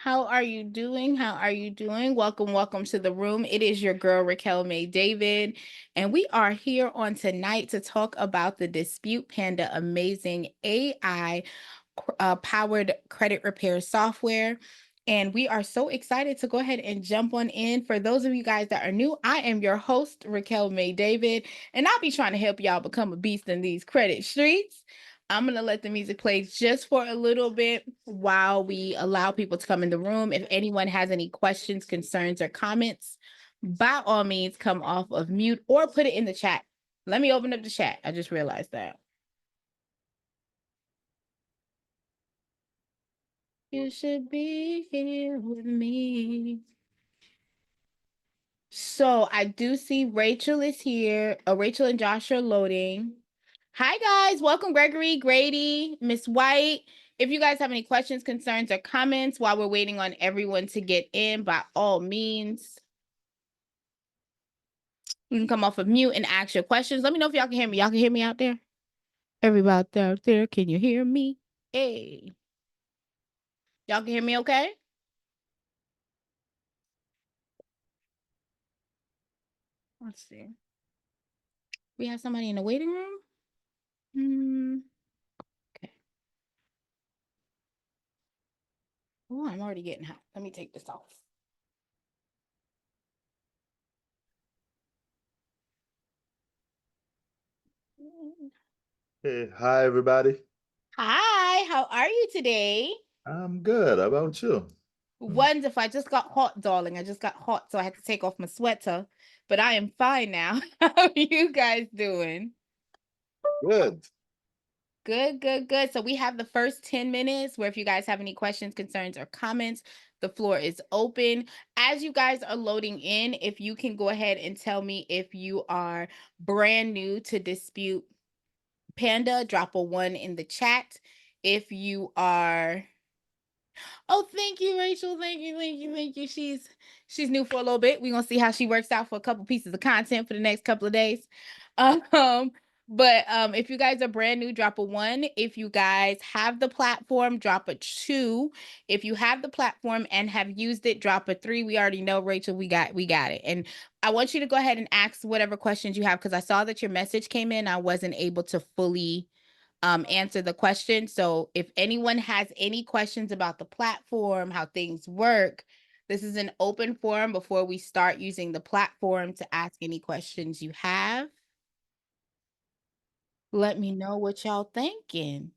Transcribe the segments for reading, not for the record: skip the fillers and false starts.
How are you doing? How are you doing? Welcome to the room. It is your girl, Raquel May David, and we are here on tonight to talk about the Dispute Panda amazing AI powered credit repair software. And we are so excited to go ahead and jump on in. For those of you guys that are new, I am your host, Raquel May David, and I'll be trying to help y'all become a beast in these credit streets. I'm going to let the music play just for a little bit while we allow people to come in the room. If anyone has any questions, concerns, or comments, by all means, come off of mute or put it in the chat. Let me open up the chat. I just realized that. You should be here with me. So I do see Rachel is here. Rachel and Josh are loading. Hi, guys. Welcome, Gregory, Grady, Miss White. If you guys have any questions, concerns, or comments while we're waiting on everyone to get in, by all means, you can come off of mute and ask your questions. Let me know if y'all can hear me. Y'all can hear me out there? Everybody out there, can you hear me? Hey. Y'all can hear me okay? Let's see. We have somebody in the waiting room? Okay. Oh, I'm already getting hot. Let me take this off. Hey, hi everybody. Hi, how are you today? I'm good. How about you? Wonderful. I just got hot, darling. I just got hot, so I had to take off my sweater. But I am fine now. How are you guys doing? Good. Good. So we have the first 10 minutes where if you guys have any questions, concerns, or comments, the floor is open. As you guys are loading in, if you can go ahead and tell me if you are brand new to Dispute Panda, drop a 1 in the chat. If you are... Oh, thank you, Rachel. Thank you. She's new for a little bit. We're gonna see how she works out for a couple pieces of content for the next couple of days. But if you guys are brand new, drop a 1. If you guys have the platform, drop a 2. If you have the platform and have used it, drop a 3. We already know, Rachel, we got it. And I want you to go ahead and ask whatever questions you have because I saw that your message came in. I wasn't able to fully answer the question. So if anyone has any questions about the platform, how things work, this is an open forum before we start using the platform to ask any questions you have. Let me know what y'all thinking.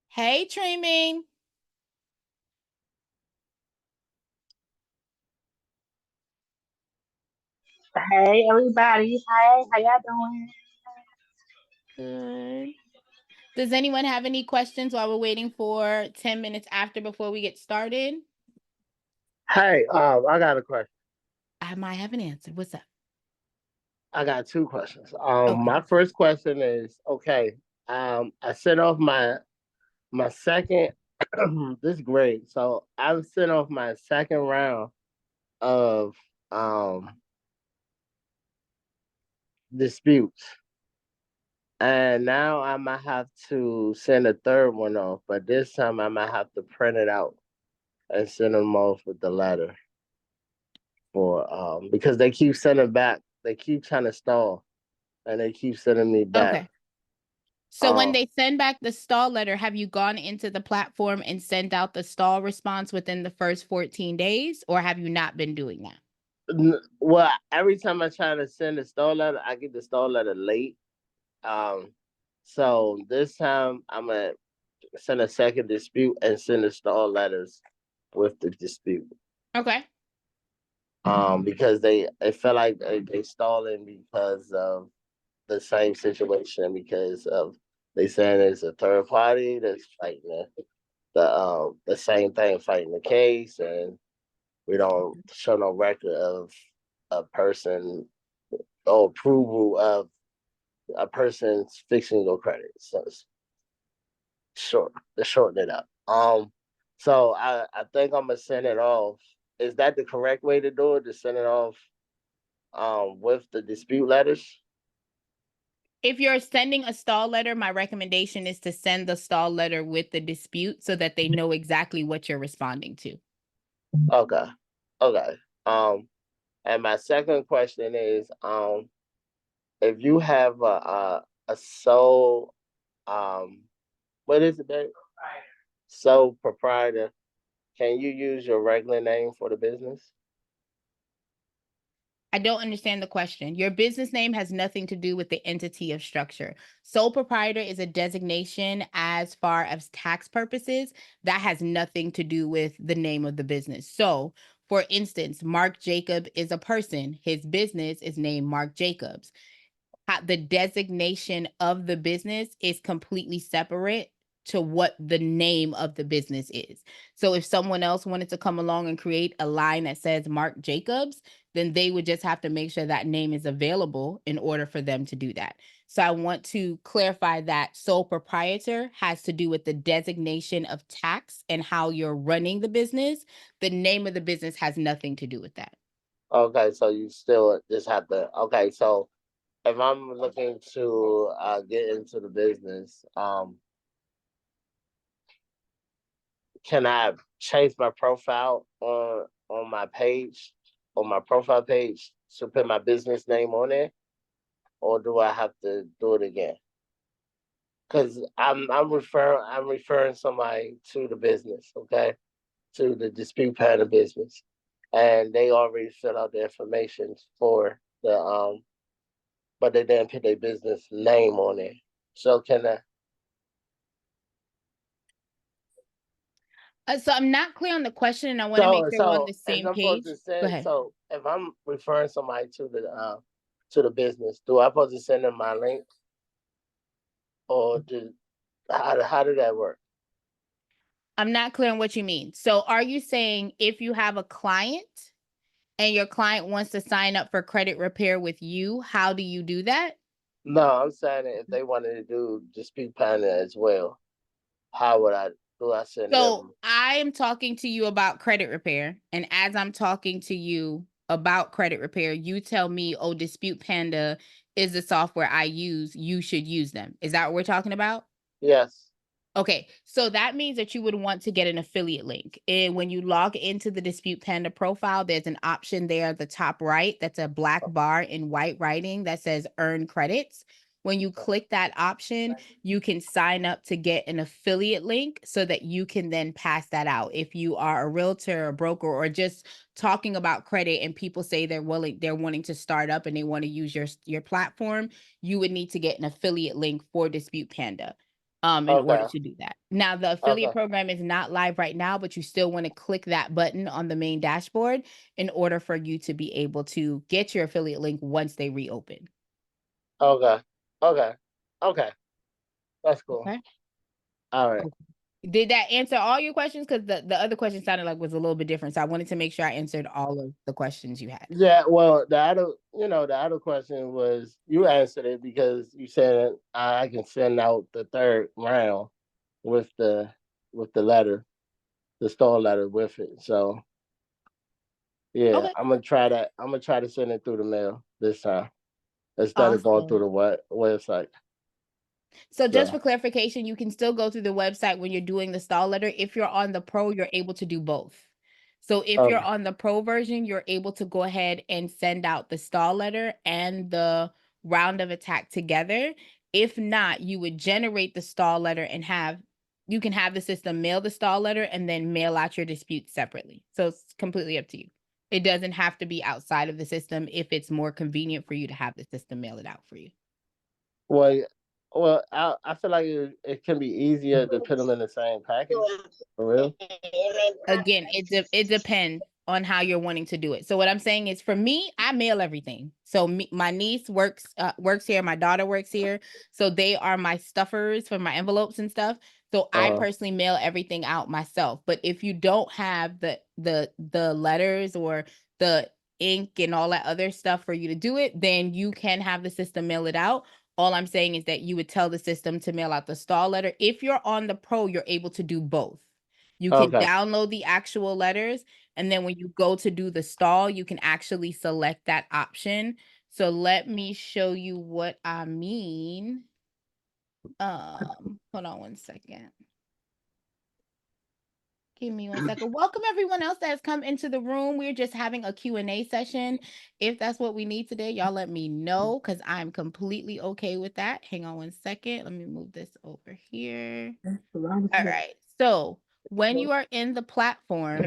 Hey, Dreaming. Hey everybody, hi, how y'all doing? Good. Does anyone have any questions while we're waiting for 10 minutes after before we get started? Hey, I got a question. I might have an answer. What's up? I got two questions. Okay. My first question is, okay, I sent off my second this grade, so I sent off my second round of disputes, and now I might have to send a third one off, but this time I might have to print it out and send them off with the letter for because they keep sending back, they keep trying to stall, and they keep sending me back. Okay. So when they send back the stall letter, have you gone into the platform and sent out the stall response within the first 14 days, or have you not been doing that? Well, every time I try to send a stall letter, I get the stall letter late. So this time I'm gonna send a second dispute and send the stall letters with the dispute. Okay. Because it felt like they stalling because of the same situation, because of they saying it's a third party that's fighting the same thing, fighting the case, and we don't show no record of a person or approval of a person's fixing your credit. So it's to shorten it up. So I think I'm gonna send it off. Is that the correct way to do it? To send it off with the dispute letters? If you're sending a stall letter, my recommendation is to send the stall letter with the dispute so that they know exactly what you're responding to. Okay. Okay. And my second question is, if you have a sole, what is it, babe? Sole proprietor, can you use your regular name for the business? I don't understand the question. Your business name has nothing to do with the entity of structure. Sole proprietor is a designation as far as tax purposes. That has nothing to do with the name of the business. So, for instance, Mark Jacob is a person. His business is named Mark Jacobs. The designation of the business is completely separate to what the name of the business is. So if someone else wanted to come along and create a line that says Mark Jacobs, then they would just have to make sure that name is available in order for them to do that. So I want to clarify that sole proprietor has to do with the designation of tax and how you're running the business. The name of the business has nothing to do with that. Okay, so you still just have to. Okay, so if I'm looking to get into the business, can I change my profile on my page, on my profile page, to put my business name on it, or do I have to do it again? Because I'm referring somebody to the business, okay, to the Dispute Panda business, and they already filled out the information for the but they didn't put their business name on it. So can I? So I'm not clear on the question, and I want to make So sure we're on the as same I'm supposed page. to Go say, ahead. so if I'm referring somebody to the business, do I supposed to send them my link, or how did that work? I'm not clear on what you mean. So are you saying if you have a client and your client wants to sign up for credit repair with you, how do you do that? No, I'm saying that if they wanted to do Dispute Panda as well, how would I do? I send So them? I am talking to you about credit repair. And as I'm talking to you about credit repair, you tell me, oh, Dispute Panda is the software I use. You should use them. Is that what we're talking about? Yes. Okay, so that means that you would want to get an affiliate link. And when you log into the Dispute Panda profile, there's an option there at the top right that's a black bar in white writing that says earn credits. When you click that option, you can sign up to get an affiliate link so that you can then pass that out. If you are a realtor, a broker, or just talking about credit and people say they're wanting to start up and they want to use your platform, you would need to get an affiliate link for Dispute Panda in order Okay. to do that. Now, the affiliate Okay. program is not live right now, but you still want to click that button on the main dashboard in order for you to be able to get your affiliate link once they reopen. Okay. Okay. Okay. That's cool. Okay. All right. Okay. Did that answer all your questions? Because the other question sounded like was a little bit different. So I wanted to make sure I answered all of the questions you had. Yeah, well, the other question was you answered it because you said I can send out the third round with the letter, the store letter with it. So yeah, Okay. I'm gonna try that. I'm gonna try to send it through the mail this time instead of going through Awesome. the website. So just So for clarification, you can still go through the website when you're doing the stall letter. If you're on the pro, you're able to do both. So if you're okay, on the pro version, you're able to go ahead and send out the stall letter and the round of attack together. If not, you would generate the stall letter and you can have the system mail the stall letter and then mail out your dispute separately. So it's completely up to you. It doesn't have to be outside of the system if it's more convenient for you to have the system mail it out for you. well, I feel like it can be easier to put them in the same package. For real? Again, it depends on how you're wanting to do it. So what I'm saying is for me, I mail everything. So my niece works here, my daughter works here. So they are my stuffers for my envelopes and stuff. So I Uh, personally mail everything out myself. But if you don't have the letters or the ink and all that other stuff for you to do it, then you can have the system mail it out. All I'm saying is that you would tell the system to mail out the stall letter. If you're on the pro, you're able to do both. You can okay, download the actual letters, and then when you go to do the stall, you can actually select that option. So let me show you what I mean. Hold on one second. Give me 1 second. Welcome everyone else that has come into the room. We're just having a Q&A session. If that's what we need today, y'all let me know because I'm completely okay with that. Hang on 1 second. Let me move this over here. All right. So when you are in the platform,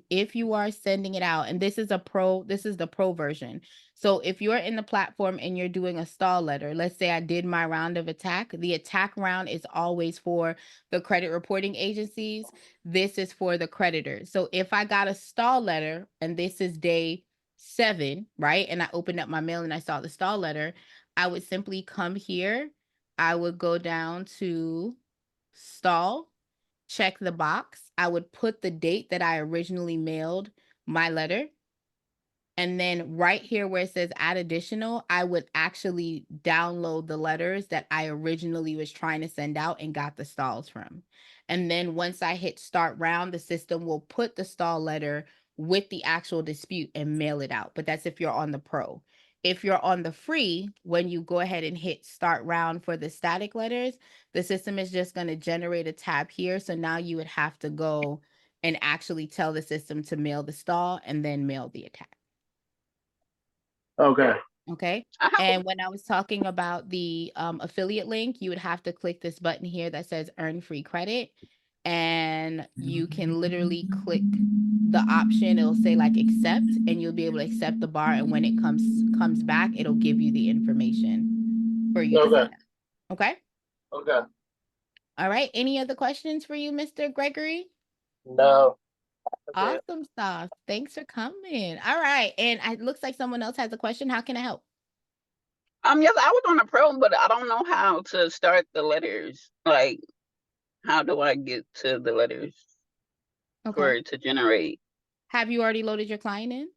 if you are sending it out, and this is the pro version. So if you're in the platform and you're doing a stall letter, let's say I did my round of attack, the attack round is always for the credit reporting agencies. This is for the creditors. So if I got a stall letter and this is day 7, right? And I opened up my mail and I saw the stall letter, I would simply come here. I would go down to stall, check the box. I would put the date that I originally mailed my letter. And then right here where it says add additional, I would actually download the letters that I originally was trying to send out and got the stalls from. And then once I hit start round, the system will put the stall letter with the actual dispute and mail it out. But that's if you're on the pro. If you're on the free, when you go ahead and hit start round for the static letters, the system is just going to generate a tab here. So now you would have to go and actually tell the system to mail the stall and then mail the attack. Okay. Okay. And when I was talking about the affiliate link, you would have to click this button here that says earn free credit. And you can literally click the option. It'll say like accept, and you'll be able to accept the bar. And when it comes back, it'll give you the information for you to sign up. Okay. Okay. All right. Any other questions for you, Mr. Gregory? No. Okay. Awesome stuff. Thanks for coming. All right. And it looks like someone else has a question. How can I help? Yes, I was on the pro, but I don't know how to start the letters. Like, how do I get to the letters for Okay. it to generate? Have you already loaded your client in?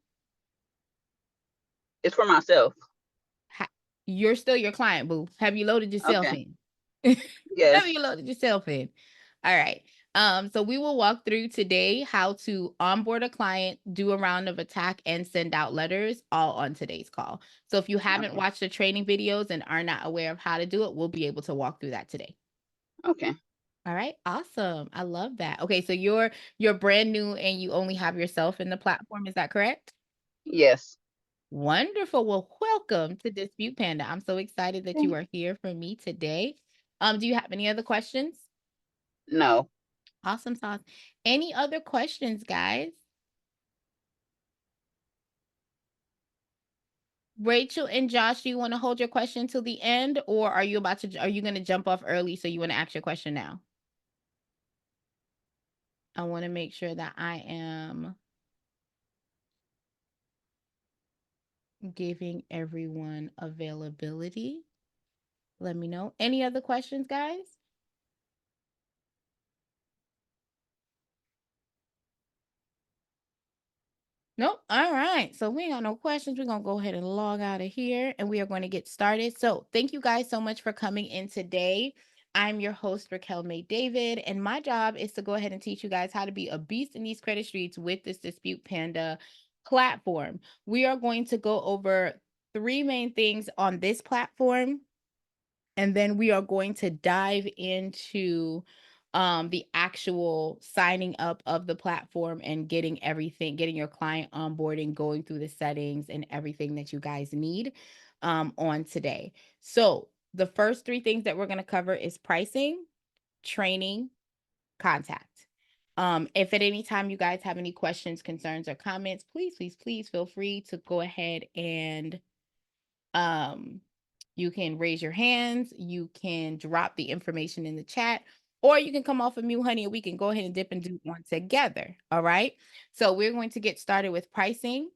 It's for myself. You're still your client, boo. Have you loaded yourself Okay. in? Yes. Have you loaded yourself in? All right. So we will walk through today how to onboard a client, do a round of attack, and send out letters all on today's call. So if you haven't Okay. watched the training videos and are not aware of how to do it, we'll be able to walk through that today. Okay. All right. Awesome. I love that. Okay. So you're brand new and you only have yourself in the platform. Is that correct? Yes. Wonderful. Well, welcome to Dispute Panda. I'm so excited that you are here for me today. Do you have any other questions? No. Awesome sauce. Any other questions, guys? Rachel and Josh, do you want to hold your question till the end, or are you going to jump off early so you want to ask your question now? I want to make sure that I am giving everyone availability. Let me know. Any other questions, guys? Nope. All right. So we ain't got no questions. We're going to go ahead and log out of here and we are going to get started. So thank you guys so much for coming in today. I'm your host, Raquel May David, and my job is to go ahead and teach you guys how to be a beast in these credit streets with this Dispute Panda platform. We are going to go over 3 main things on this platform, and then we are going to dive into the actual signing up of the platform and getting your client onboarding, going through the settings and everything that you guys need on today. So the first 3 things that we're going to cover is pricing, training, contact. If at any time you guys have any questions, concerns, or comments, please feel free to go ahead and you can raise your hands, you can drop the information in the chat, or you can come off of mute, honey, and we can go ahead and dip and do one together. All right. So we're going to get started with pricing.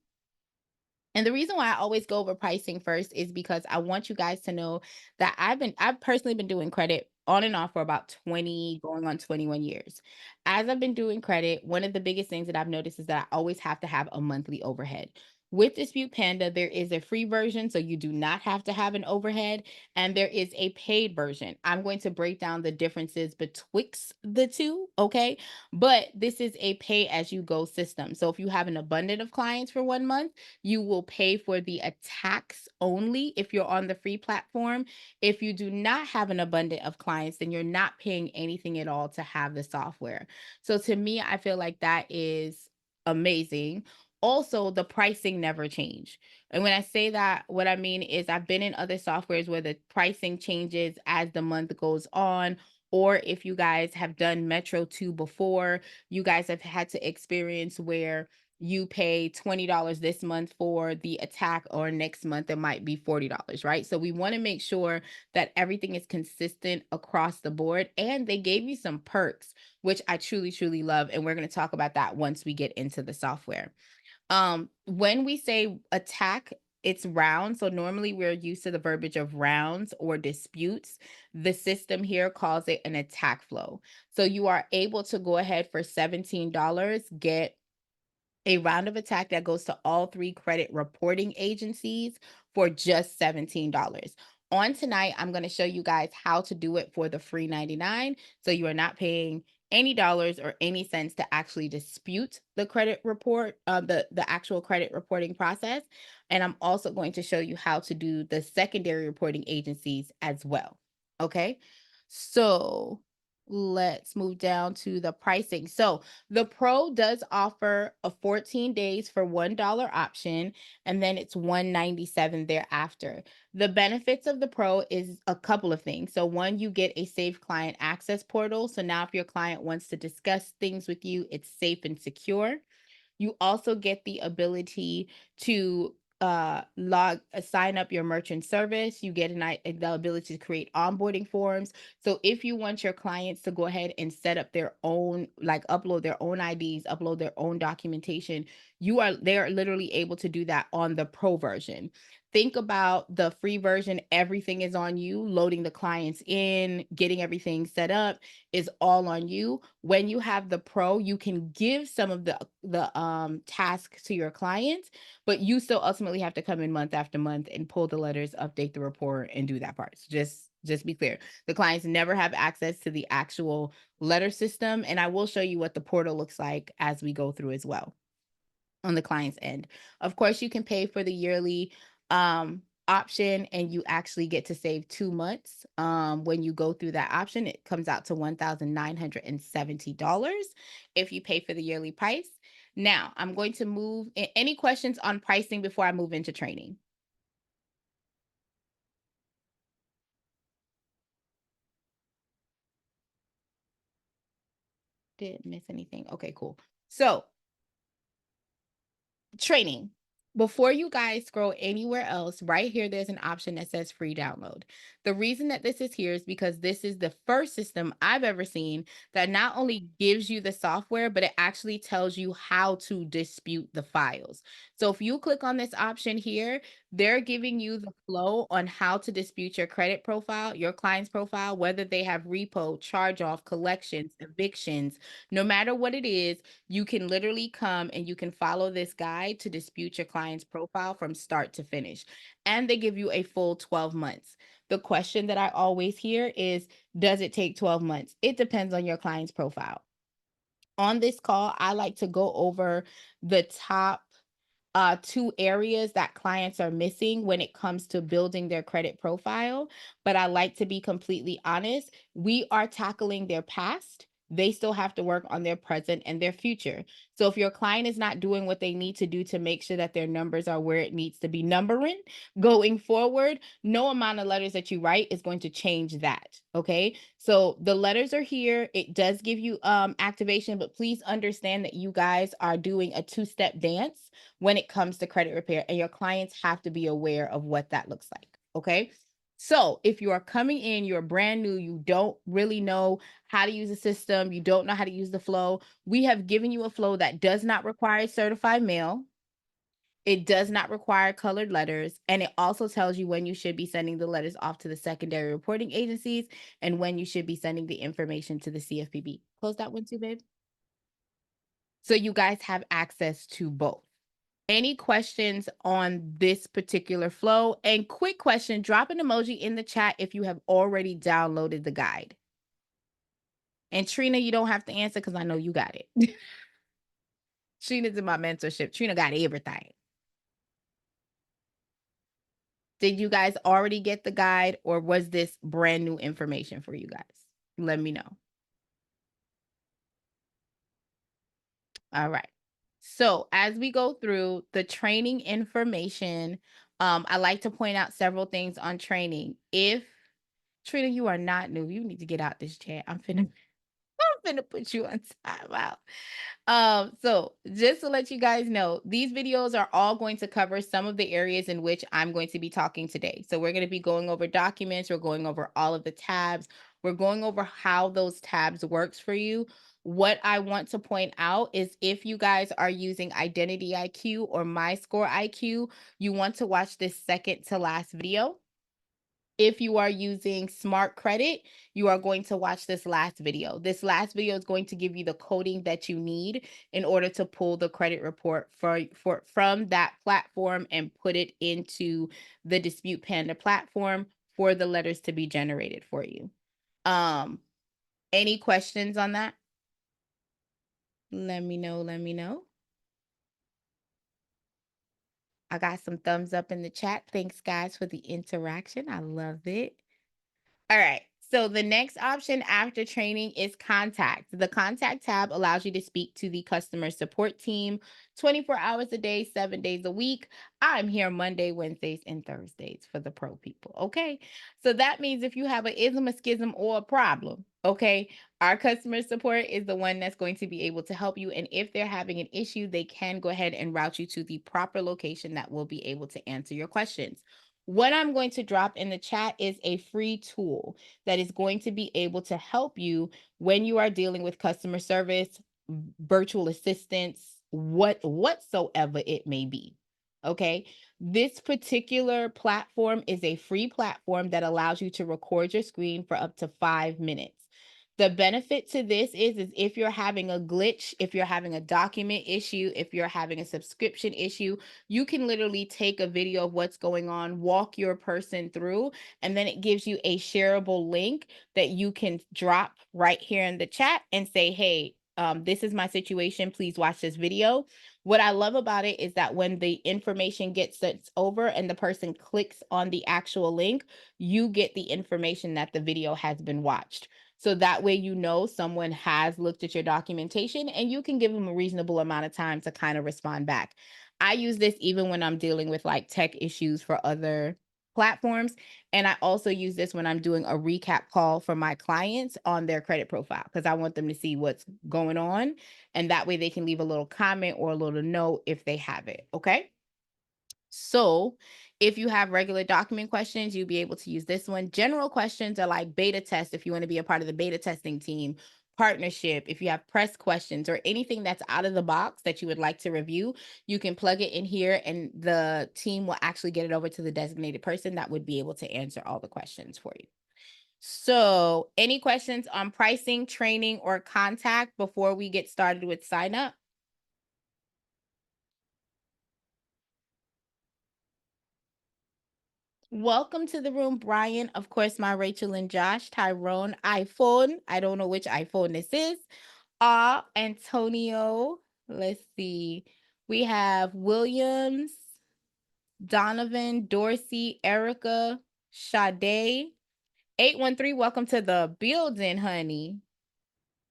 And the reason why I always go over pricing first is because I want you guys to know that I've personally been doing credit on and off for about 20, going on 21 years. As I've been doing credit, one of the biggest things that I've noticed is that I always have to have a monthly overhead. With Dispute Panda, there is a free version, so you do not have to have an overhead, and there is a paid version. I'm going to break down the differences betwixt the two, okay? But this is a pay-as-you-go system. So if you have an abundance of clients for 1 month, you will pay for the attacks only if you're on the free platform. If you do not have an abundance of clients, then you're not paying anything at all to have the software. So to me, I feel like that is amazing. Also, the pricing never change. And when I say that, what I mean is I've been in other softwares where the pricing changes as the month goes on. Or if you guys have done Metro 2 before, you guys have had to experience where you pay $20 this month for the attack, or next month it might be $40, right? So we want to make sure that everything is consistent across the board. And they gave you some perks, which I truly, truly love. And we're going to talk about that once we get into the software. When we say attack, it's round. So normally we're used to the verbiage of rounds or disputes. The system here calls it an attack flow. So you are able to go ahead for $17, get a round of attack that goes to all 3 credit reporting agencies for just $17. On tonight, I'm going to show you guys how to do it for the free 99. So you are not paying any dollars or any cents to actually dispute the credit report, the actual credit reporting process. And I'm also going to show you how to do the secondary reporting agencies as well. Okay. So let's move down to the pricing. So the Pro does offer a 14 days for $1 option, and then it's $197 thereafter. The benefits of the Pro is a couple of things. So one, you get a safe client access portal. So now if your client wants to discuss things with you, it's safe and secure. You also get the ability to sign up your merchant service. You get the ability to create onboarding forms. So if you want your clients to go ahead and set up their own, like upload their own IDs, upload their own documentation, they are literally able to do that on the Pro version. Think about the free version. Everything is on you. Loading the clients in, getting everything set up is all on you. When you have the Pro, you can give some of the tasks to your clients, but you still ultimately have to come in month after month and pull the letters, update the report, and do that part. So just be clear. The clients never have access to the actual letter system, and I will show you what the portal looks like as we go through as well on the client's end. Of course, you can pay for the yearly option, and you actually get to save 2 months. When you go through that option, it comes out to $1,970 if you pay for the yearly price. Now, I'm going to move. Any questions on pricing before I move into training? Didn't miss anything. Okay, cool. So, training. Before you guys scroll anywhere else, right here, there's an option that says free download. The reason that this is here is because this is the first system I've ever seen that not only gives you the software, but it actually tells you how to dispute the files. So if you click on this option here, they're giving you the flow on how to dispute your credit profile, your client's profile, whether they have repo, charge off, collections, evictions, no matter what it is. You can literally come and you can follow this guide to dispute your client's profile from start to finish. And they give you a full 12 months. The question that I always hear is, does it take 12 months? It depends on your client's profile. On this call, I like to go over the top 2 areas that clients are missing when it comes to building their credit profile. But I like to be completely honest. We are tackling their past. They still have to work on their present and their future. So if your client is not doing what they need to do to make sure that their numbers are where it needs to be numbering going forward, no amount of letters that you write is going to change that. Okay. So the letters are here. It does give you activation, but please understand that you guys are doing a 2-step dance when it comes to credit repair, and your clients have to be aware of what that looks like. Okay. So if you are coming in, you're brand new, you don't really know how to use the system, you don't know how to use the flow, we have given you a flow that does not require certified mail. It does not require colored letters. And it also tells you when you should be sending the letters off to the secondary reporting agencies and when you should be sending the information to the CFPB. Close that one too, babe. So you guys have access to both. Any questions on this particular flow? And quick question, drop an emoji in the chat if you have already downloaded the guide. And Trina, you don't have to answer because I know you got it. Trina's in my mentorship. Trina got everything. Did you guys already get the guide, or was this brand new information for you guys? Let me know. All right. So as we go through the training information, I like to point out several things on training. If Trina, you are not new, you need to get out this chat. I'm finna put you on timeout. So just to let you guys know, these videos are all going to cover some of the areas in which I'm going to be talking today. So we're going to be going over documents, we're going over all of the tabs, we're going over how those tabs works for you. What I want to point out is if you guys are using Identity IQ or My Score IQ, you want to watch this second to last video. If you are using Smart Credit, you are going to watch this last video. This last video is going to give you the coding that you need in order to pull the credit report from that platform and put it into the Dispute Panda platform for the letters to be generated for you. Any questions on that? Let me know. I got some thumbs up in the chat. Thanks, guys, for the interaction. I love it. All right. So the next option after training is contact. The contact tab allows you to speak to the customer support team 24 hours a day, 7 days a week. I'm here Monday, Wednesdays, and Thursdays for the pro people. Okay. So that means if you have an ism, a schism, or a problem, okay, our customer support is the one that's going to be able to help you. And if they're having an issue, they can go ahead and route you to the proper location that will be able to answer your questions. What I'm going to drop in the chat is a free tool that is going to be able to help you when you are dealing with customer service, virtual assistants, whatsoever it may be. Okay. This particular platform is a free platform that allows you to record your screen for up to 5 minutes. The benefit to this is if you're having a glitch, if you're having a document issue, if you're having a subscription issue, you can literally take a video of what's going on, walk your person through, and then it gives you a shareable link that you can drop right here in the chat and say, hey, this is my situation. Please watch this video. What I love about it is that when the information gets sent over and the person clicks on the actual link, you get the information that the video has been watched. So that way, you know, someone has looked at your documentation and you can give them a reasonable amount of time to kind of respond back. I use this even when I'm dealing with like tech issues for other platforms. And I also use this when I'm doing a recap call for my clients on their credit profile because I want them to see what's going on. And that way they can leave a little comment or a little note if they have it. Okay. So if you have regular document questions, you'll be able to use this one. General questions are like beta test if you want to be a part of the beta testing team, partnership, if you have press questions or anything that's out of the box that you would like to review, you can plug it in here and the team will actually get it over to the designated person that would be able to answer all the questions for you. So any questions on pricing, training, or contact before we get started with sign up? Welcome to the room, Brian. Of course, my Rachel and Josh, Tyrone, iPhone. I don't know which iPhone this is. Antonio. Let's see. We have Williams, Donovan, Dorsey, Erica, Sade. 813, welcome to the building, honey.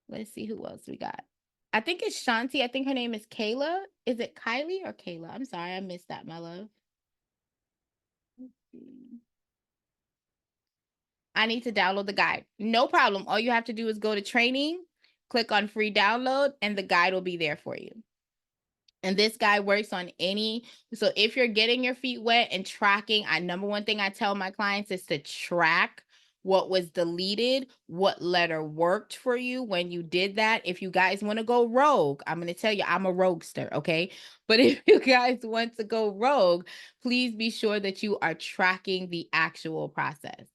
Let's see who else we got. I think it's Shanti. I think her name is Kayla. Is it Kylie or Kayla? I'm sorry, I missed that, my love. Let's see. I need to download the guide. No problem. All you have to do is go to training, click on free download, and the guide will be there for you. And this guide works on any, so if you're getting your feet wet and tracking, number one thing I tell my clients is to track what was deleted, what letter worked for you when you did that. If you guys want to go rogue, I'm going to tell you, I'm a roguester, okay? But if you guys want to go rogue, please be sure that you are tracking the actual process.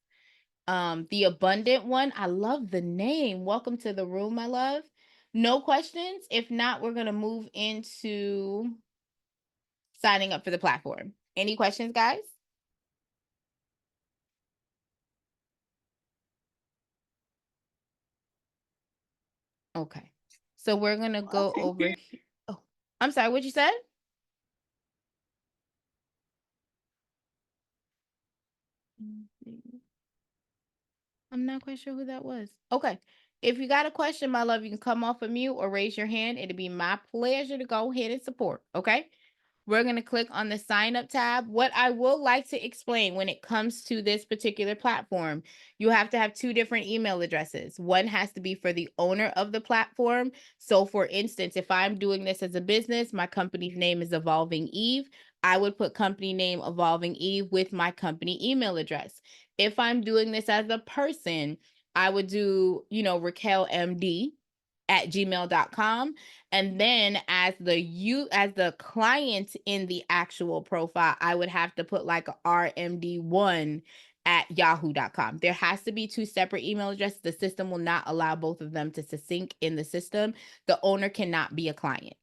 The abundant one, I love the name. Welcome to the room, my love. No questions? If not, we're going to move into signing up for the platform. Any questions, guys? Okay. So we're going to go over here. Oh, I'm sorry. What you said? I'm not quite sure who that was. Okay. If you got a question, my love, you can come off of mute or raise your hand. It'll be my pleasure to go ahead and support. Okay. We're going to click on the sign up tab. What I will like to explain when it comes to this particular platform, you have to have two different email addresses. One has to be for the owner of the platform. So for instance, if I'm doing this as a business, my company's name is Evolving Eve. I would put company name Evolving Eve with my company email address. If I'm doing this as a person, I would do, Raquel MD at gmail.com. And then as the client in the actual profile, I would have to put like a RMD1 at yahoo.com. There has to be two separate email addresses. The system will not allow both of them to sync in the system. The owner cannot be a client.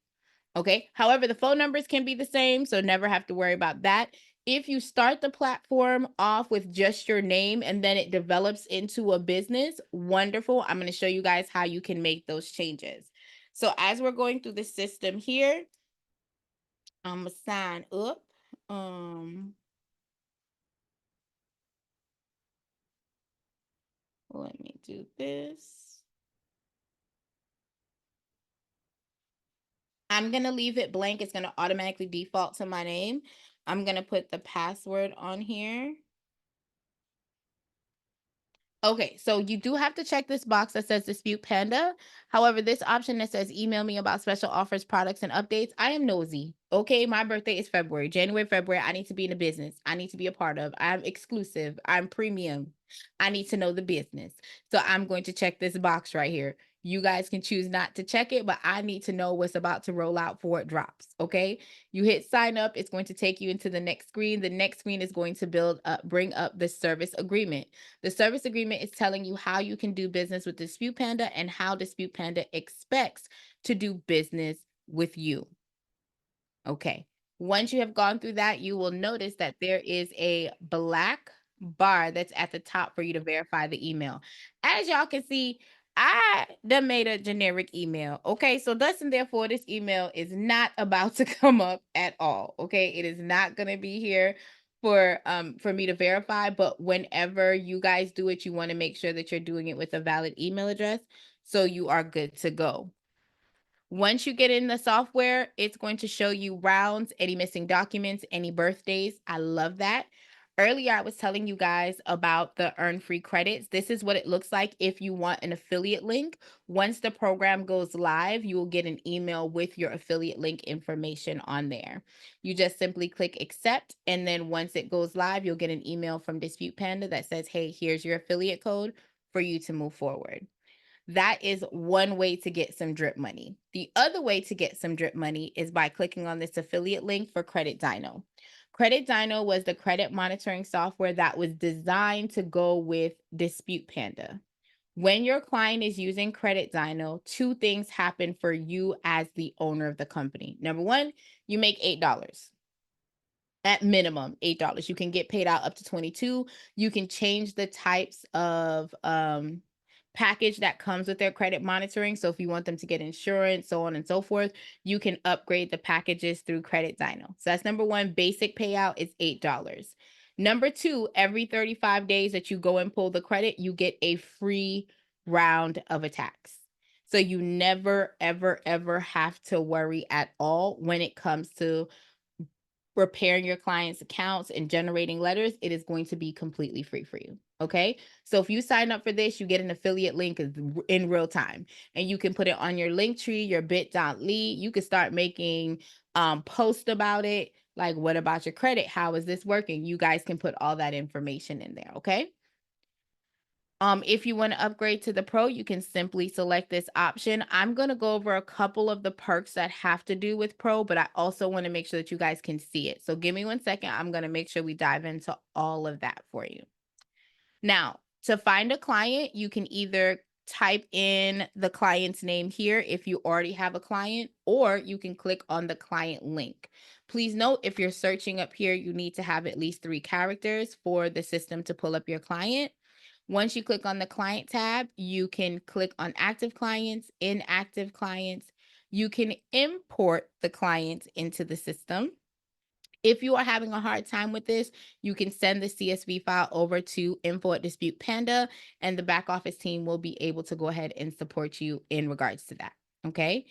Okay. However, the phone numbers can be the same, so never have to worry about that. If you start the platform off with just your name and then it develops into a business, wonderful. I'm going to show you guys how you can make those changes. So as we're going through the system here, I'm going to sign up. Let me do this. I'm going to leave it blank. It's going to automatically default to my name. I'm going to put the password on here. Okay, so you do have to check this box that says Dispute Panda. However, this option that says email me about special offers, products, and updates, I am nosy. Okay, my birthday is January, February. I need to be in a business. I need to be a part of. I'm exclusive. I'm premium. I need to know the business. So I'm going to check this box right here. You guys can choose not to check it, but I need to know what's about to roll out before it drops. Okay, you hit sign up. It's going to take you into the next screen. The next screen is going to bring up the service agreement. The service agreement is telling you how you can do business with Dispute Panda and how Dispute Panda expects to do business with you. Okay. Once you have gone through that, you will notice that there is a black bar that's at the top for you to verify the email. As y'all can see, I done made a generic email. Okay, so thus and therefore, this email is not about to come up at all. Okay, it is not going to be here for me to verify, but whenever you guys do it, you want to make sure that you're doing it with a valid email address so you are good to go. Once you get in the software, it's going to show you rounds, any missing documents, any birthdays. I love that. Earlier, I was telling you guys about the earn free credits. This is what it looks like if you want an affiliate link. Once the program goes live, you will get an email with your affiliate link information on there. You just simply click accept. And then once it goes live, you'll get an email from Dispute Panda that says, hey, here's your affiliate code for you to move forward. That is one way to get some drip money. The other way to get some drip money is by clicking on this affiliate link for Credit Dyno. Credit Dyno was the credit monitoring software that was designed to go with Dispute Panda. When your client is using Credit Dyno, two things happen for you as the owner of the company. Number one, you make $8. At minimum, $8. You can get paid out up to 22. You can change the types of package that comes with their credit monitoring. So if you want them to get insurance, so on and so forth, you can upgrade the packages through Credit Dyno. So that's number one. Basic payout is $8. Number two, every 35 days that you go and pull the credit, you get a free round of attacks. So you never, ever, ever have to worry at all when it comes to repairing your clients' accounts and generating letters. It is going to be completely free for you. Okay. So if you sign up for this, you get an affiliate link in real time and you can put it on your link tree, your bit.ly. You can start making posts about it. Like, what about your credit? How is this working? You guys can put all that information in there. Okay. If you want to upgrade to the Pro, you can simply select this option. I'm going to go over a couple of the perks that have to do with Pro, but I also want to make sure that you guys can see it. So give me 1 second. I'm going to make sure we dive into all of that for you. Now, to find a client, you can either type in the client's name here if you already have a client, or you can click on the client link. Please note, if you're searching up here, you need to have at least 3 characters for the system to pull up your client. Once you click on the client tab, you can click on active clients, inactive clients. You can import the clients into the system. If you are having a hard time with this, you can send the CSV file over to info@Dispute Panda, and the back office team will be able to go ahead and support you in regards to that. Okay.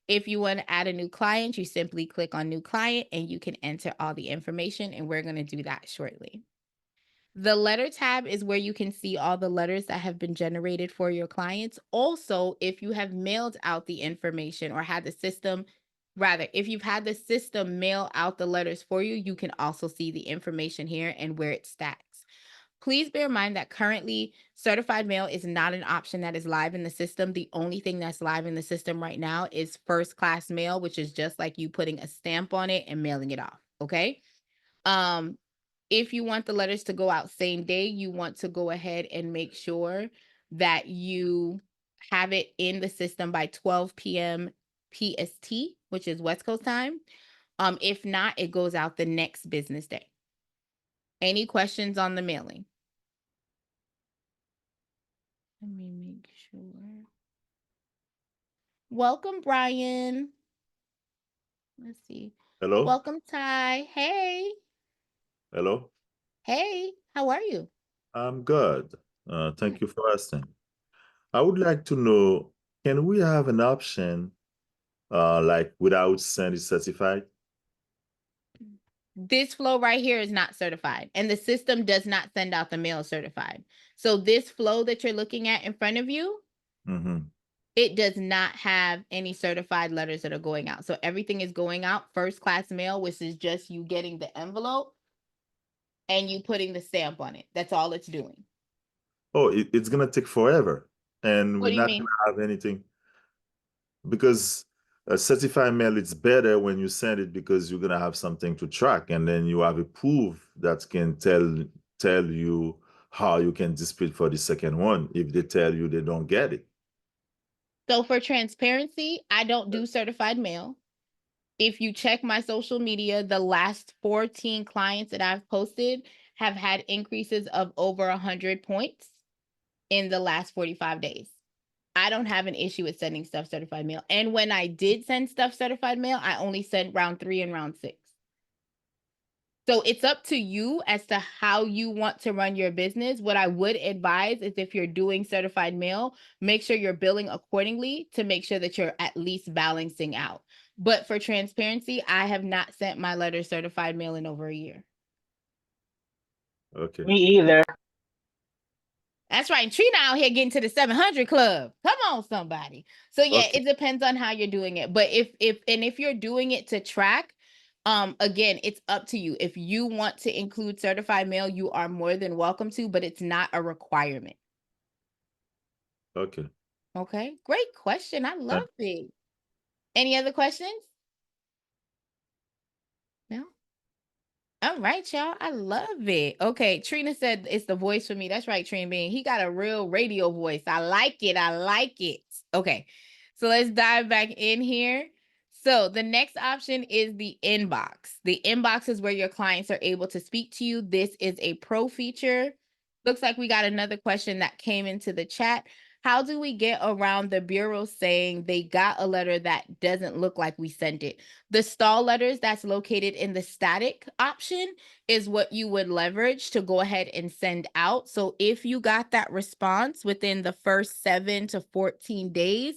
If you want to add a new client, you simply click on new client and you can enter all the information, and we're going to do that shortly. The letter tab is where you can see all the letters that have been generated for your clients. Also, if you have mailed out the information or had the system, rather, if you've had the system mail out the letters for you, you can also see the information here and where it stacks. Please bear in mind that currently certified mail is not an option that is live in the system. The only thing that's live in the system right now is first class mail, which is just like you putting a stamp on it and mailing it off. Okay. If you want the letters to go out same day, you want to go ahead and make sure that you have it in the system by 12 p.m. PST, which is West Coast time. If not, it goes out the next business day. Any questions on the mailing? Let me make sure. Welcome, Brian. Let's see. Hello? Welcome, Ty. Hey. Hello? Hey, how are you? I'm good. Thank Good. you for asking. I would like to know, can we have an option like without sending certified? This flow right here is not certified, and the system does not send out the mail certified. So this flow that you're looking at in front of you, Mm-hmm. it does not have any certified letters that are going out. So everything is going out first class mail, which is just you getting the envelope and you putting the stamp on it. That's all it's doing. Oh, it's gonna take forever, and What we're do you not mean? gonna have anything because certified mail it's better when you send it because you're gonna have something to track, and then you have a proof that can tell you how you can dispute for the second one if they tell you they don't get it. So for transparency, I don't do certified mail. If you check my social media, the last 14 clients that I've posted have had increases of over 100 points in the last 45 days. I don't have an issue with sending stuff certified mail. And when I did send stuff certified mail, I only sent round 3 and round 6. So it's up to you as to how you want to run your business. What I would advise is if you're doing certified mail, make sure you're billing accordingly to make sure that you're at least balancing out. But for transparency, I have not sent my letter certified mail in over a year. Okay. Me either. That's right. Trina out here getting to the 700 club. Come on, somebody. So yeah, Okay. it depends on how you're doing it. But if you're doing it to track, again, it's up to you. If you want to include certified mail, you are more than welcome to, but it's not a requirement. Okay. Okay. Great question. I love it. Any other questions? No? All right, y'all. I love it. Okay, Trina said it's the voice for me. That's right, Trina Bean. He got a real radio voice. I like it. I like it. Okay, so let's dive back in here. So the next option is the inbox. The inbox is where your clients are able to speak to you. This is a pro feature. Looks like we got another question that came into the chat. How do we get around the bureau saying they got a letter that doesn't look like we sent it? The stall letters that's located in the static option is what you would leverage to go ahead and send out. So if you got that response within the first 7 to 14 days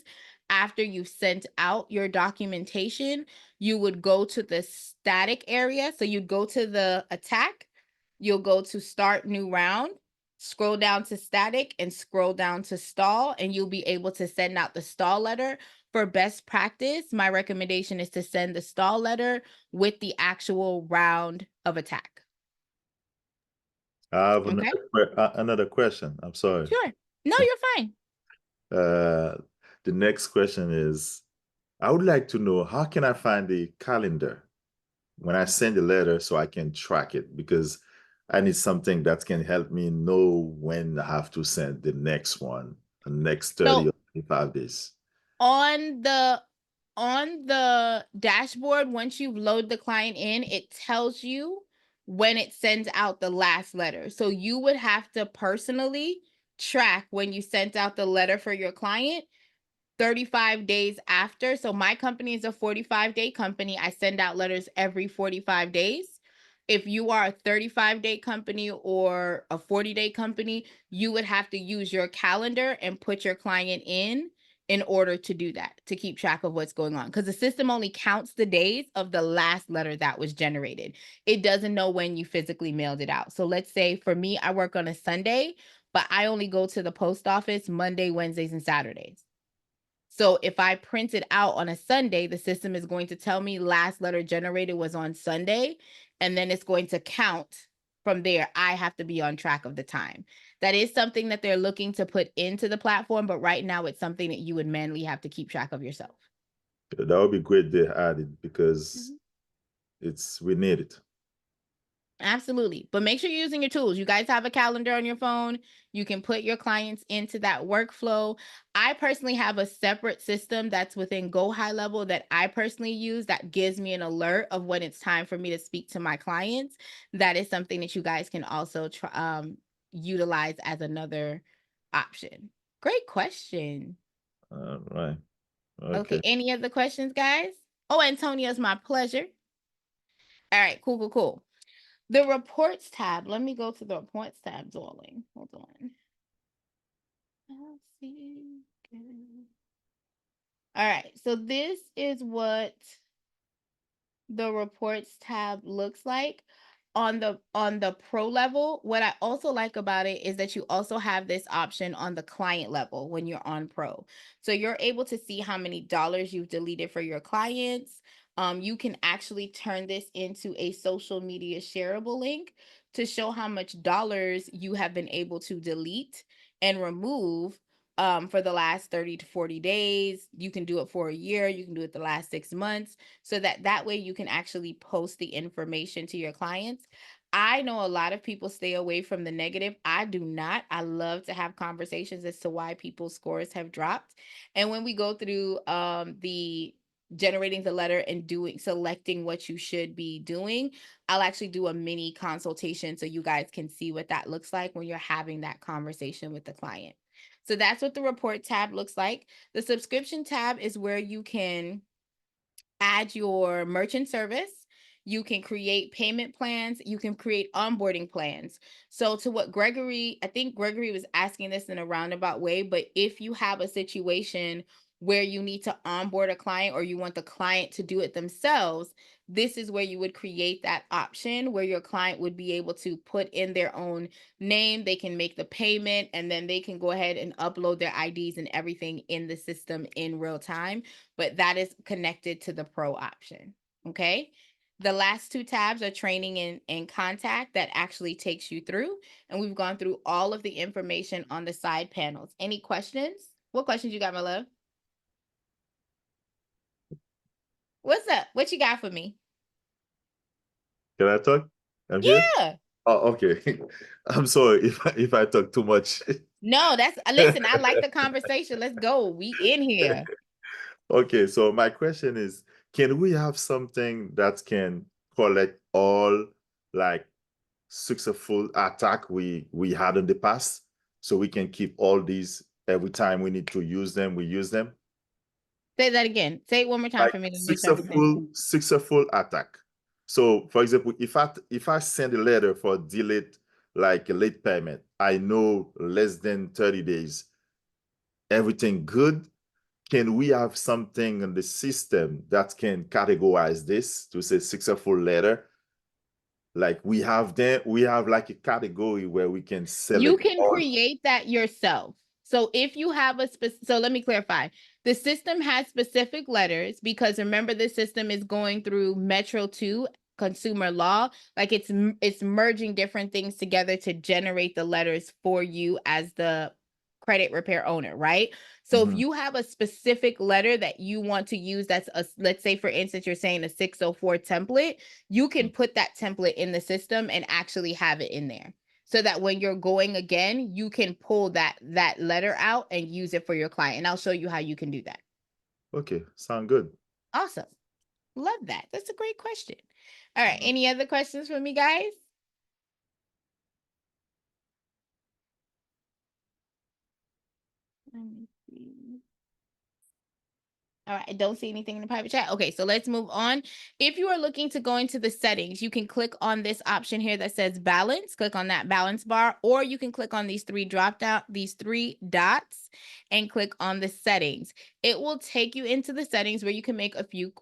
after you've sent out your documentation, you would go to the static area. So you'd go to the attack, you'll go to start new round, scroll down to static and scroll down to stall, and you'll be able to send out the stall letter. For best practice, my recommendation is to send the stall letter with the actual round of attack. I have Okay, another question. I'm sorry. sure. No, you're fine. The next question is, I would like to know how can I find the calendar when I send a letter so I can track it, because I need something that can help me know when I have to send the next one, the next 30 So or 25 days. on on the dashboard, once you've loaded the client in, it tells you when it sends out the last letter. So you would have to personally track when you sent out the letter for your client 35 days after. So my company is a 45-day company. I send out letters every 45 days. If you are a 35-day company or a 40-day company, you would have to use your calendar and put your client in order to do that, to keep track of what's going on. Because the system only counts the days of the last letter that was generated. It doesn't know when you physically mailed it out. So let's say for me, I work on a Sunday, but I only go to the post office Monday, Wednesdays, and Saturdays. So if I print it out on a Sunday, the system is going to tell me last letter generated was on Sunday, and then it's going to count from there. I have to be on track of the time. That is something that they're looking to put into the platform, but right now it's something that you would manually have to keep track of yourself. That would be great they added because we need it. Absolutely. But make sure you're using your tools. You guys have a calendar on your phone. You can put your clients into that workflow. I personally have a separate system that's within Go High Level that I personally use that gives me an alert of when it's time for me to speak to my clients. That is something that you guys can also utilize as another option. Great question. All right. Okay. Any other questions, guys? Oh, Antonio's my pleasure. All right. Cool. The reports tab. Let me go to the reports tab, darling. Hold on. Let's see. All right. So this is what the reports tab looks like on the pro level. What I also like about it is that you also have this option on the client level when you're on pro. So you're able to see how many dollars you've deleted for your clients. You can actually turn this into a social media shareable link to show how much dollars you have been able to delete and remove for the last 30 to 40 days. You can do it for a year. You can do it the last 6 months, so that way you can actually post the information to your clients. I know a lot of people stay away from the negative. I do not. I love to have conversations as to why people's scores have dropped. And when we go through the generating the letter and selecting what you should be doing, I'll actually do a mini consultation so you guys can see what that looks like when you're having that conversation with the client. So that's what the report tab looks like. The subscription tab is where you can add your merchant service. You can create payment plans. You can create onboarding plans. So to what I think Gregory was asking this in a roundabout way, but if you have a situation where you need to onboard a client or you want the client to do it themselves, this is where you would create that option where your client would be able to put in their own name. They can make the payment and then they can go ahead and upload their IDs and everything in the system in real time. But that is connected to the pro option. Okay. The last two tabs are training and contact that actually takes you through. And we've gone through all of the information on the side panels. Any questions? What questions you got, my love? What's up? What you got for me? Can I talk? I'm here? Yeah. Oh, okay. I'm sorry if I talk too much. No, listen, I like the conversation. Let's go. We in here. Okay, so my question is, can we have something that can collect all like successful attack we had in the past, so we can keep all these every time we need to use them, we use them? Say that again. Say it one more time Like for me to make sure I understand. successful attack. So for example, if I send a letter for delete, like a late payment, I know less than 30 days, everything good. Can we have something in the system that can categorize this to say successful letter? Like we have like a category where we can select. You can create that yourself. So if you have so let me clarify. The system has specific letters because remember the system is going through Metro 2 consumer law. Like it's merging different things together to generate the letters for you as the credit repair owner, right? So if you have a specific letter that you want to use, let's say for instance, you're saying a 604 template, you can put that template in the system and actually have it in there. So that when you're going again, you can pull that letter out and use it for your client. And I'll show you how you can do that. Okay, sound good. Awesome. Love that. That's a great question. All right. Mhm. Any other questions for me, guys? Let me see. All right, I don't see anything in the private chat. Okay, so let's move on. If you are looking to go into the settings, you can click on this option here that says balance. Click on that balance bar, or you can click on these three dots and click on the settings. It will take you into the settings where you can make a few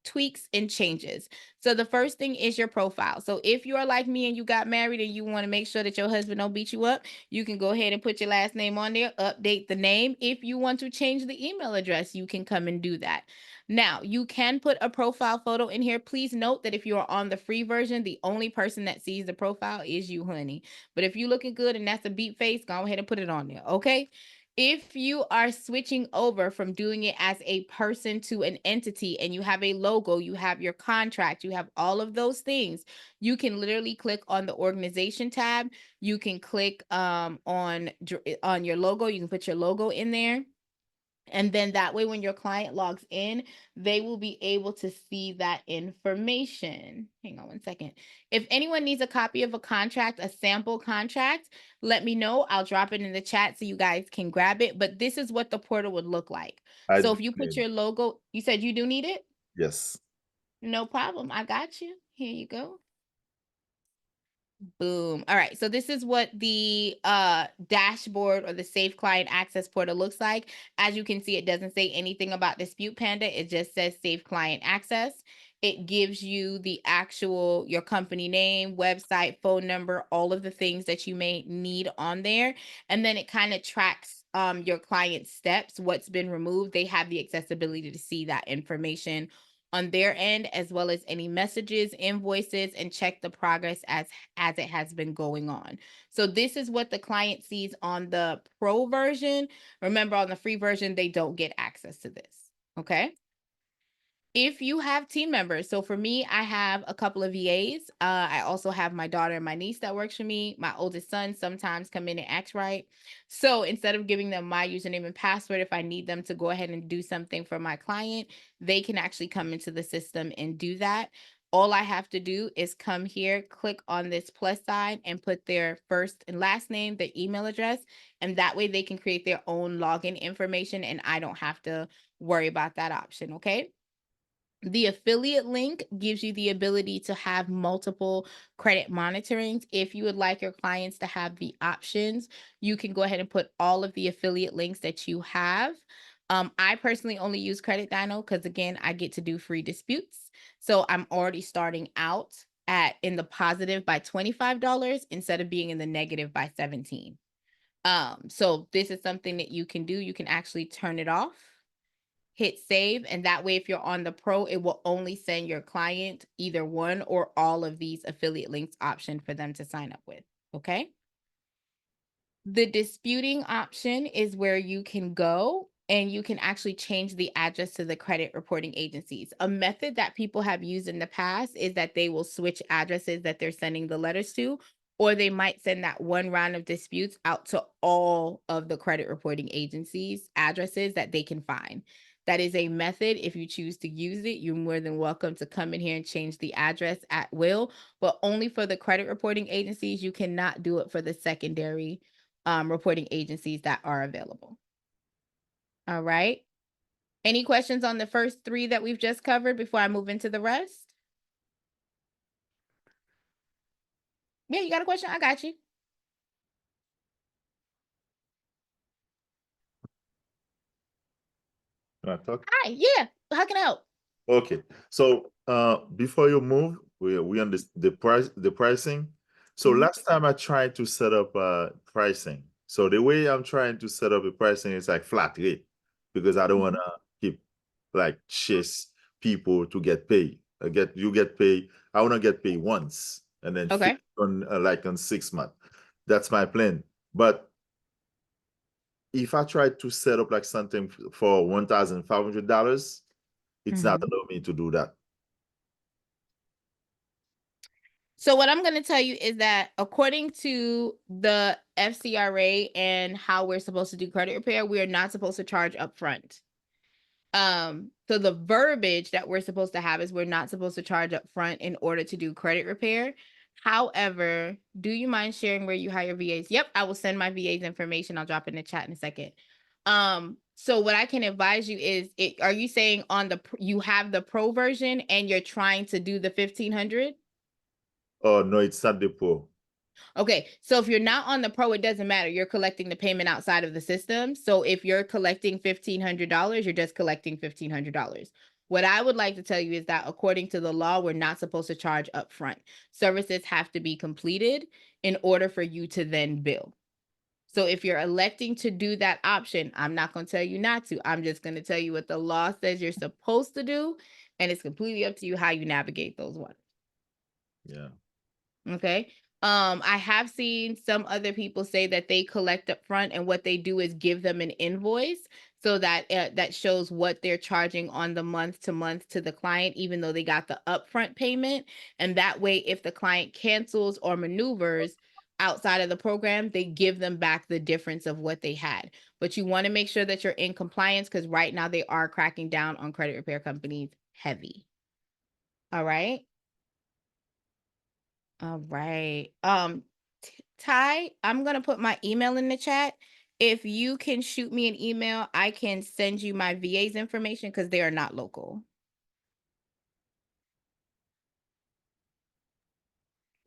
tweaks and changes. So the first thing is your profile. So if you are like me and you got married and you want to make sure that your husband don't beat you up, you can go ahead and put your last name on there, update the name. If you want to change the email address, you can come and do that. Now, you can put a profile photo in here. Please note that if you are on the free version, the only person that sees the profile is you, honey. But if you're looking good and that's a beat face, go ahead and put it on there, okay? If you are switching over from doing it as a person to an entity and you have a logo, you have your contract, you have all of those things, you can literally click on the organization tab. You can click on your logo. You can put your logo in there. And then that way, when your client logs in, they will be able to see that information. Hang on one second. If anyone needs a copy of a contract, a sample contract, let me know. I'll drop it in the chat so you guys can grab it. But this is what the portal would look like. I So do if you put need. your logo, you said you do need it? Yes. No problem. I got you. Here you go. Boom. All right. So this is what the dashboard or the Safe Client Access portal looks like. As you can see, it doesn't say anything about Dispute Panda. It just says Safe Client Access. It gives you the actual your company name, website, phone number, all of the things that you may need on there. And then it kind of tracks your client's steps, what's been removed. They have the accessibility to see that information on their end, as well as any messages, invoices, and check the progress as it has been going on. So this is what the client sees on the pro version. Remember, on the free version, they don't get access to this. Okay. If you have team members, so for me, I have a couple of VAs. I also have my daughter and my niece that works for me. My oldest son sometimes come in and act right. So instead of giving them my username and password, if I need them to go ahead and do something for my client, they can actually come into the system and do that. All I have to do is come here, click on this plus sign, and put their first and last name, their email address, and that way they can create their own login information, and I don't have to worry about that option, okay? The affiliate link gives you the ability to have multiple credit monitorings. If you would like your clients to have the options, you can go ahead and put all of the affiliate links that you have. I personally only use Credit Dyno because, again, I get to do free disputes. So I'm already starting out in the positive by $25 instead of being in the negative by 17. So this is something that you can do. You can actually turn it off, hit save, and that way if you're on the pro, it will only send your client either one or all of these affiliate links option for them to sign up with. Okay. The disputing option is where you can go and you can actually change the address to the credit reporting agencies. A method that people have used in the past is that they will switch addresses that they're sending the letters to, or they might send that one round of disputes out to all of the credit reporting agencies' addresses that they can find. That is a method. If you choose to use it, you're more than welcome to come in here and change the address at will, but only for the credit reporting agencies. You cannot do it for the secondary reporting agencies that are available. All right. Any questions on the first three that we've just covered before I move into the rest? Yeah, you got a question? I got you. Can I talk? Hi, yeah. How can I help? Okay. So before you move, we understand the pricing. So Mhm. last time I tried to set up pricing. So the way I'm trying to set up a pricing is like flat rate because I don't want to keep like chase people to get paid. You get paid. I want to get paid once and then Okay. on like on 6 months. That's my plan. But if I try to set up like something for $1,500, it's not Mhm. allowing me to do that. So what I'm going to tell you is that according to the FCRA and how we're supposed to do credit repair, we are not supposed to charge upfront. So the verbiage that we're supposed to have is we're not supposed to charge up front in order to do credit repair. However, do you mind sharing where you hire VAs? Yep, I will send my VAs information. I'll drop it in the chat in a second. So what I can advise you is, are you saying on you have the pro version and you're trying to do the 1500? Oh no, it's not the pro. Okay, so if you're not on the pro, it doesn't matter. You're collecting the payment outside of the system. So if you're collecting $1,500, you're just collecting $1,500. What I would like to tell you is that according to the law, we're not supposed to charge upfront. Services have to be completed in order for you to then bill. So if you're electing to do that option, I'm not going to tell you not to. I'm just going to tell you what the law says you're supposed to do, and it's completely up to you how you navigate those ones. Yeah. Okay. I have seen some other people say that they collect up front, and what they do is give them an invoice so that that shows what they're charging on the month to the client, even though they got the upfront payment. And that way, if the client cancels or maneuvers outside of the program, they give them back the difference of what they had. But you want to make sure that you're in compliance, because right now they are cracking down on credit repair companies heavy. All right. All right. Ty, I'm gonna put my email in the chat. If you can shoot me an email, I can send you my VA's information because they are not local.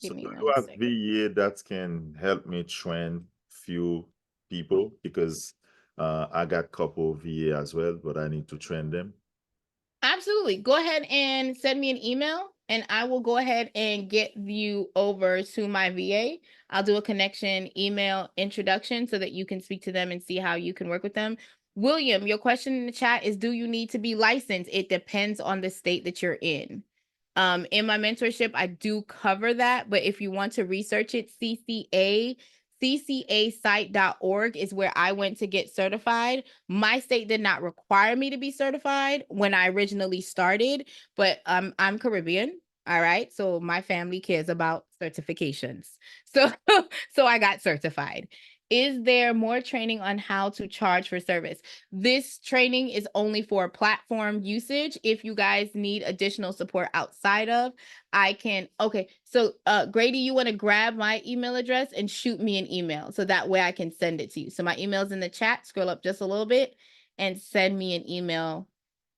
Give So me do 1 you have second. VA that can help me train few people? Because I got couple VA as well, but I need to train them. Absolutely. Go ahead and send me an email, and I will go ahead and get you over to my VA. I'll do a connection email introduction so that you can speak to them and see how you can work with them. William, your question in the chat is, do you need to be licensed? It depends on the state that you're in. In my mentorship, I do cover that, but if you want to research it, CCAsite.org is where I went to get certified. My state did not require me to be certified when I originally started, but I'm Caribbean. All right. So my family cares about certifications. So so I got certified. Is there more training on how to charge for service? This training is only for platform usage. If you guys need additional support outside of, I can. Okay, so Grady, you want to grab my email address and shoot me an email so that way I can send it to you. So my email's in the chat. Scroll up just a little bit and send me an email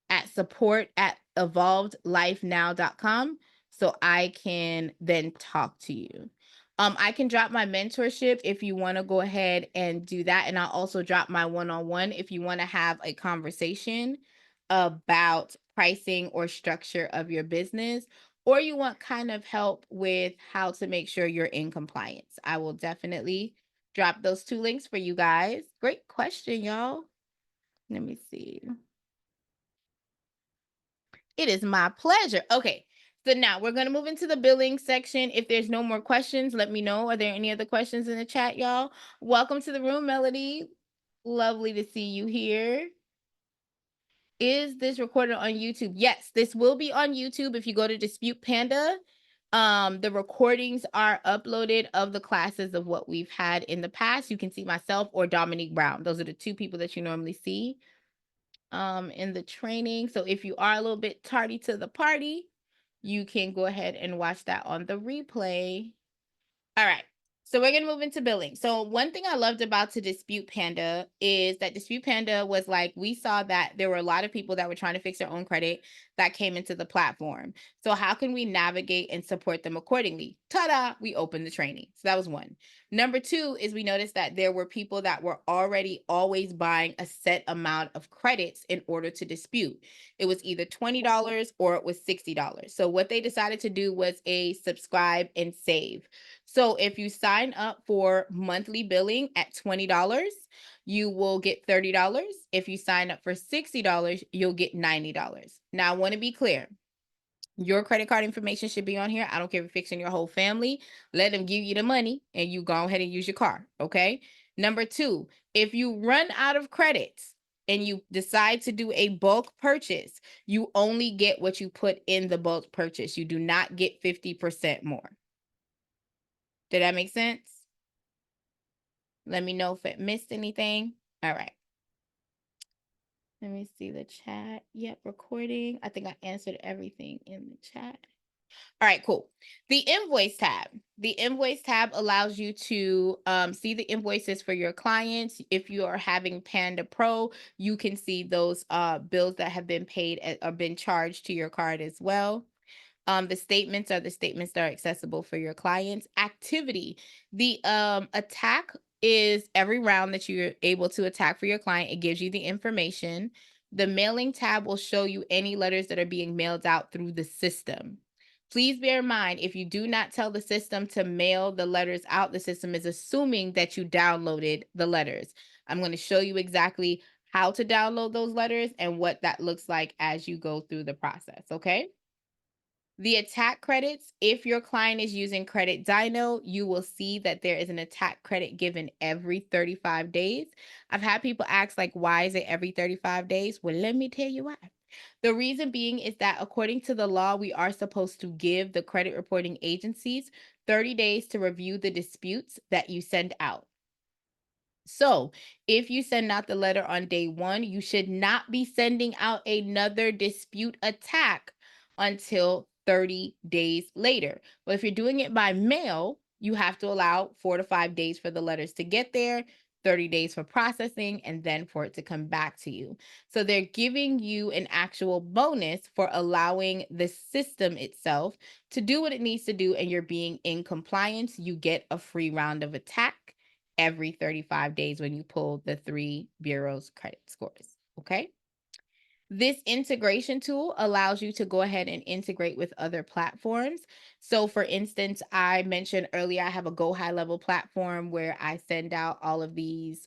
at support@evolvedlifenow.com so I can then talk to you. I can drop my mentorship if you want to go ahead and do that. And I'll also drop my one-on-one if you want to have a conversation about pricing or structure of your business, or you want kind of help with how to make sure you're in compliance. I will definitely drop those 2 links for you guys. Great question, y'all. Let me see. It is my pleasure. Okay. So now we're going to move into the billing section. If there's no more questions, let me know. Are there any other questions in the chat, y'all? Welcome to the room, Melody. Lovely to see you here. Is this recorded on YouTube? Yes, this will be on YouTube. If you go to Dispute Panda, the recordings are uploaded of the classes of what we've had in the past. You can see myself or Dominique Brown. Those are the 2 people that you normally see in the training. So if you are a little bit tardy to the party, you can go ahead and watch that on the replay. All right. So we're going to move into billing. So one thing I loved about to Dispute Panda is that Dispute Panda was like, we saw that there were a lot of people that were trying to fix their own credit that came into the platform. So how can we navigate and support them accordingly? Ta-da, we opened the training. So that was 1. Number 2 is we noticed that there were people that were already always buying a set amount of credits in order to dispute. It was either $20 or it was $60. So what they decided to do was a subscribe and save. So if you sign up for monthly billing at $20, you will get $30. If you sign up for $60, you'll get $90. Now, I want to be clear. Your credit card information should be on here. I don't care if you're fixing your whole family. Let them give you the money and you go ahead and use your car, okay? Number 2, if you run out of credits and you decide to do a bulk purchase, you only get what you put in the bulk purchase. You do not get 50% more. Did that make sense? Let me know if it missed anything. All right. Let me see the chat. Yep, recording. I think I answered everything in the chat. All right, cool. The invoice tab. The invoice tab allows you to see the invoices for your clients. If you are having Panda Pro, you can see those bills that have been paid or been charged to your card as well. The statements are the statements that are accessible for your clients. Activity. The attack is every round that you're able to attack for your client. It gives you the information. The mailing tab will show you any letters that are being mailed out through the system. Please bear in mind, if you do not tell the system to mail the letters out, the system is assuming that you downloaded the letters. I'm going to show you exactly how to download those letters and what that looks like as you go through the process, okay? The attack credits, if your client is using Credit Dino, you will see that there is an attack credit given every 35 days. I've had people ask, like, why is it every 35 days? Well, let me tell you why. The reason being is that according to the law, we are supposed to give the credit reporting agencies 30 days to review the disputes that you send out. So if you send out the letter on day 1, you should not be sending out another dispute attack until 30 days later. But if you're doing it by mail, you have to allow 4 to 5 days for the letters to get there, 30 days for processing, and then for it to come back to you. So they're giving you an actual bonus for allowing the system itself to do what it needs to do, and you're being in compliance. You get a free round of attack every 35 days when you pull the 3 bureaus credit scores, okay? This integration tool allows you to go ahead and integrate with other platforms. So for instance, I mentioned earlier, I have a Go High Level platform where I send out all of these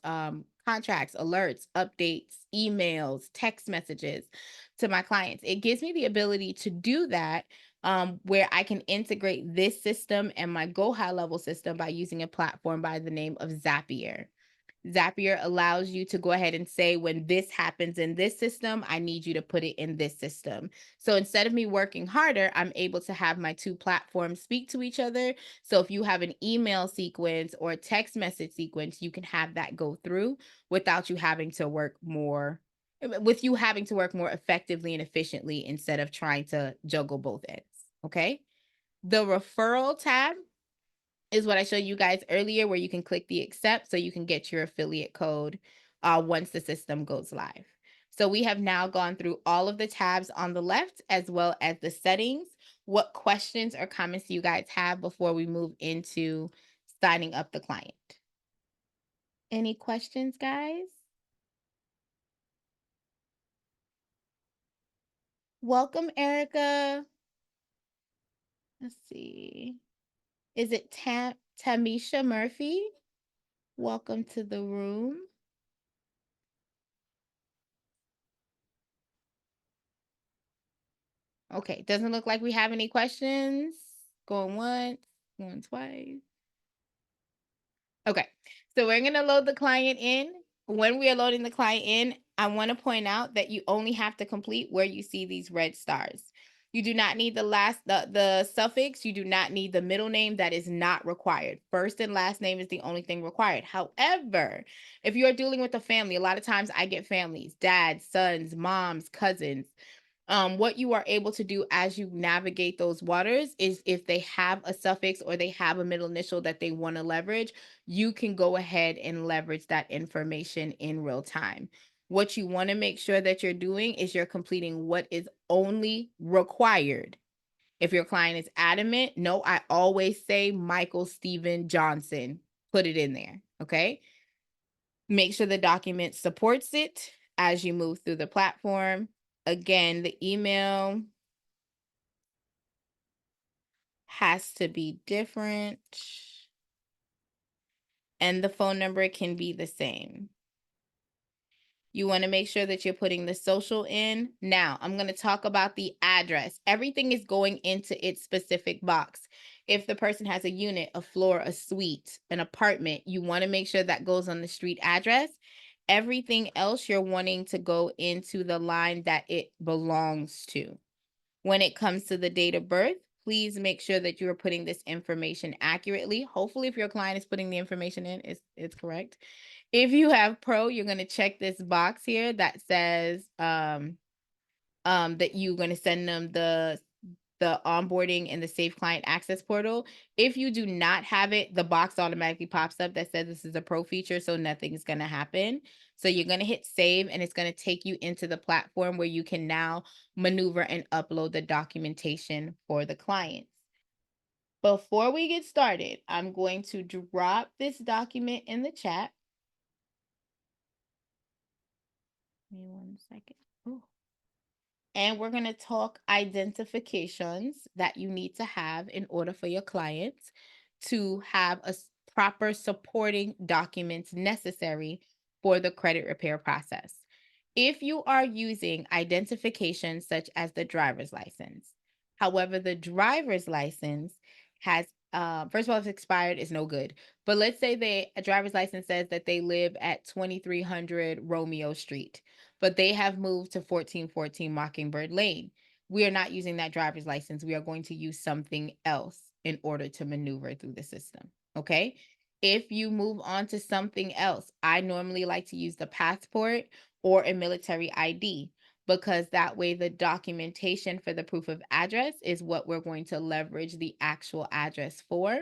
contracts, alerts, updates, emails, text messages to my clients. It gives me the ability to do that where I can integrate this system and my Go High Level system by using a platform by the name of Zapier. Zapier allows you to go ahead and say, when this happens in this system, I need you to put it in this system. So instead of me working harder, I'm able to have my 2 platforms speak to each other. So if you have an email sequence or a text message sequence, you can have that go through without you having to work more, with you having to work more effectively and efficiently instead of trying to juggle both ends. Okay. The referral tab is what I showed you guys earlier, where you can click the accept so you can get your affiliate code once the system goes live. So we have now gone through all of the tabs on the left as well as the settings. What questions or comments do you guys have before we move into signing up the client? Any questions, guys? Welcome, Erica. Let's see. Is it Tamisha Murphy? Welcome to the room. Okay, doesn't look like we have any questions. Going once, going twice. Okay, so we're gonna load the client in. When we are loading the client in, I wanna point out that you only have to complete where you see these red stars. You do not need the suffix. You do not need the middle name. That is not required. First and last name is the only thing required. However, if you are dealing with a family, a lot of times I get families, dads, sons, moms, cousins. What you are able to do as you navigate those waters is if they have a suffix or they have a middle initial that they want to leverage, you can go ahead and leverage that information in real time. What you want to make sure that you're doing is you're completing what is only required. If your client is adamant, no, I always say Michael Steven Johnson, put it in there, okay? Make sure the document supports it as you move through the platform. Again, the email has to be different and the phone number can be the same. You want to make sure that you're putting the social in. Now, I'm going to talk about the address. Everything is going into its specific box. If the person has a unit, a floor, a suite, an apartment, you want to make sure that goes on the street address. Everything else you're wanting to go into the line that it belongs to. When it comes to the date of birth, please make sure that you're putting this information accurately. Hopefully, if your client is putting the information in, it's correct. If you have Pro, you're going to check this box here that says that you're going to send them the onboarding and the safe client access portal. If you do not have it, the box automatically pops up that says this is a Pro feature, so nothing's going to happen. So you're going to hit save, and it's going to take you into the platform where you can now maneuver and upload the documentation for the clients. Before we get started, I'm going to drop this document in the chat. Give me 1 second. Ooh. And we're going to talk identifications that you need to have in order for your clients to have a proper supporting documents necessary for the credit repair process. If you are using identifications such as the driver's license, however, the driver's license has first of all, if it's expired, it's no good. But let's say a driver's license says that they live at 2300 Romeo Street, but they have moved to 1414 Mockingbird Lane. We are not using that driver's license. We are going to use something else in order to maneuver through the system. Okay. If you move on to something else, I normally like to use the passport or a military ID, because that way the documentation for the proof of address is what we're going to leverage the actual address for.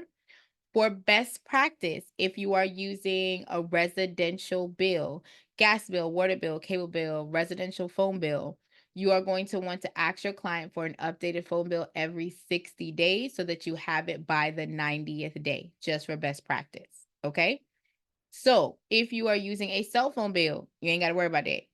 For best practice, if you are using a residential bill, gas bill, water bill, cable bill, residential phone bill, you are going to want to ask your client for an updated phone bill every 60 days so that you have it by the 90th day, just for best practice. Okay. So if you are using a cell phone bill, you ain't got to worry about it.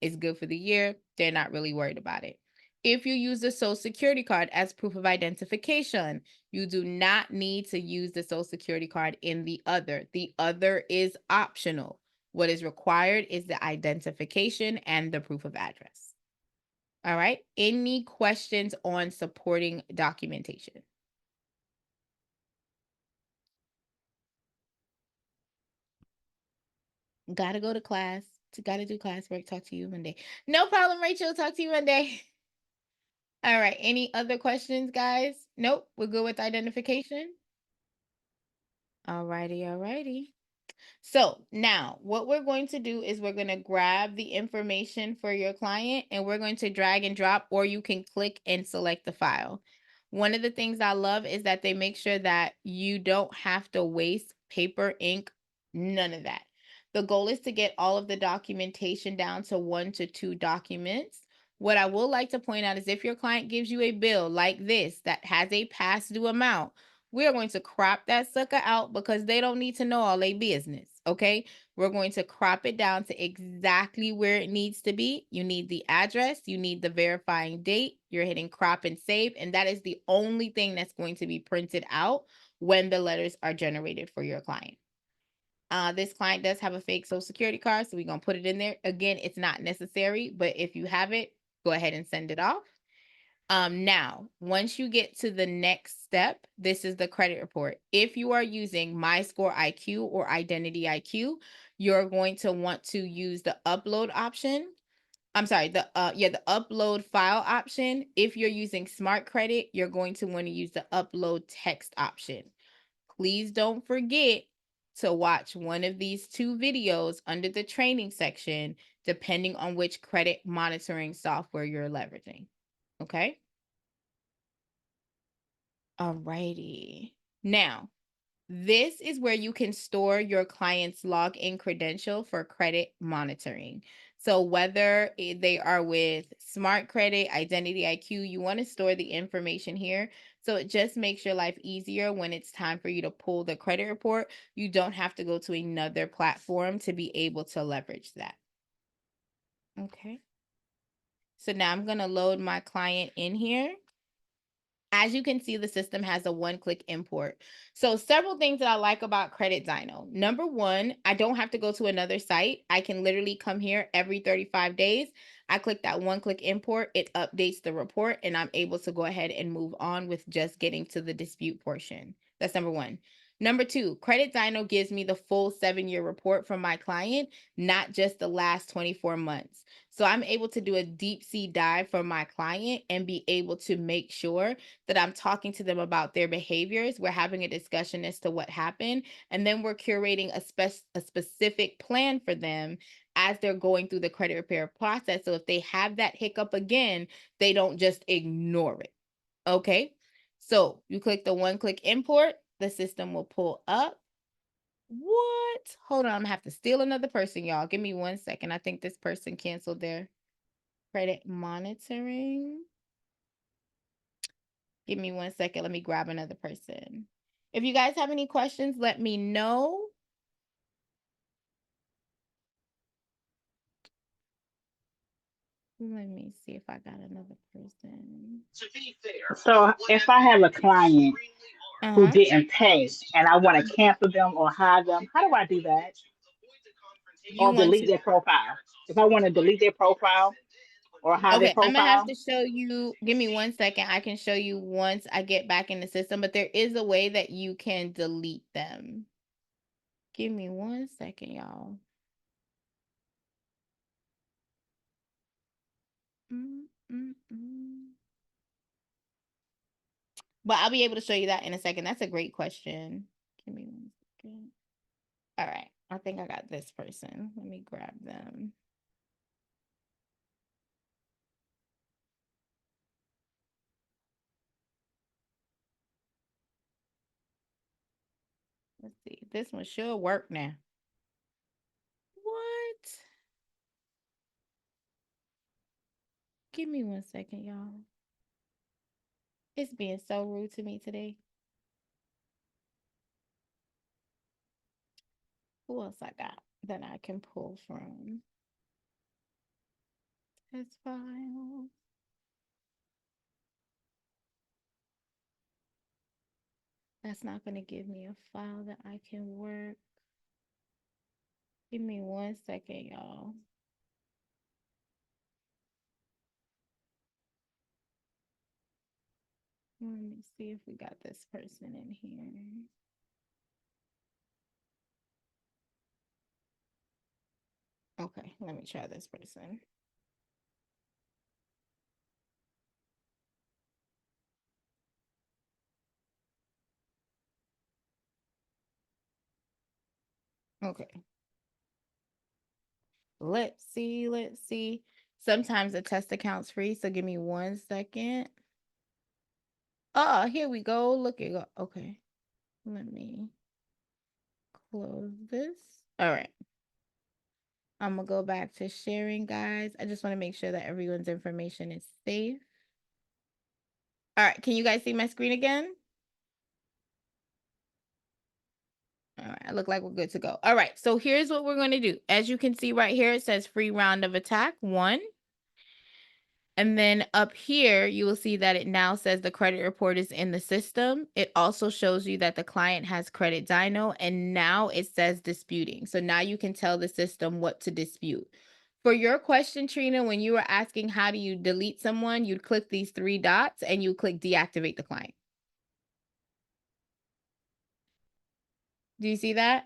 It's good for the year. They're not really worried about it. If you use the Social Security card as proof of identification, you do not need to use the Social Security card in the other. The other is optional. What is required is the identification and the proof of address. All right. Any questions on supporting documentation? Gotta go to class. Gotta do classwork. Talk to you Monday. No problem, Rachel. Talk to you Monday. All right. Any other questions, guys? Nope. We're good with identification. All righty. All righty. So now what we're going to do is we're going to grab the information for your client and we're going to drag and drop, or you can click and select the file. One of the things I love is that they make sure that you don't have to waste paper, ink, none of that. The goal is to get all of the documentation down to 1 to 2 documents. What I will like to point out is if your client gives you a bill like this that has a past due amount, we are going to crop that sucker out because they don't need to know all their business. Okay. We're going to crop it down to exactly where it needs to be. You need the address, you need the verifying date, you're hitting crop and save. And that is the only thing that's going to be printed out when the letters are generated for your client. This client does have a fake Social Security card, so we're going to put it in there. Again, it's not necessary, but if you have it, go ahead and send it off. Now, once you get to the next step, this is the credit report. If you are using MyScore IQ or Identity IQ, you're going to want to use the upload option. I'm sorry, the upload file option. If you're using Smart Credit, you're going to want to use the upload text option. Please don't forget to watch one of these 2 videos under the training section, depending on which credit monitoring software you're leveraging. Okay. All righty. Now, this is where you can store your client's login credential for credit monitoring. So whether they are with Smart Credit, Identity IQ, you want to store the information here. So it just makes your life easier when it's time for you to pull the credit report. You don't have to go to another platform to be able to leverage that. Okay. So now I'm going to load my client in here. As you can see, the system has a 1-click import. So several things that I like about Credit Dyno. Number 1, I don't have to go to another site. I can literally come here every 35 days. I click that 1-click import, it updates the report, and I'm able to go ahead and move on with just getting to the dispute portion. That's number 1. Number 2, Credit Dyno gives me the full 7-year report from my client, not just the last 24 months. So I'm able to do a deep sea dive for my client and be able to make sure that I'm talking to them about their behaviors. We're having a discussion as to what happened, and then we're curating a specific plan for them as they're going through the credit repair process. So if they have that hiccup again, they don't just ignore it. Okay, so you click the one-click import, the system will pull up. What? Hold on, I'm gonna have to steal another person, y'all. Give me 1 second. I think this person canceled their credit monitoring. Give me 1 second. Let me grab another person. If you guys have any questions, let me know. Let me see if I got another person. So if I have a client who Uh-huh. didn't pay and I want to cancel them or hide them, how do I do that? You Or want delete to their profile? If I want to delete their profile or hide their Okay, I'm gonna have profile, to show you. Give me 1 second. I can show you once I get back in the system, but there is a way that you can delete them. Give me 1 second, y'all. But I'll be able to show you that in a second. That's a great question. Give me 1 second. All right, I think I got this person. Let me grab them. Let's see. This one should work now. What? Give me 1 second, y'all. It's being so rude to me today. Who else I got that I can pull from? Test file. That's not going to give me a file that I can work. Give me 1 second, y'all. Let me see if we got this person in here. Okay, let me try this person. Okay. Let's see. Sometimes the test account's free, so give me 1 second. Oh, here we go. Look it go. Okay. Let me close this. All right. I'm gonna go back to sharing, guys. I just want to make sure that everyone's information is safe. All right, can you guys see my screen again? All right, I look like we're good to go. All right, so here's what we're going to do. As you can see right here, it says free round of attack 1. And then up here, you will see that it now says the credit report is in the system. It also shows you that the client has Credit Dyno, and now it says disputing. So now you can tell the system what to dispute. For your question, Trina, when you were asking how do you delete someone, you'd click these 3 dots and you click deactivate the client. Do you see that?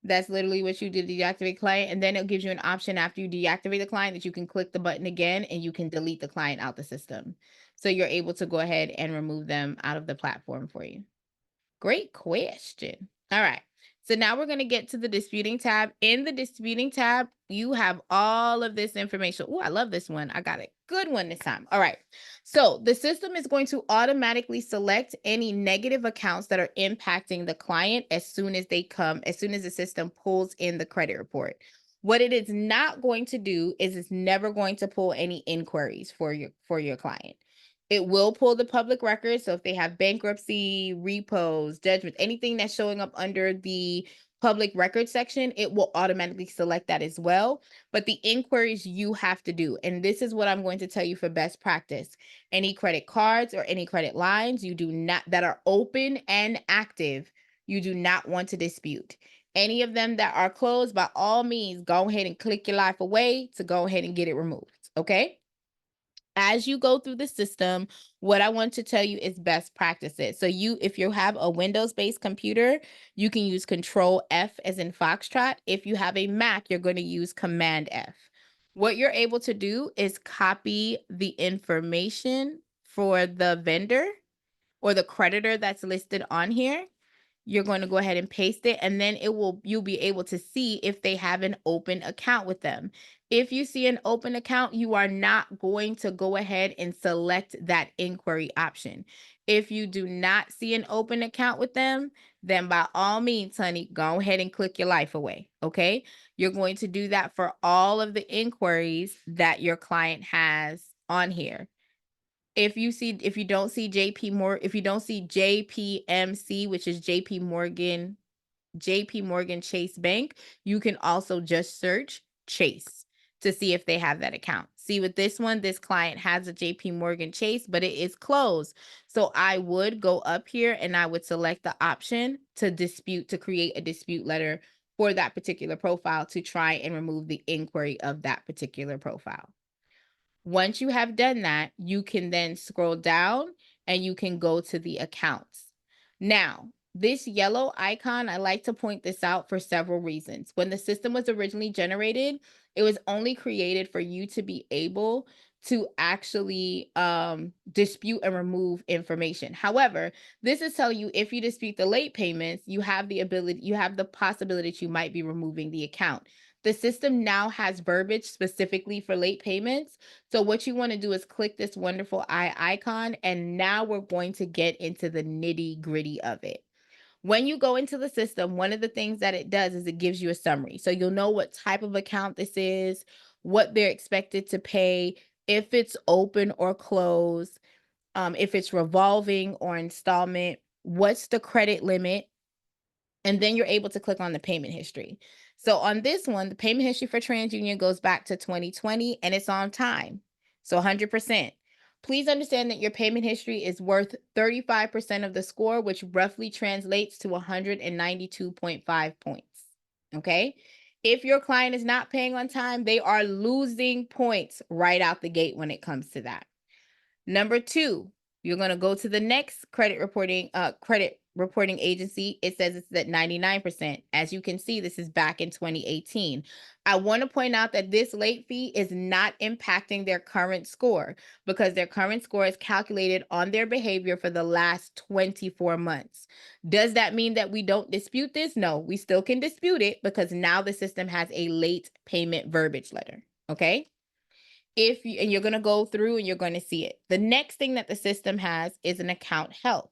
That's literally what you did, deactivate client, and then it gives you an option after you deactivate the client that you can click the button again and you can delete the client out the system. So you're able to go ahead and remove them out of the platform for you. Great question. All right. So now we're going to get to the disputing tab. In the disputing tab, you have all of this information. Oh, I love this one. I got a good one this time. All right. So the system is going to automatically select any negative accounts that are impacting the client as soon as they come, as soon as the system pulls in the credit report. What it is not going to do is it's never going to pull any inquiries for your client. It will pull the public records. So if they have bankruptcy, repos, judgments, anything that's showing up under the public record section, it will automatically select that as well. But the inquiries you have to do, and this is what I'm going to tell you for best practice. Any credit cards or any credit lines you do not that are open and active, you do not want to dispute. Any of them that are closed, by all means, go ahead and click your life away to go ahead and get it removed. Okay? As you go through the system, what I want to tell you is best practices. So if you have a Windows-based computer, you can use Control F as in Foxtrot. If you have a Mac, you're going to use Command F. What you're able to do is copy the information for the vendor or the creditor that's listed on here. You're going to go ahead and paste it, and then you'll be able to see if they have an open account with them. If you see an open account, you are not going to go ahead and select that inquiry option. If you do not see an open account with them, then by all means, honey, go ahead and click your life away, okay? You're going to do that for all of the inquiries that your client has on here. If you don't see JPMC, which is JP Morgan Chase Bank, you can also just search Chase to see if they have that account. See, with this one, this client has a JP Morgan Chase, but it is closed. So I would go up here and I would select the option to create a dispute letter for that particular profile to try and remove the inquiry of that particular profile. Once you have done that, you can then scroll down and you can go to the accounts. Now, this yellow icon, I like to point this out for several reasons. When the system was originally generated, it was only created for you to be able to actually dispute and remove information. However, this is telling you if you dispute the late payments, you have the possibility that you might be removing the account. The system now has verbiage specifically for late payments. So what you want to do is click this wonderful eye icon, and now we're going to get into the nitty gritty of it. When you go into the system, one of the things that it does is it gives you a summary. So you'll know what type of account this is, what they're expected to pay, if it's open or closed, if it's revolving or installment, what's the credit limit, and then you're able to click on the payment history. So on this one, the payment history for TransUnion goes back to 2020 and it's on time. So 100%. Please understand that your payment history is worth 35% of the score, which roughly translates to 192.5 points. Okay? If your client is not paying on time, they are losing points right out the gate when it comes to that. Number 2, you're going to go to the next credit reporting agency. It says it's at 99%. As you can see, this is back in 2018. I want to point out that this late fee is not impacting their current score because their current score is calculated on their behavior for the last 24 months. Does that mean that we don't dispute this? No, we still can dispute it because now the system has a late payment verbiage letter. Okay? And you're going to go through and you're going to see it. The next thing that the system has is an account health.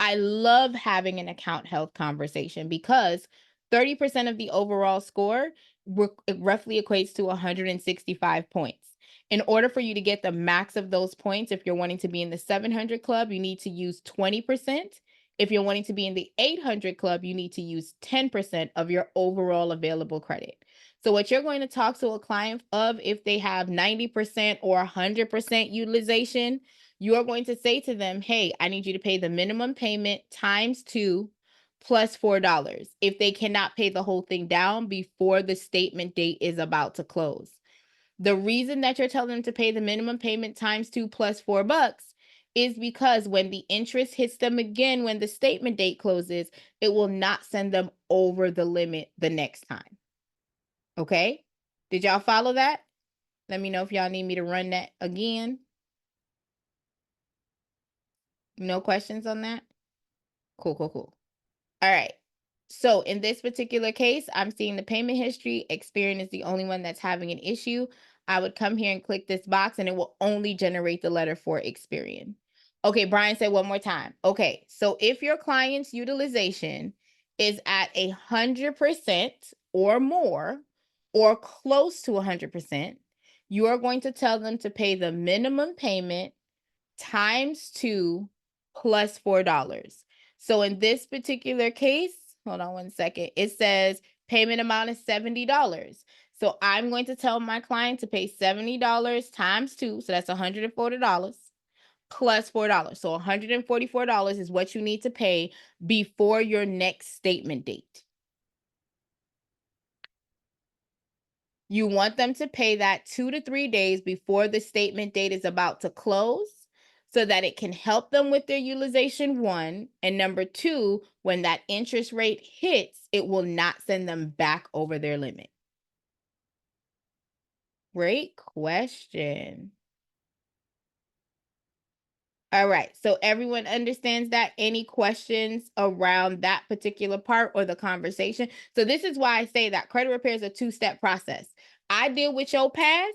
I love having an account health conversation because 30% of the overall score roughly equates to 165 points. In order for you to get the max of those points, if you're wanting to be in the 700 club, you need to use 20%. If you're wanting to be in the 800 club, you need to use 10% of your overall available credit. So what you're going to talk to a client of, if they have 90% or 100% utilization, you are going to say to them, hey, I need you to pay the minimum payment times 2 plus $4 if they cannot pay the whole thing down before the statement date is about to close. The reason that you're telling them to pay the minimum payment times 2 plus $4 is because when the interest hits them again, when the statement date closes, it will not send them over the limit the next time. Okay? Did y'all follow that? Let me know if y'all need me to run that again. No questions on that? Cool. All right. So in this particular case, I'm seeing the payment history. Experian is the only one that's having an issue. I would come here and click this box and it will only generate the letter for Experian. Okay, Brian said one more time. Okay, so if your client's utilization is at 100% or more, or close to 100%, you are going to tell them to pay the minimum payment times 2 plus $4. So in this particular case, hold on one second, it says payment amount is $70. So I'm going to tell my client to pay $70 times 2, so that's $140 plus $4. So $144 is what you need to pay before your next statement date. You want them to pay that 2 to 3 days before the statement date is about to close so that it can help them with their utilization, one. And number two, when that interest rate hits, it will not send them back over their limit. Great question. All right, so everyone understands that? Any questions around that particular part or the conversation? So this is why I say that credit repair is a two-step process. I deal with your past.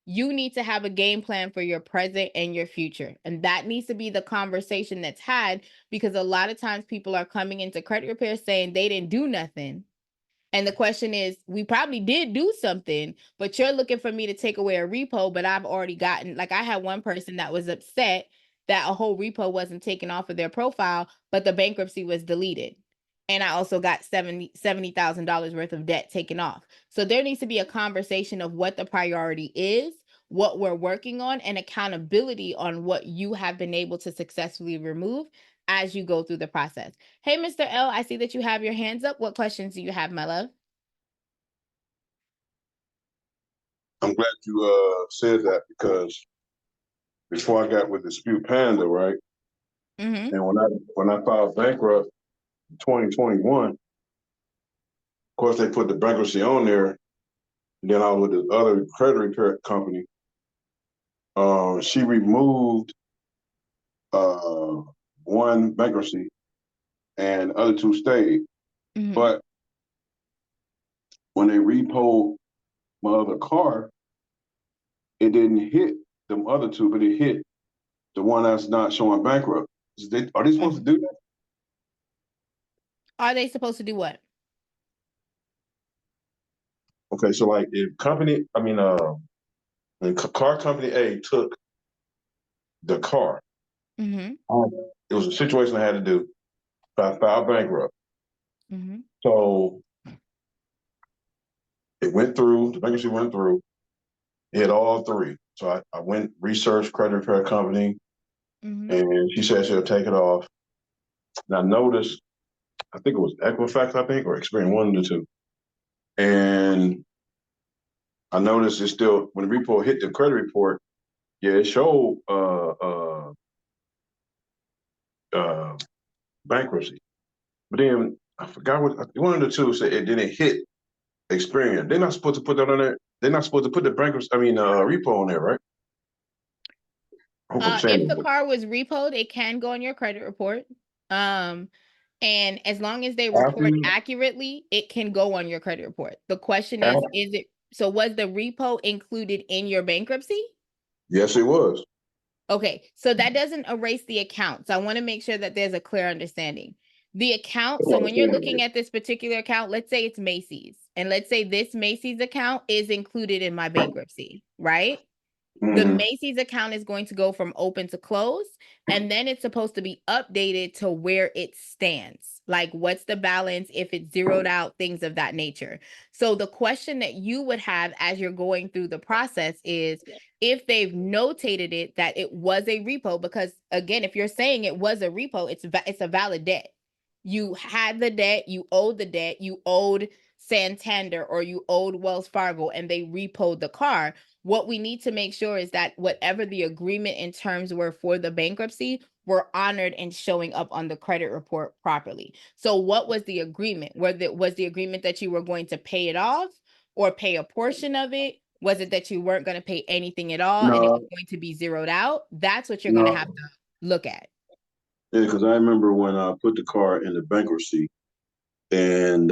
You need to have a game plan for your present and your future. And that needs to be the conversation that's had, because a lot of times people are coming into credit repair saying they didn't do nothing. And the question is, we probably did do something, but you're looking for me to take away a repo, but I've already gotten, like I had one person that was upset that a whole repo wasn't taken off of their profile, but the bankruptcy was deleted. And I also got $70,000 worth of debt taken off. So there needs to be a conversation of what the priority is, what we're working on, and accountability on what you have been able to successfully remove as you go through the process. Hey, Mr. L, I see that you have your hands up. What questions do you have, my love? I'm glad you said that, because before I got with Dispute Panda, right? Mm-hmm. And when I filed bankrupt in 2021, of course they put the bankruptcy on there. And then I was with the other credit repair company. She removed one bankruptcy and the other two stayed. Mm-hmm. But when they repoed my other car, it didn't hit them other two, but it hit the one that's not showing bankrupt. Are they supposed to do that? Are they supposed to do what? Okay, so like if when car company A took the car, Mm-hmm. it was a situation I had to do. I filed bankrupt. Mm-hmm. So it went through, the bankruptcy went through, it hit all three. So I went, researched credit repair company, Mm-hmm. and she said she'll take it off. And I noticed, I think it was Equifax, or Experian, one of the two. And I noticed it's still, when the report hit the credit report, yeah, it showed bankruptcy. But then I forgot one of the two said it didn't hit Experian. They're not supposed to put that on there. They're not supposed to put the bankruptcy, repo on there, right? I hope I'm saying If the that. car was repoed, it can go on your credit report. And as long as they After report accurately, it can go on your credit report. The question is after, it, so was the repo included in your bankruptcy? yes, it was. Okay, so that doesn't erase the account. So I want to make sure that there's a clear understanding. The account, so when you're looking at this particular account, let's say it's Macy's, and let's say this Macy's account is included in my bankruptcy, right? The Mm-hmm. Macy's account is going to go from open to close, and then it's supposed to be updated to where it stands. Like, what's the balance, if it's zeroed out, things of that nature. So the question that you would have as you're going through the process is if they've notated it that it was a repo, because again, if you're saying it was a repo, it's a valid debt. You had the debt, you owed the debt, you owed Santander or you owed Wells Fargo, and they repoed the car. What we need to make sure is that whatever the agreement in terms were for the bankruptcy were honored and showing up on the credit report properly. So what was the agreement? Was the agreement that you were going to pay it off or pay a portion of it? Was it that you weren't going to pay anything at all and it was No, going to be zeroed out? That's what you're going to have no. to look at. Yeah, because I remember when I put the car in the bankruptcy, and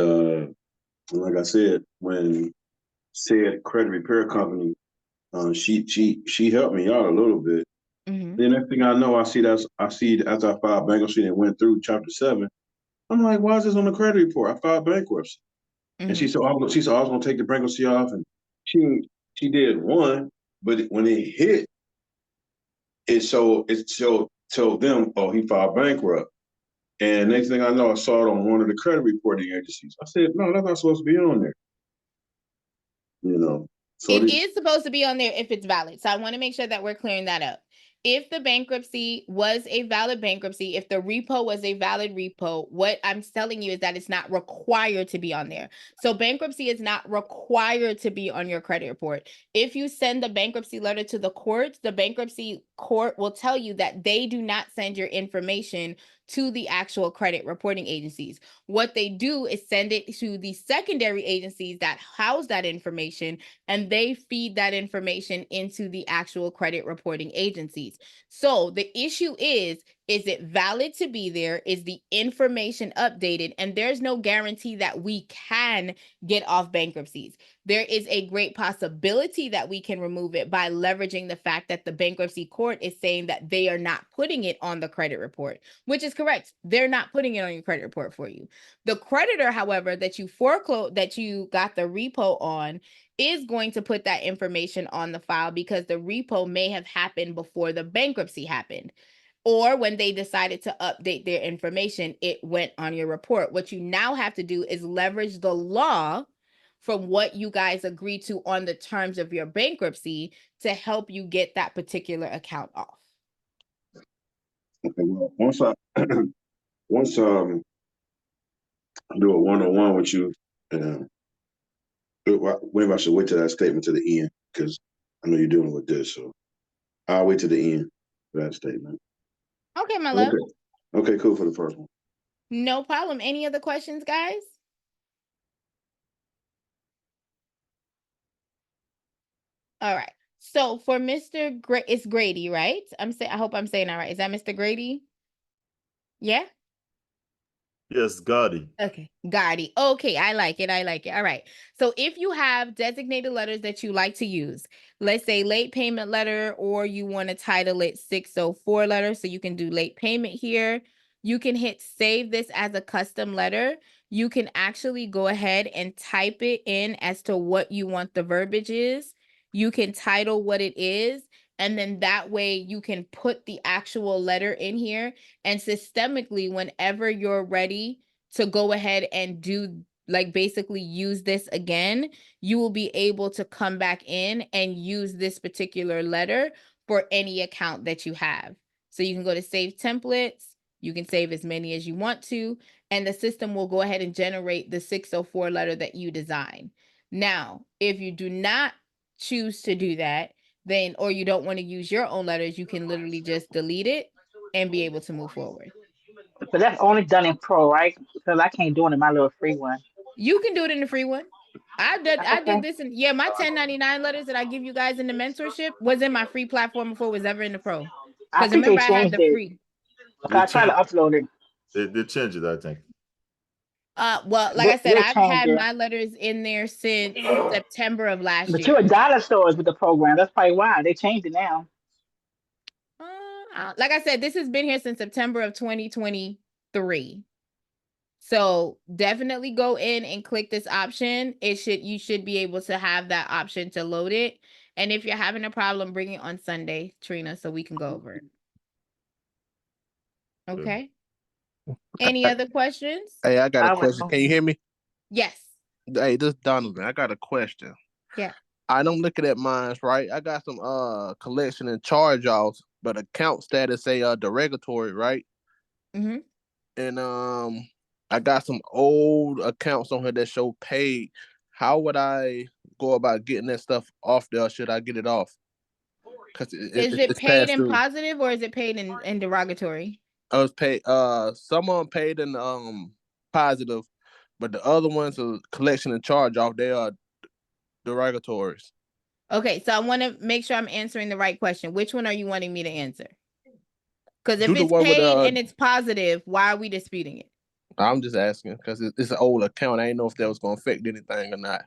like I said, when said credit repair company, she helped me out a little bit. Mm-hmm. The next thing I know, I see after I filed bankruptcy and went through Chapter 7. I'm like, why is this on the credit report? I filed bankruptcy, and Mm-hmm. she said I was gonna take the bankruptcy off, and she did one, but when it hit, it showed them, oh, he filed bankrupt. And next thing I know, I saw it on one of the credit reporting agencies. I said, no, that's not supposed to be on there. You know, so It is supposed to be on there if it's valid. So I want to make sure that we're clearing that up. if the bankruptcy was a valid bankruptcy, if the repo was a valid repo, what I'm telling you is that it's not required to be on there. So bankruptcy is not required to be on your credit report. If you send the bankruptcy letter to the court, the bankruptcy court will tell you that they do not send your information to the actual credit reporting agencies. What they do is send it to the secondary agencies that house that information, and they feed that information into the actual credit reporting agencies. So the issue is it valid to be there? Is the information updated? And there's no guarantee that we can get off bankruptcies. There is a great possibility that we can remove it by leveraging the fact that the bankruptcy court is saying that they are not putting it on the credit report, which is correct. They're not putting it on your credit report for you. The creditor, however, that you foreclosed, that you got the repo on, is going to put that information on the file because the repo may have happened before the bankruptcy happened. Or when they decided to update their information, it went on your report. What you now have to do is leverage the law from what you guys agreed to on the terms of your bankruptcy to help you get that particular account off. Okay, well, once I do a one-on-one with you, maybe I should wait till that statement to the end because I know you're dealing with this, so I'll wait to the end for that statement. Okay, my love. Okay, cool for the first one. No problem. Any other questions, guys? All right. So for Mr. It's Grady, right? I hope I'm saying that right. Is that Mr. Grady? Yeah? Yes, Gotti. Okay, Gotti. Okay, I like it. I like it. All right. So if you have designated letters that you like to use, let's say late payment letter, or you want to title it 604 letter, so you can do late payment here. You can hit save this as a custom letter. You can actually go ahead and type it in as to what you want the verbiage is. You can title what it is, and then that way you can put the actual letter in here. And systemically, whenever you're ready to go ahead and do, like, basically use this again, you will be able to come back in and use this particular letter for any account that you have. So you can go to save templates. You can save as many as you want to, and the system will go ahead and generate the 604 letter that you design. Now, if you do not choose to do that, then, or you don't want to use your own letters, you can literally just delete it and be able to move forward. But that's only done in pro, right? Because I can't do it in my little free one. You can do it in the free one. I Okay. did this, and yeah, my 1099 letters that I give you guys in the mentorship was in my free platform before it was ever in the pro. I Because think they remember, I had changed the it. free. Okay, I tried to upload it. They changed it, I think. Well, like I said, They I've changed had it. my letters in there since September of last But year. you're a dollar stores with the program. That's probably why they changed it now. Like I said, this has been here since September of 2023. So definitely go in and click this option. You should be able to have that option to load it. And if you're having a problem, bring it on Sunday, Trina, so we can go over it. Okay. Any other questions? Hey, I got a I question. don't Can you hear me? Yes. Hey, this is Donovan. I got a question. Yeah. I'm looking at mine, right? I got some collection and charge offs, but account status say derogatory, right? Mm-hmm. And I got some old accounts on here that show paid. How would I go about getting that stuff off there? Should I get it off? Because Is it it's paid past in due. positive or is it paid in derogatory? I was paid. Some of them paid in positive, but the other ones are collection and charge off. They are derogatories. Okay, so I want to make sure I'm answering the right question. Which one are you wanting me to answer? Because if Do the it's one with paid and it's positive, why are we disputing it? I'm just asking because it's an old account. I didn't know if that was going to affect anything or not.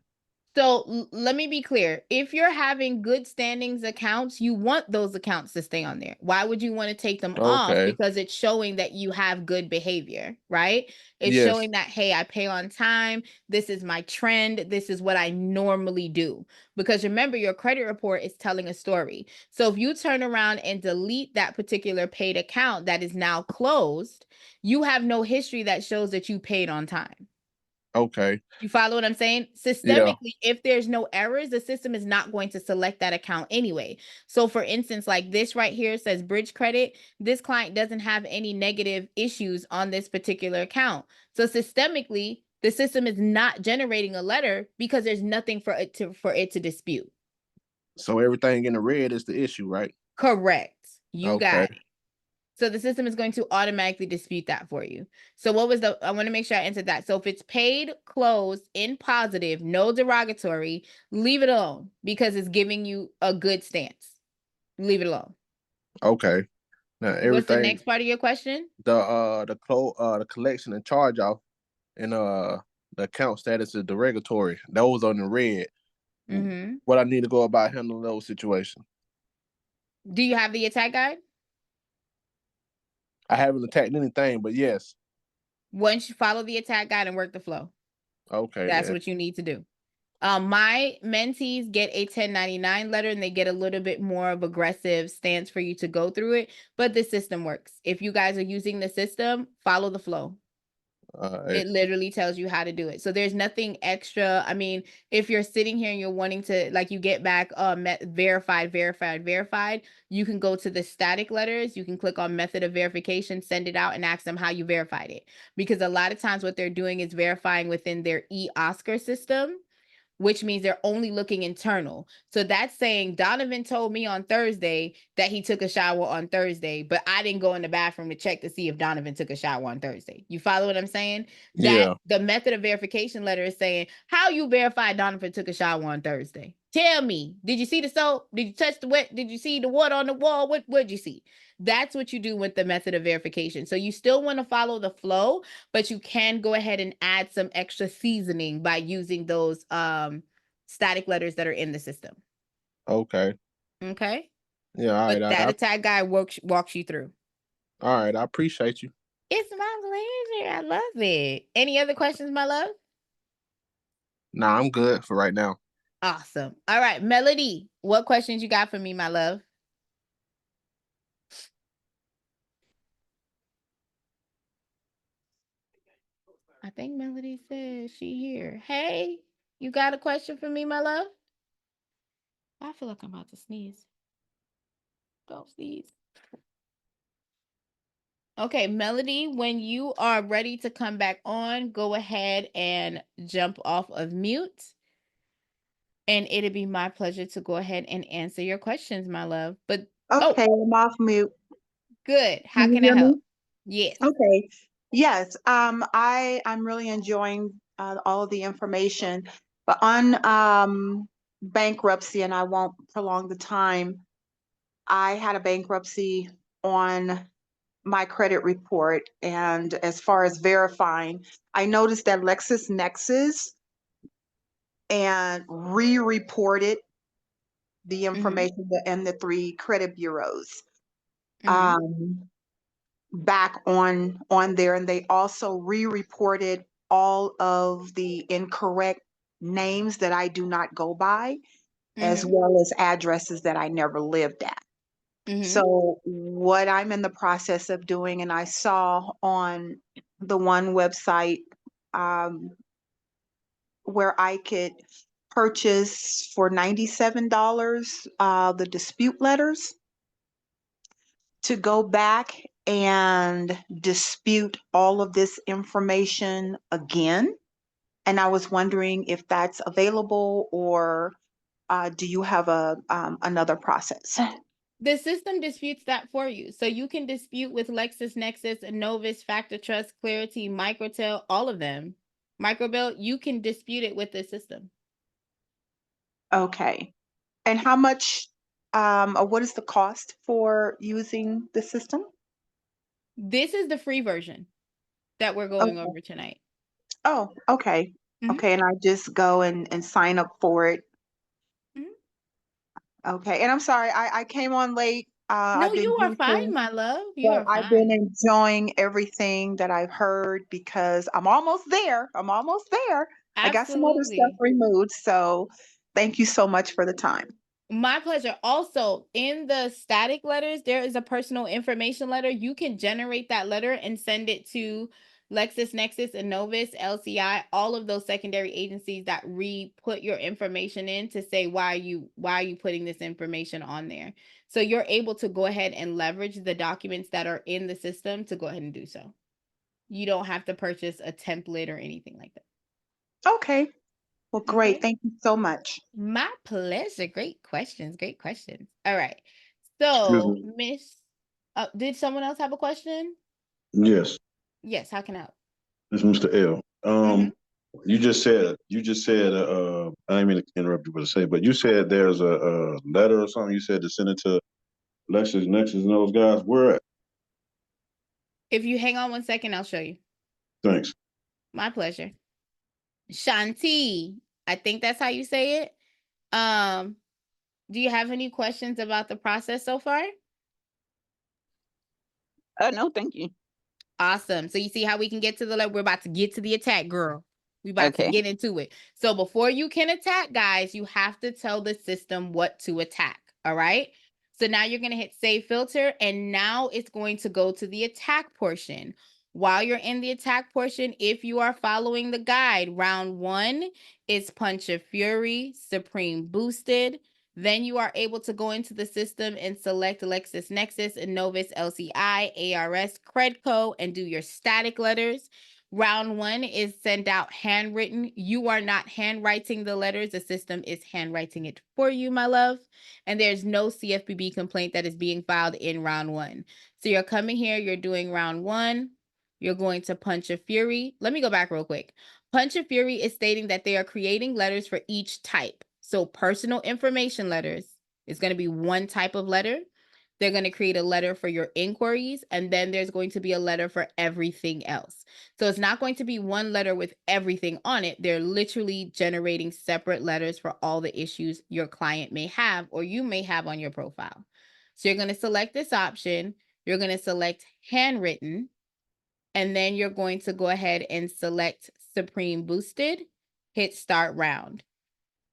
So let me be clear. If you're having good standings accounts, you want those accounts to stay on there. Why would you want to take them off? Okay. Because it's showing that you have good behavior, right? It's Yes. showing that, hey, I pay on time. This is my trend. This is what I normally do. Because remember, your credit report is telling a story. So if you turn around and delete that particular paid account that is now closed, you have no history that shows that you paid on time. Okay. You follow what I'm saying? Yeah. Systemically, if there's no errors, the system is not going to select that account anyway. So for instance, like this right here says bridge credit. This client doesn't have any negative issues on this particular account. So systemically, the system is not generating a letter because there's nothing for it to dispute. So everything in the red is the issue, right? Correct. You Okay. got it. So the system is going to automatically dispute that for you. So what was I want to make sure I answered that. So if it's paid, closed, in positive, no derogatory, leave it alone because it's giving you a good stance. Leave it alone. Okay. Now What's the everything, next part of your question? the collection and charge off and the account status is derogatory. Those on the red. Mm-hmm. What I need to go about handling those situations. Do you have the attack guide? I haven't attacked anything, but yes. Once you follow the attack guide and work the flow, Okay. that's Then. what you need to do. My mentees get a 1099 letter and they get a little bit more of aggressive stance for you to go through it, but the system works. If you guys are using the system, follow the flow. It literally tells you how to do it. So there's nothing extra. I mean, if you're sitting here and you're wanting to, like, you get back verified, you can go to the static letters. You can click on method of verification, send it out, and ask them how you verified it. Because a lot of times what they're doing is verifying within their e-Oscar system, which means they're only looking internal. So that's saying Donovan told me on Thursday that he took a shower on Thursday, but I didn't go in the bathroom to check to see if Donovan took a shower on Thursday. You follow what I'm saying? Yeah. The method of verification letter is saying how you verify Donovan took a shower on Thursday. Tell me, did you see the soap? Did you touch the wet? Did you see the water on the wall? What'd you see? That's what you do with the method of verification. So you still want to follow the flow, but you can go ahead and add some extra seasoning by using those static letters that are in the system. Okay. Okay. Yeah. All right. But that attack guy walks you through. All right. I appreciate you. It's my pleasure. I love it. Any other questions, my love? Nah, I'm good for right now. Awesome. All right, Melody, what questions you got for me, my love? I think Melody says she here. Hey, you got a question for me, my love? I feel like I'm about to sneeze. Don't sneeze. Okay, Melody, when you are ready to come back on, go ahead and jump off of mute. And it'll be my pleasure to go ahead and answer your questions, my love. But Okay, I'm off mute. good. How Can you can I hear me? help? Yes. Okay. Yes. I'm really enjoying all of the information, but on bankruptcy, and I won't prolong the time. I had a bankruptcy on my credit report, and as far as verifying, I noticed that LexisNexis and re-reported the information and the 3 credit bureaus. Back on there, and they also re-reported all of the incorrect names that I do not go by, as well as addresses that I never lived at. So what I'm in the process of doing, and I saw on the one website where I could purchase for $97 the dispute letters, to go back and dispute all of this information again. And I was wondering if that's available, or do you have another process? The system disputes that for you. So you can dispute with LexisNexis, Novus, Factor Trust, Clarity, Microtel, all of them. Microbill, you can dispute it with the system. Okay. And how much, or what is the cost for using the system? This is the free version that we're going over tonight. Oh, okay. Okay, and I just go and sign up for it. Okay, and I'm sorry, I came on late. No, you are fine, my love. You are fine. I've been enjoying everything that I've heard because I'm almost there. I got some other stuff removed, so thank you so much for the time. My pleasure. Also, in the static letters, there is a personal information letter. You can generate that letter and send it to LexisNexis, Innovis, LCI, all of those secondary agencies that put your information in to say why are you putting this information on there. So you're able to go ahead and leverage the documents that are in the system to go ahead and do so. You don't have to purchase a template or anything like that. Okay. Well, great. Okay. Thank you so much. My pleasure. Great questions. Great questions. All right. Excuse So, me. Miss, did someone else have a question? Yes, Yes. How can I help? it's Mr. L. Mhm. You just said, I didn't mean to interrupt you, but to say, but you said there's a letter or something. You said to send it to LexisNexis and those guys. Where at? If you hang on 1 second, I'll show you. Thanks. My pleasure. Shanti, I think that's how you say it. Do you have any questions about the process so far? No, thank you. Awesome. So you see how we can get to the we're about to get to the attack, girl. We about to Okay. get into it. So before you can attack, guys, you have to tell the system what to attack. All right. So now you're going to hit save filter, and now it's going to go to the attack portion. While you're in the attack portion, if you are following the guide, round 1 is Punch of Fury, Supreme Boosted. Then you are able to go into the system and select LexisNexis, Innovis, LCI, ARS, Credco, and do your static letters. Round 1 is send out handwritten. You are not handwriting the letters. The system is handwriting it for you, my love. And there's no CFPB complaint that is being filed in round 1. So you're coming here, you're doing round 1. You're going to Punch of Fury. Let me go back real quick. Punch of Fury is stating that they are creating letters for each type. So personal information letters is going to be one type of letter. They're going to create a letter for your inquiries, and then there's going to be a letter for everything else. So it's not going to be one letter with everything on it. They're literally generating separate letters for all the issues your client may have or you may have on your profile. So you're going to select this option. You're going to select handwritten, and then you're going to go ahead and select Supreme Boosted, hit start round.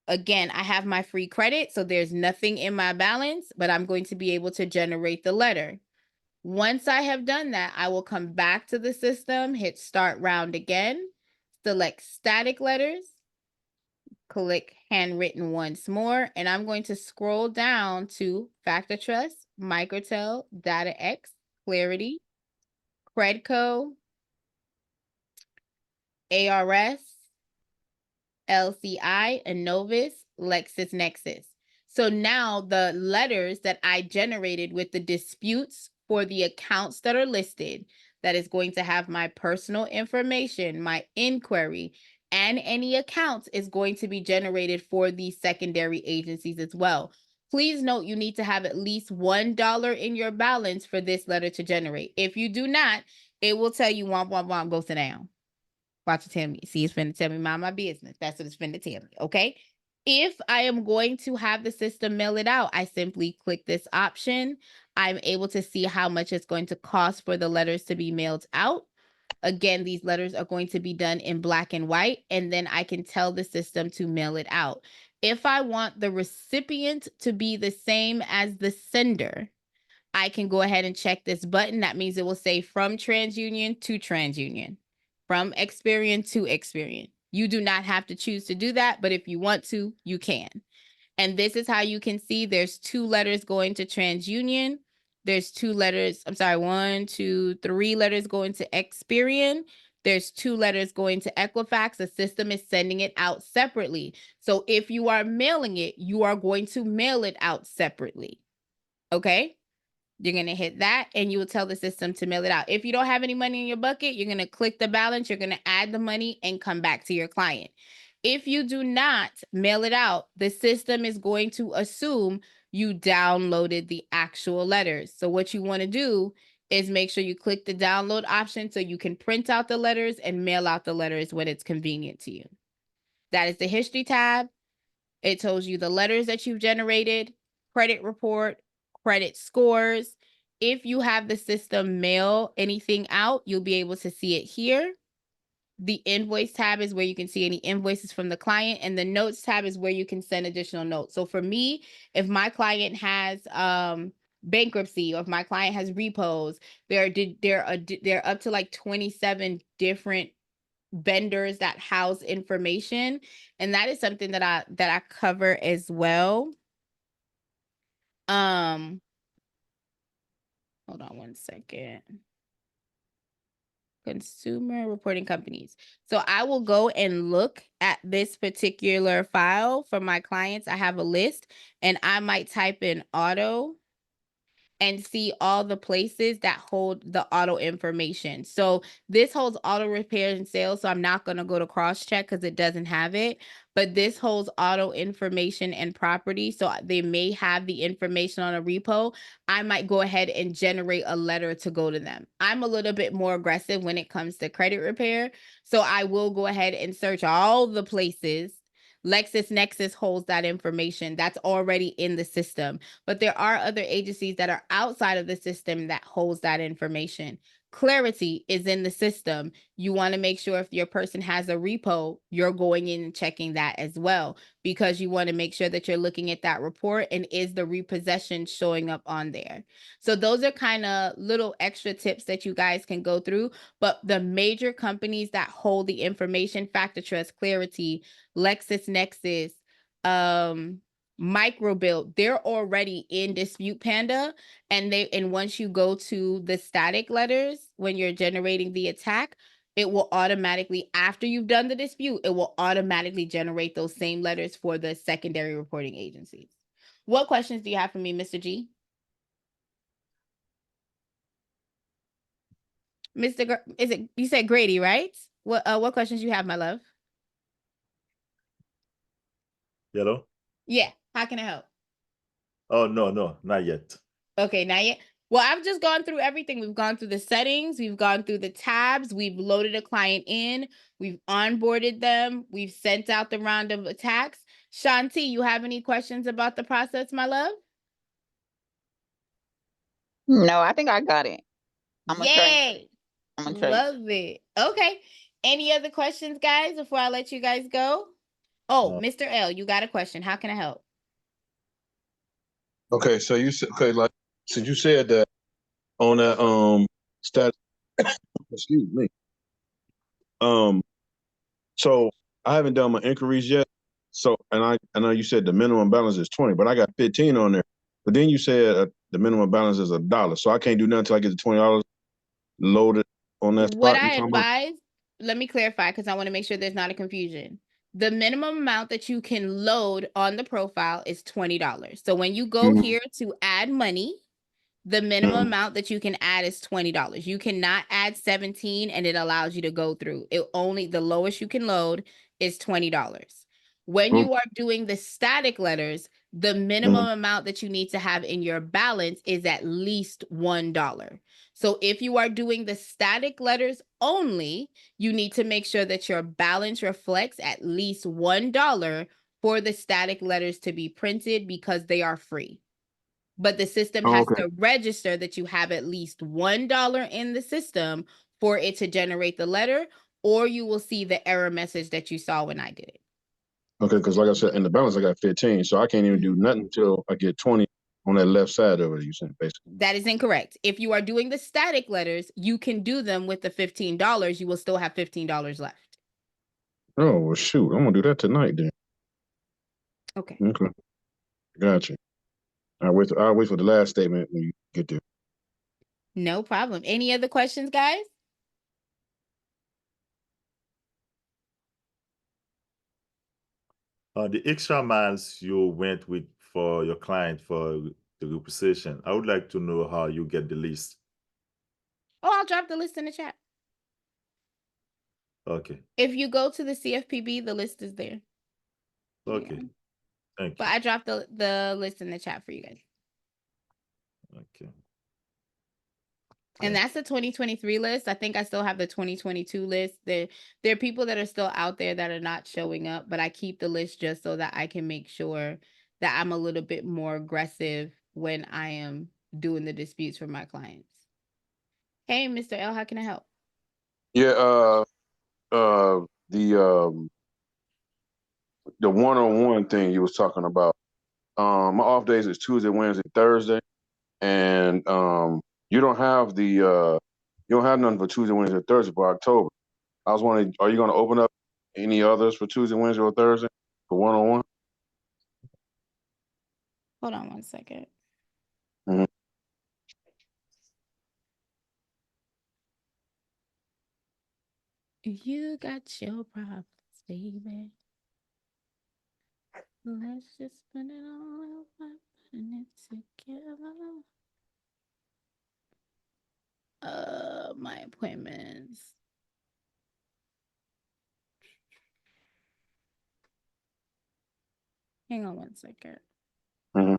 Again, I have my free credit, so there's nothing in my balance, but I'm going to be able to generate the letter. Once I have done that, I will come back to the system, hit start round again, select static letters, click handwritten once more, and I'm going to scroll down to Factor Trust, Microtel, DataX, Clarity, Credco, ARS, LCI, Innovis, LexisNexis. So now the letters that I generated with the disputes for the accounts that are listed, that is going to have my personal information, my inquiry, and any accounts is going to be generated for these secondary agencies as well. Please note you need to have at least $1 in your balance for this letter to generate. If you do not, it will tell you womp, womp, womp, go sit down. Watch it tell me. See, it's finna tell me mind my business. That's what it's finna tell me, okay? If I am going to have the system mail it out, I simply click this option. I'm able to see how much it's going to cost for the letters to be mailed out. Again, these letters are going to be done in black and white, and then I can tell the system to mail it out. If I want the recipient to be the same as the sender, I can go ahead and check this button. That means it will say from TransUnion to TransUnion, from Experian to Experian. You do not have to choose to do that, but if you want to, you can. And this is how you can see there's 2 letters going to TransUnion. There's 2 letters, I'm sorry, 1, 2, 3 letters going to Experian. There's 2 letters going to Equifax. The system is sending it out separately. So if you are mailing it, you are going to mail it out separately. Okay? You're going to hit that and you will tell the system to mail it out. If you don't have any money in your bucket, you're going to click the balance, you're going to add the money and come back to your client. If you do not mail it out, the system is going to assume you downloaded the actual letters. So what you want to do is make sure you click the download option so you can print out the letters and mail out the letters when it's convenient to you. That is the history tab. It tells you the letters that you've generated, credit report, credit scores. If you have the system mail anything out, you'll be able to see it here. The invoice tab is where you can see any invoices from the client, and the notes tab is where you can send additional notes. So for me, if my client has bankruptcy, or if my client has repos, they're up to like 27 different vendors that house information, and that is something that I cover as well. Hold on one second. Consumer reporting companies. So I will go and look at this particular file for my clients. I have a list, and I might type in auto and see all the places that hold the auto information. So this holds auto repairs and sales. So I'm not going to go to cross check because it doesn't have it, but this holds auto information and property. So they may have the information on a repo. I might go ahead and generate a letter to go to them. I'm a little bit more aggressive when it comes to credit repair. So I will go ahead and search all the places. LexisNexis holds that information that's already in the system, but there are other agencies that are outside of the system that holds that information. Clarity is in the system. You want to make sure if your person has a repo, you're going in and checking that as well, because you want to make sure that you're looking at that report and is the repossession showing up on there. So those are kind of little extra tips that you guys can go through, but the major companies that hold the information, FactorTrust, Clarity, LexisNexis, Microbuild, they're already in Dispute Panda, and once you go to the static letters when you're generating the attack, it will automatically, after you've done the dispute, it will automatically generate those same letters for the secondary reporting agencies. What questions do you have for me, Mr. G? Is it, you said Grady, right? What questions you have, my love? Hello? Yeah, how can I help? Oh, no, not yet. Okay, not yet. Well, I've just gone through everything. We've gone through the settings, we've gone through the tabs, we've loaded a client in, we've onboarded them, we've sent out the round of attacks. Shanti, you have any questions about the process, my love? No, I think I got it. I'm gonna train. Yay! I'm gonna train. Love it. Okay. Any other questions, guys, before I let you guys go? Oh, Mr. L, you got a question. How can I help? Okay, so you said like since you said that on that stat excuse me. So I haven't done my inquiries yet. So I know you said the minimum balance is 20, but I got 15 on there. But then you said the minimum balance is $1. So I can't do nothing until I get the $20 loaded on that What spot you I talking about? advise, let me clarify because I want to make sure there's not a confusion. The minimum amount that you can load on the profile is $20. So when you go Mhm. here to add money, the minimum Mhm. amount that you can add is $20. You cannot add 17 and it allows you to go through. It only, the lowest you can load is $20. When Mhm. you are doing the static letters, the minimum amount that you need to have in your balance is at least $1. So if you are doing the static letters only, you need to make sure that your balance reflects at least $1 for the static letters to be printed because they are free. But the system Oh, has okay. to register that you have at least $1 in the system for it to generate the letter, or you will see the error message that you saw when I did it. Okay, because like I said, in the balance I got 15, so I can't even do nothing until I get 20 on that left side of it. You said basically. That is incorrect. If you are doing the static letters, you can do them with the $15. You will still have $15 left. Oh well, shoot, I'm gonna do that tonight then. Okay. Okay, gotcha. I'll wait for the last statement when you get there. No problem. Any other questions, guys? The extra miles you went with for your client for the reposition, I would like to know how you get the list. Oh, I'll drop the list in the chat. Okay. If you go to the CFPB, the list is there. Okay. Yeah. Thank But you. I dropped the list in the chat for you guys. Okay. And that's the 2023 list. I think I still have the 2022 list. There are people that are still out there that are not showing up, but I keep the list just so that I can make sure that I'm a little bit more aggressive when I am doing the disputes for my clients. Hey, Mr. L, how can I help? Yeah, the one-on-one thing you was talking about. My off days is Tuesday, Wednesday, Thursday, and you don't have nothing for Tuesday, Wednesday, or Thursday for October. I was wondering, are you going to open up any others for Tuesday, Wednesday, or Thursday for one-on-one? Hold on one second. Mhm. You got your problems, baby. Let's just put it all by putting it together. My appointments. Hang on one second. Mhm.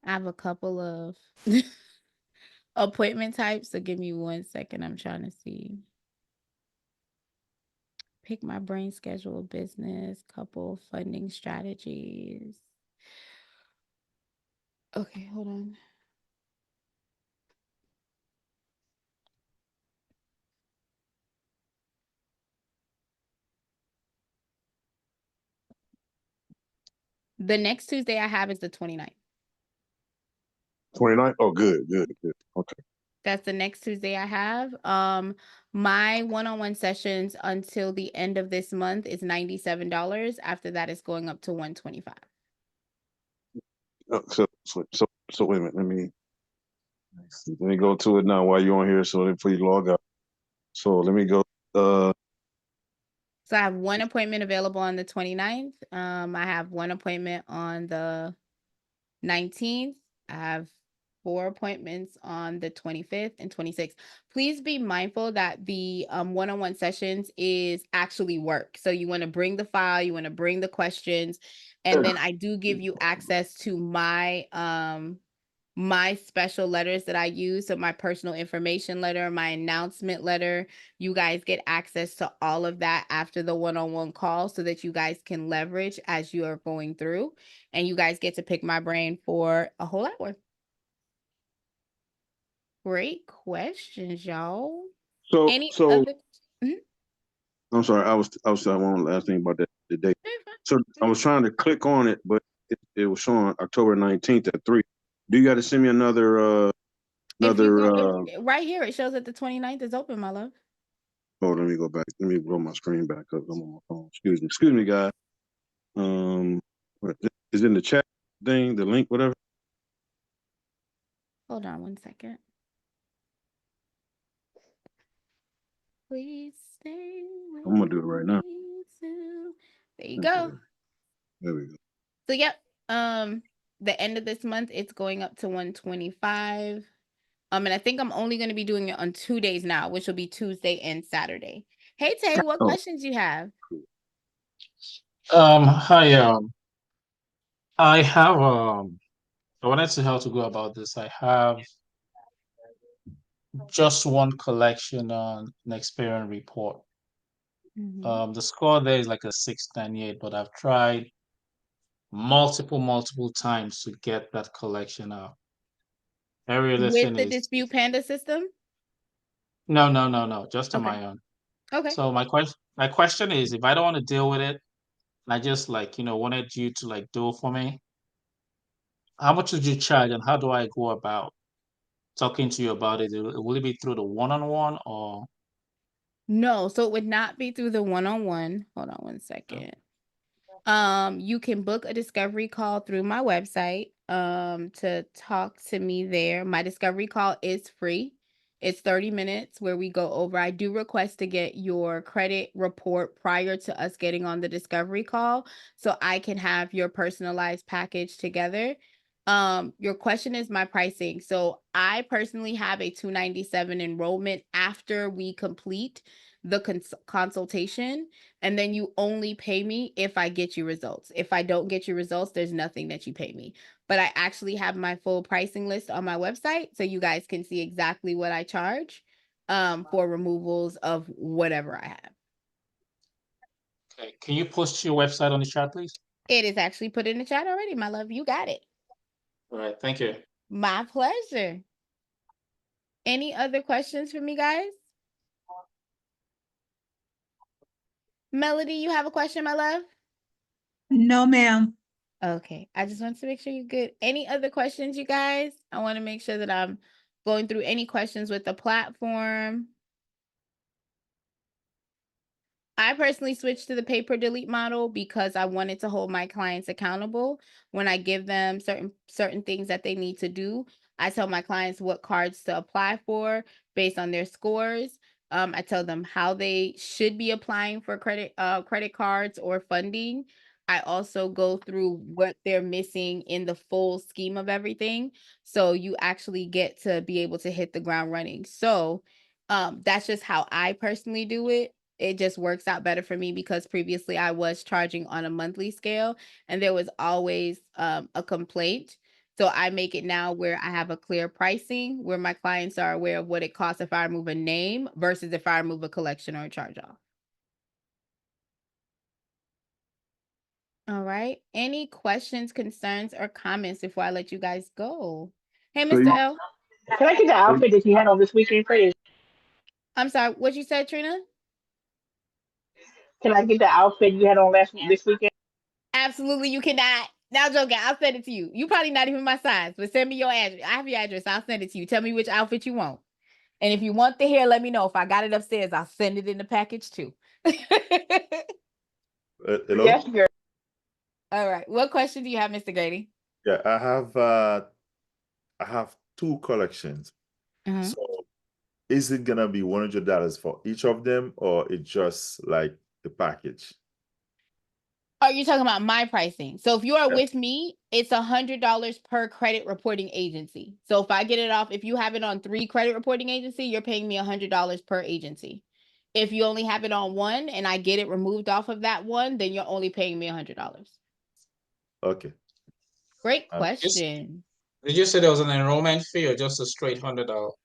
I have a couple of appointment types, so give me 1 second. I'm trying to see. Pick my brain schedule, business, couple funding strategies. Okay, hold on. The next Tuesday I have is the 29th. 29th? Oh, good. Okay. That's the next Tuesday I have. My one-on-one sessions until the end of this month is $97. After that, it's going up to $125. So wait a minute. Let me go to it now while you're on here. So please log out. So let me go. So I have one appointment available on the 29th. I have one appointment on the 19th. I have 4 appointments on the 25th and 26th. Please be mindful that the one-on-one sessions is actually work. So you want to bring the file, you want to bring the questions, and then I do give you access to my special letters that I use. So my personal information letter, my announcement letter, you guys get access to all of that after the one-on-one call so that you guys can leverage as you are going through, and you guys get to pick my brain for a whole hour. Great questions, y'all. So Any other? Mhm. I'm sorry. I was one last thing about that today. You're fine. So I was trying to click on it, but it was showing October 19th at 3. Do you got to send me another If you go right here, it shows that the 29th is open, my love. Oh, let me go back. Let me blow my screen back up. I'm on my phone. Excuse me, guys. What, is in the chat thing, the link, whatever. Hold on 1 second. Please stay with I'm gonna do it right now. me too. There you Okay. go. There we go. So yep, the end of this month it's going up to 125. And I think I'm only going to be doing it on 2 days now, which will be Tuesday and Saturday. Hey Tay, what Oh. questions you have? Hi, I have I wanted to know how to go about this. I have just one collection on an Experian report. The score there is like a 698, but I've tried multiple times to get that collection out. Every other With thing the is Dispute Panda system? no, just on Okay. my own. Okay. So my question is, if I don't want to deal with it, I just like wanted you to like do it for me. How much would you charge, and how do I go about talking to you about it? Will it be through the one-on-one or? No, so it would not be through the one-on-one. Hold on 1 second. You can book a discovery call through my website to talk to me there. My discovery call is free. It's 30 minutes where we go over. I do request to get your credit report prior to us getting on the discovery call so I can have your personalized package together. Your question is my pricing. So I personally have a $297 enrollment after we complete the consultation, and then you only pay me if I get you results. If I don't get you results, there's nothing that you pay me. But I actually have my full pricing list on my website so you guys can see exactly what I charge for removals of whatever I have. Okay. Can you post your website on the chat, please? It is actually put in the chat already, my love. You got it. All right, thank you. My pleasure. Any other questions for me, guys? Melody, you have a question, my love? No, ma'am. Okay, I just want to make sure you're good. Any other questions, you guys? I want to make sure that I'm going through any questions with the platform. I personally switched to the pay per delete model because I wanted to hold my clients accountable when I give them certain things that they need to do. I tell my clients what cards to apply for based on their scores. I tell them how they should be applying for credit cards or funding. I also go through what they're missing in the full scheme of everything. So you actually get to be able to hit the ground running. So that's just how I personally do it. It just works out better for me because previously I was charging on a monthly scale and there was always a complaint. So I make it now where I have a clear pricing where my clients are aware of what it costs if I remove a name versus if I remove a collection or a charge off. All right. Any questions, concerns, or comments before I let you guys go? Hey, So Mr. L. Can I get the outfit that you had on this weekend, please? I'm sorry, what you said, Trina? Can I get the outfit you had on this weekend? Absolutely, you cannot. Now, joking, I'll send it to you. You probably not even my size, but send me your address. I have your address. I'll send it to you. Tell me which outfit you want. And if you want the hair, let me know. If I got it upstairs, I'll send it in the package too. Hello? Yes, girl. All right. What question do you have, Mr. Grady? Yeah, I have two collections. Mhm. So is it gonna be $100 for each of them, or it's just like the package? Are you talking about my pricing? So if you are Yeah. with me, it's $100 per credit reporting agency. So if I get it off, if you have it on 3 credit reporting agency, you're paying me $100 per agency. If you only have it on 1 and I get it removed off of that one, then you're only paying me $100. Okay. Great Uh, question. Did you say there was an enrollment fee or just a straight $100?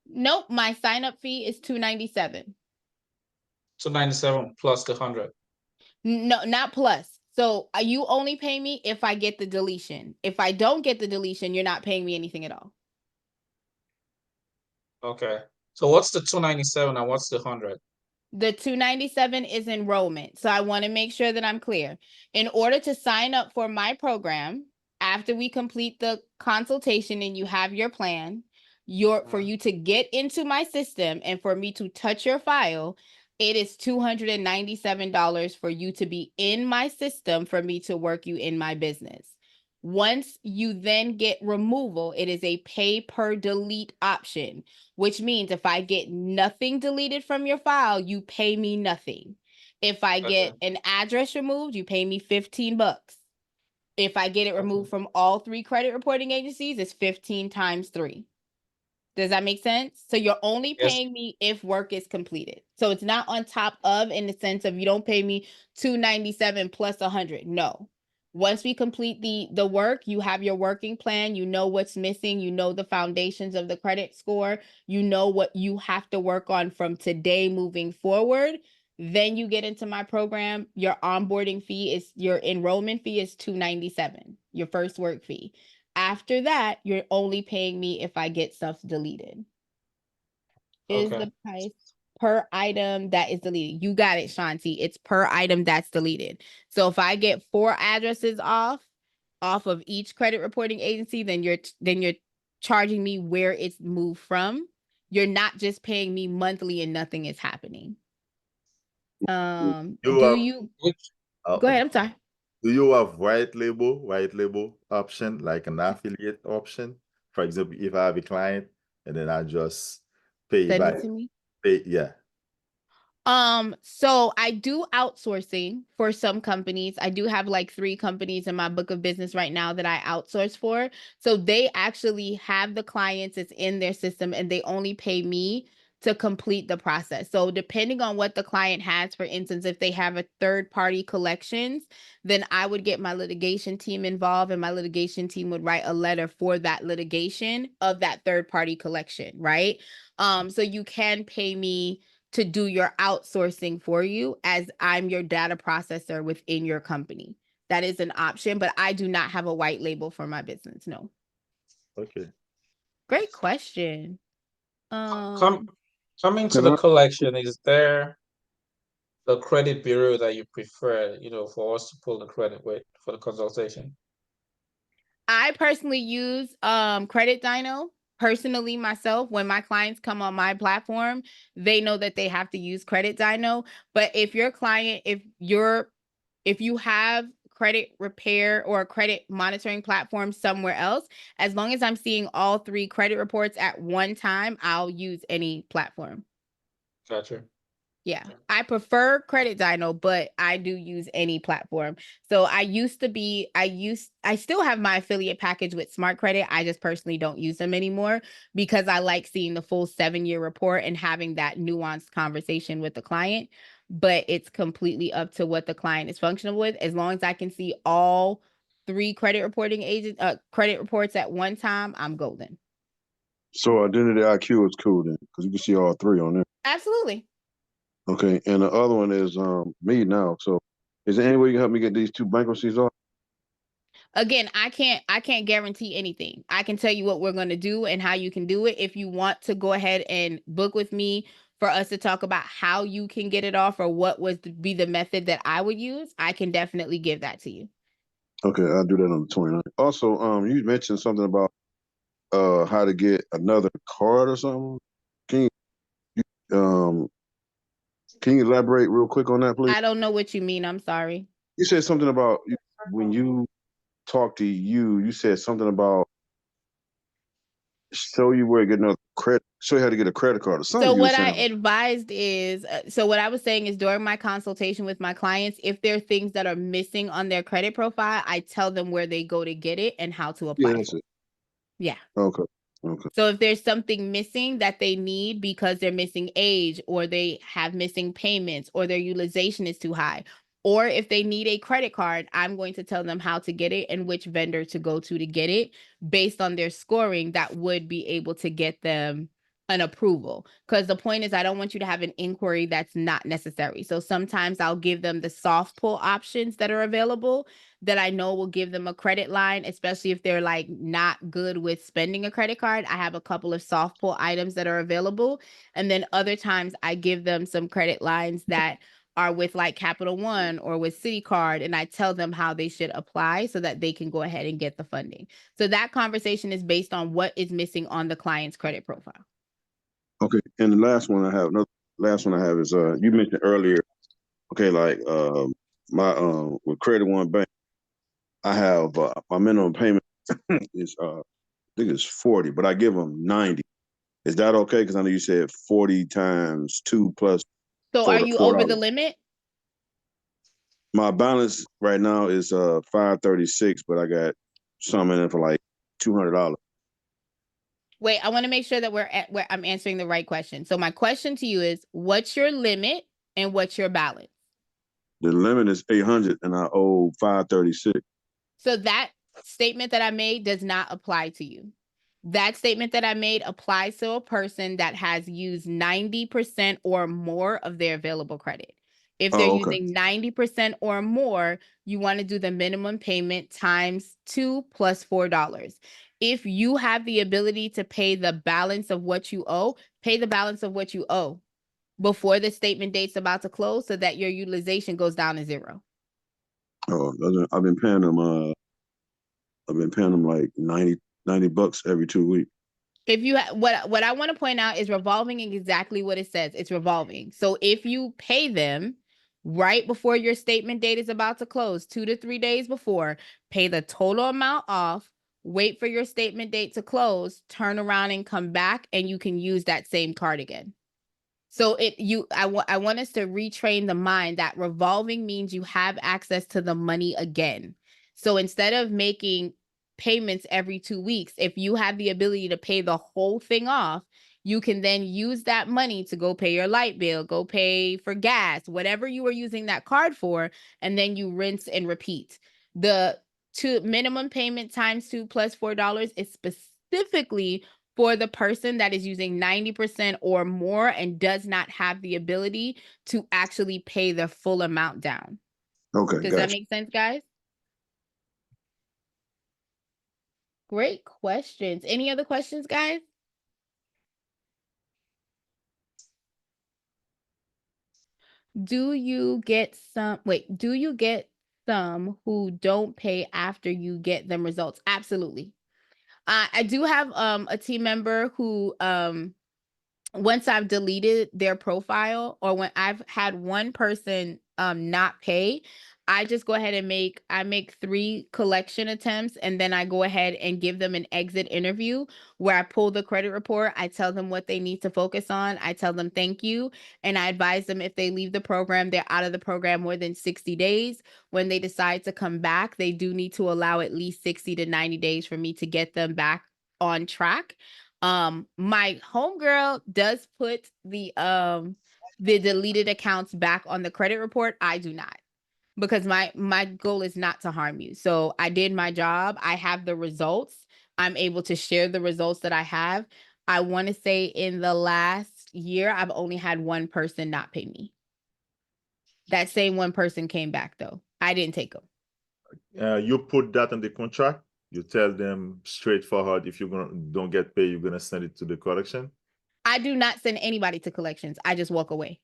Nope, my sign up fee is $297. 297 plus the 100. No, not plus. So you only pay me if I get the deletion. If I don't get the deletion, you're not paying me anything at all. Okay. So what's the 297 and what's the 100? The 297 is enrollment. So I want to make sure that I'm clear. In order to sign up for my program, after we complete the consultation and you have your plan, for you to get into my system and for me to touch your file, it is $297 for you to be in my system for me to work you in my business. Once you then get removal, it is a pay per delete option, which means if I get nothing deleted from your file, you pay me nothing. If I get an address removed, you pay me $15. If I get it removed from all 3 credit reporting agencies, it's 15 times 3. Does that make sense? So you're only Yes. paying me if work is completed. So it's not on top of, in the sense of you don't pay me $297 plus 100. No. Once we complete the work, you have your working plan, you know what's missing, you know the foundations of the credit score, you know what you have to work on from today moving forward. Then you get into my program. Your onboarding fee is, your enrollment fee is $297, your first work fee. After that, you're only paying me if I get stuff deleted. Is Okay. the price per item that is deleted. You got it, Shanti. It's per item that's deleted. So if I get 4 addresses off of each credit reporting agency, then you're charging me where it's moved from. You're not just paying me monthly and nothing is happening. You Do have, you Which go ahead? I'm sorry. do you have white label option, like an affiliate option? For example, if I have a client and then I just pay Send by it to me. yeah. So I do outsourcing for some companies. I do have like 3 companies in my book of business right now that I outsource for. So they actually have the clients, it's in their system, and they only pay me to complete the process. So depending on what the client has, for instance, if they have a third party collections, then I would get my litigation team involved and my litigation team would write a letter for that litigation of that third party collection, right? So you can pay me to do your outsourcing for you as I'm your data processor within your company. That is an option, but I do not have a white label for my business. No. Okay. Great question. Coming to Can the I? collection, is there a credit bureau that you prefer, for us to pull the credit with for the consultation? I personally use Credit Dino. Personally, myself, when my clients come on my platform, they know that they have to use Credit Dino. But if your client, if you have credit repair or a credit monitoring platform somewhere else, as long as I'm seeing all 3 credit reports at one time, I'll use any platform. Gotcha. Yeah, I prefer Credit Dino, but I do use any platform. So I still have my affiliate package with Smart Credit. I just personally don't use them anymore because I like seeing the full 7-year report and having that nuanced conversation with the client. But it's completely up to what the client is functional with. As long as I can see all 3 credit reports at one time, I'm golden. So Identity IQ is cool then, because you can see all 3 on there. Absolutely. Okay, and the other one is me now. So, is there any way you can help me get these 2 bankruptcies off? Again, I can't guarantee anything. I can tell you what we're going to do and how you can do it. If you want to go ahead and book with me for us to talk about how you can get it off or what would be the method that I would use, I can definitely give that to you. Okay, I'll do that on the 29th. Also, you mentioned something about how to get another card or something. Can you can you elaborate real quick on that, please? I don't know what you mean. I'm sorry. You said something about when you talk to you said something about show you where to get another credit, show you how to get a credit card or something. So You were what I saying. advised is, so what I was saying is during my consultation with my clients, if there are things that are missing on their credit profile, I tell them where they go to get it and how to apply Yeah, for that's it. it. Yeah. Okay. Okay. So if there's something missing that they need because they're missing age or they have missing payments or their utilization is too high, or if they need a credit card, I'm going to tell them how to get it and which vendor to go to get it based on their scoring that would be able to get them an approval. Because the point is, I don't want you to have an inquiry that's not necessary. So sometimes I'll give them the soft pull options that are available that I know will give them a credit line, especially if they're like not good with spending a credit card. I have a couple of soft pull items that are available. And then other times I give them some credit lines that are with like Capital One or with Citi Card, and I tell them how they should apply so that they can go ahead and get the funding. So that conversation is based on what is missing on the client's credit profile. Okay. And the last one I have is you mentioned earlier, okay, like my with Credit One Bank, I have my minimum payment is I think it's 40, but I give them 90. Is that okay? Because I know you said 40 times 2 plus So are you over the $4. limit? My balance right now is 536, but I got some in it for like $200. Wait, I want to make sure that where I'm answering the right question. So my question to you is, what's your limit and what's your balance? The limit is 800 and I owe 536. So that statement that I made does not apply to you. That statement that I made applies to a person that has used 90% or more of their available credit. If they're Oh, okay. using 90% or more, you want to do the minimum payment times 2 plus $4. If you have the ability to pay the balance of what you owe, pay the balance of what you owe before the statement date's about to close so that your utilization goes down to 0. Oh, I've been paying them like 90 bucks every 2 weeks. If you what I want to point out is revolving is exactly what it says. It's revolving. So if you pay them right before your statement date is about to close, 2 to 3 days before, pay the total amount off, wait for your statement date to close, turn around and come back, and you can use that same card again. So I want us to retrain the mind that revolving means you have access to the money again. So instead of making payments every 2 weeks, if you have the ability to pay the whole thing off, you can then use that money to go pay your light bill, go pay for gas, whatever you were using that card for, and then you rinse and repeat. The minimum payment times 2 plus $4 is specifically for the person that is using 90% or more and does not have the ability to actually pay the full amount down. Okay, Does gotcha. that make sense, guys? Great questions. Any other questions, guys? Do you get some who don't pay after you get them results? Absolutely. I do have a team member who once I've deleted their profile or when I've had one person not pay, I just go ahead and make 3 collection attempts, and then I go ahead and give them an exit interview where I pull the credit report, I tell them what they need to focus on, I tell them thank you, and I advise them if they leave the program, they're out of the program more than 60 days. When they decide to come back, they do need to allow at least 60 to 90 days for me to get them back on track. My homegirl does put the deleted accounts back on the credit report. I do not, because my goal is not to harm you. So I did my job. I have the results. I'm able to share the results that I have. I want to say in the last year, I've only had one person not pay me. That same one person came back though. I didn't take them. You put that in the contract. You tell them straightforward, if don't get paid, you're gonna send it to the collection. I do not send anybody to collections. I just walk away.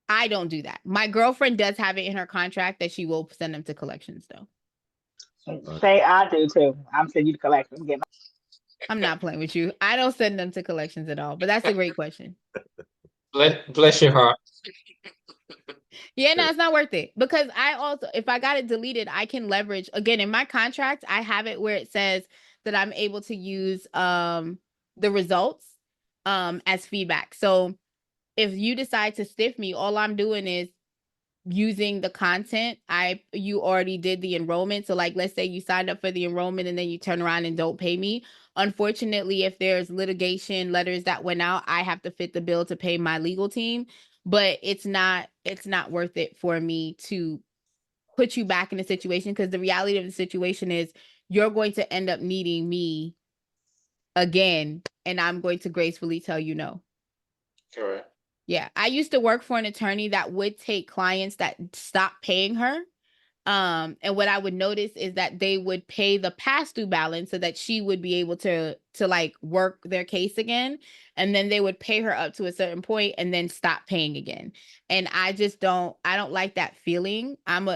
I don't do that. My girlfriend does have it in her contract that she will send them to collections though. Say I do too. I'm sending you the collection. I'm not playing with you. I don't send them to collections at all, but that's a great question. Bless your heart. Yeah, no, it's not worth it, because I also, if I got it deleted, I can leverage again in my contract. I have it where it says that I'm able to use the results as feedback. So if you decide to stiff me, all I'm doing is using the content. You already did the enrollment. So like, let's say you signed up for the enrollment and then you turn around and don't pay me. Unfortunately, if there's litigation letters that went out, I have to fit the bill to pay my legal team. But it's not worth it for me to put you back in a situation, because the reality of the situation is you're going to end up needing me again, and I'm going to gracefully tell you no. Correct. Yeah, I used to work for an attorney that would take clients that stopped paying her. And what I would notice is that they would pay the past due balance so that she would be able to like work their case again. And then they would pay her up to a certain point and then stop paying again. And I don't like that feeling. I'm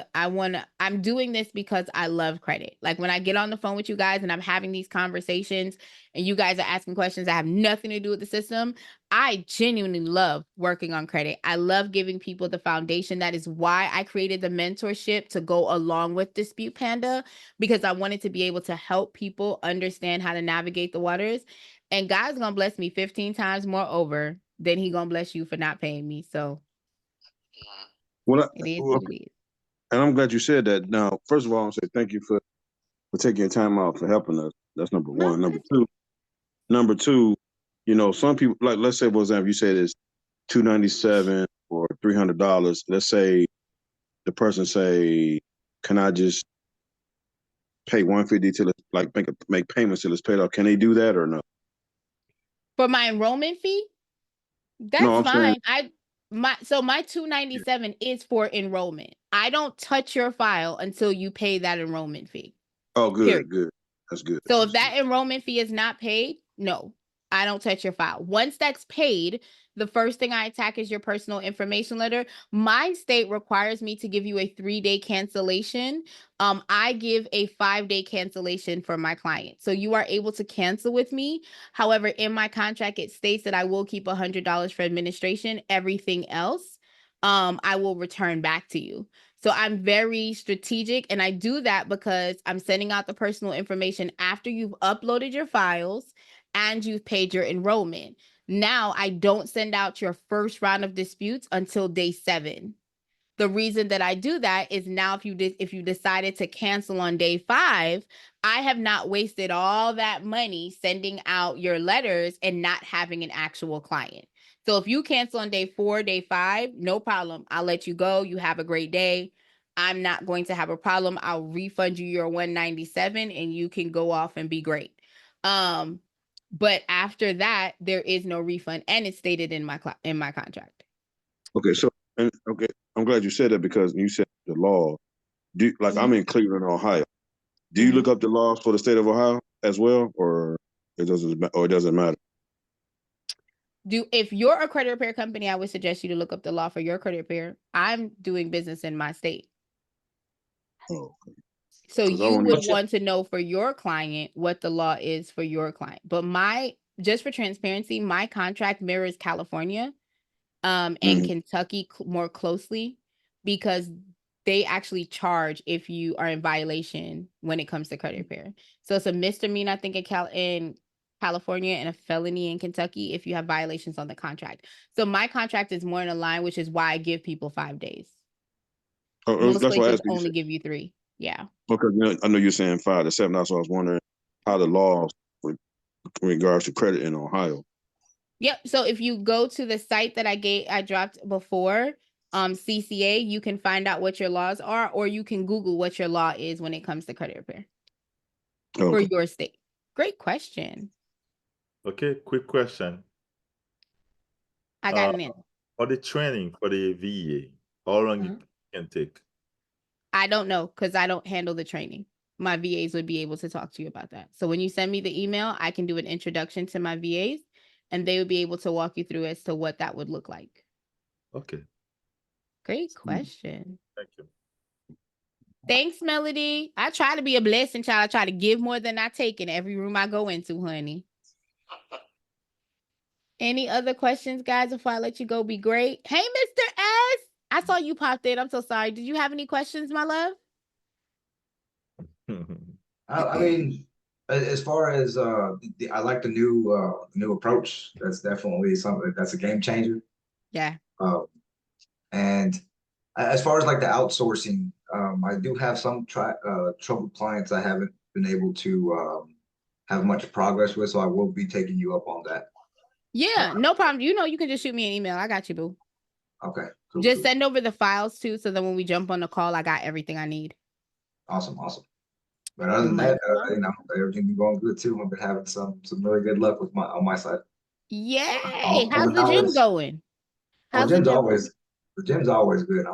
doing this because I love credit. Like when I get on the phone with you guys and I'm having these conversations and you guys are asking questions that have nothing to do with the system, I genuinely love working on credit. I love giving people the foundation. That is why I created the mentorship to go along with Dispute Panda, because I wanted to be able to help people understand how to navigate the waters. And God's gonna bless me 15 times more over than he gonna bless you for not paying me. So it is what it is. And I'm glad you said that. Now, first of all, I want to say thank you for taking your time out for helping us. That's number one. Number two, some people, like, let's say, for example, you said it's $297 or $300. Let's say the person say, "Can I just pay $150 till it's like make payments till it's paid off?" Can they do that or no? For my enrollment fee, that's No, I'm fine. saying My $297 is for enrollment. I don't touch your file until you pay that enrollment fee. oh, good, Period. good. That's good. So if that enrollment fee is not paid, no, I don't touch your file. Once that's paid, the first thing I attack is your personal information letter. My state requires me to give you a 3-day cancellation. I give a 5-day cancellation for my client. So you are able to cancel with me. However, in my contract, it states that I will keep $100 for administration. Everything else, I will return back to you. So I'm very strategic, and I do that because I'm sending out the personal information after you've uploaded your files and you've paid your enrollment. Now I don't send out your first round of disputes until day 7. The reason that I do that is now if you decided to cancel on day 5, I have not wasted all that money sending out your letters and not having an actual client. So if you cancel on day 4, day 5, no problem. I'll let you go. You have a great day. I'm not going to have a problem. I'll refund you your $197 and you can go off and be great. But after that, there is no refund, and it's stated in my contract. Okay, so I'm glad you said that, because you said the law. I'm in Cleveland, Ohio. Do you look up the laws for the state of Ohio as well, or it doesn't matter? if you're a credit repair company, I would suggest you to look up the law for your credit repair. I'm doing business in my state. Oh, So 'cause I you wanna- would want to know for your client what the law is for your client. But just for transparency, my contract mirrors California and Kentucky more closely because they actually charge if you are in violation when it comes to credit repair. So it's a misdemeanor, I think, in California and a felony in Kentucky if you have violations on the contract. So my contract is more in a line, which is why I give people 5 days. Most that's why I places asked you. only give you 3. Yeah. Okay, I know you're saying 5 to 7. That's what I was wondering how the laws with regards to credit in Ohio. Yep. So if you go to the site that I dropped before, CCA, you can find out what your laws are, or you can Google what your law is when it comes to credit repair for your state. Great question. Okay, quick question. I got an in. For the training for the VA, how long it can take? I don't know because I don't handle the training. My VAs would be able to talk to you about that. So when you send me the email, I can do an introduction to my VAs and they would be able to walk you through as to what that would look like. Okay. Great question. Thank you. Thanks, Melody. I try to be a blessing, child. I try to give more than I take in every room I go into, honey. Any other questions, guys, before I let you go? Be great. Hey, Mr. S. I saw you popped in. I'm so sorry. Did you have any questions, my love? I mean, as far as I like the new approach. That's definitely something that's a game changer. Yeah. And as far as like the outsourcing, I do have some troubled clients I haven't been able to have much progress with, so I will be taking you up on that. Yeah, no problem. You know, you can just shoot me an email. I got you, boo. Okay. Cool, just send over the files too, so that when we jump on the call, I got everything I need. Awesome. But other than that, everything been going good too. I've been having some really good luck with on my side. Yay! How's the gym going? How's the gym's always good.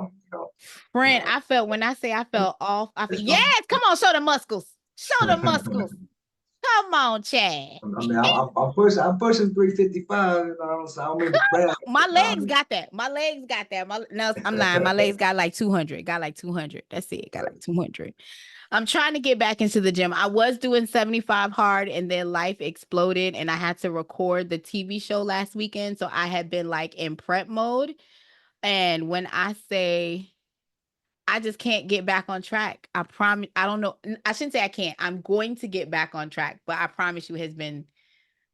Friend, I felt when I say I felt off. Yes, come on, show the muscles. Show the muscles. Come on, Chad. I mean, I'm pushing 355. You know, so I don't mean to brag. My legs got that. No, I'm lying. My legs got like 200. That's it. Got like 200. I'm trying to get back into the gym. I was doing 75 hard and then life exploded and I had to record the TV show last weekend. So I had been like in prep mode. And when I say I just can't get back on track, I promise. I don't know. I shouldn't say I can't. I'm going to get back on track, but I promise you, it has been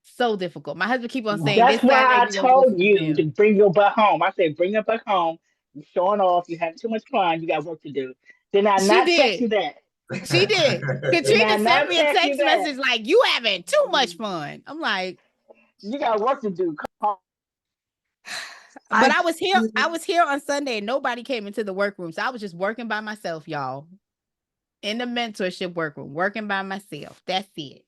so difficult. My husband keep on saying, that's this why Saturday, I told you to bring your butt home. I said, bring your butt home. You're showing off. You have too much fun. You got work to do. Did I not text you that? She did. Katrina sent me a text message like, you having too much fun. I'm like, you got work to do. Come on. But I was here on Sunday and nobody came into the workroom. So I was just working by myself, y'all. In the mentorship workroom, working by myself. That's it.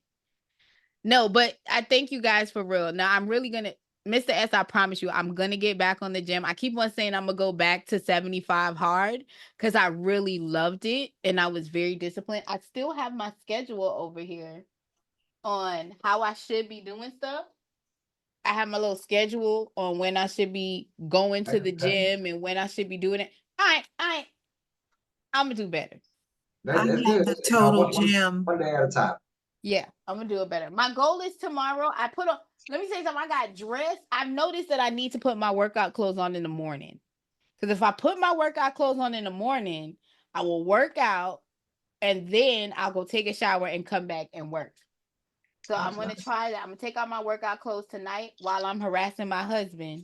No, but I thank you guys for real. Now I'm really gonna, Mr. S, I promise you, I'm gonna get back on the gym. I keep on saying I'm gonna go back to 75 hard because I really loved it and I was very disciplined. I still have my schedule over here on how I should be doing stuff. I have my little schedule on when I should be going to the gym and when I should be doing it. I'm gonna do better. That's good. The total gym. One day at a time. Yeah, I'm gonna do it better. My goal is tomorrow. Let me say something. I got dressed. I've noticed that I need to put my workout clothes on in the morning. Because if I put my workout clothes on in the morning, I will work out and then I'll go take a shower and come back and work. So I'm gonna try that. I'm gonna take out my workout clothes tonight while I'm harassing my husband.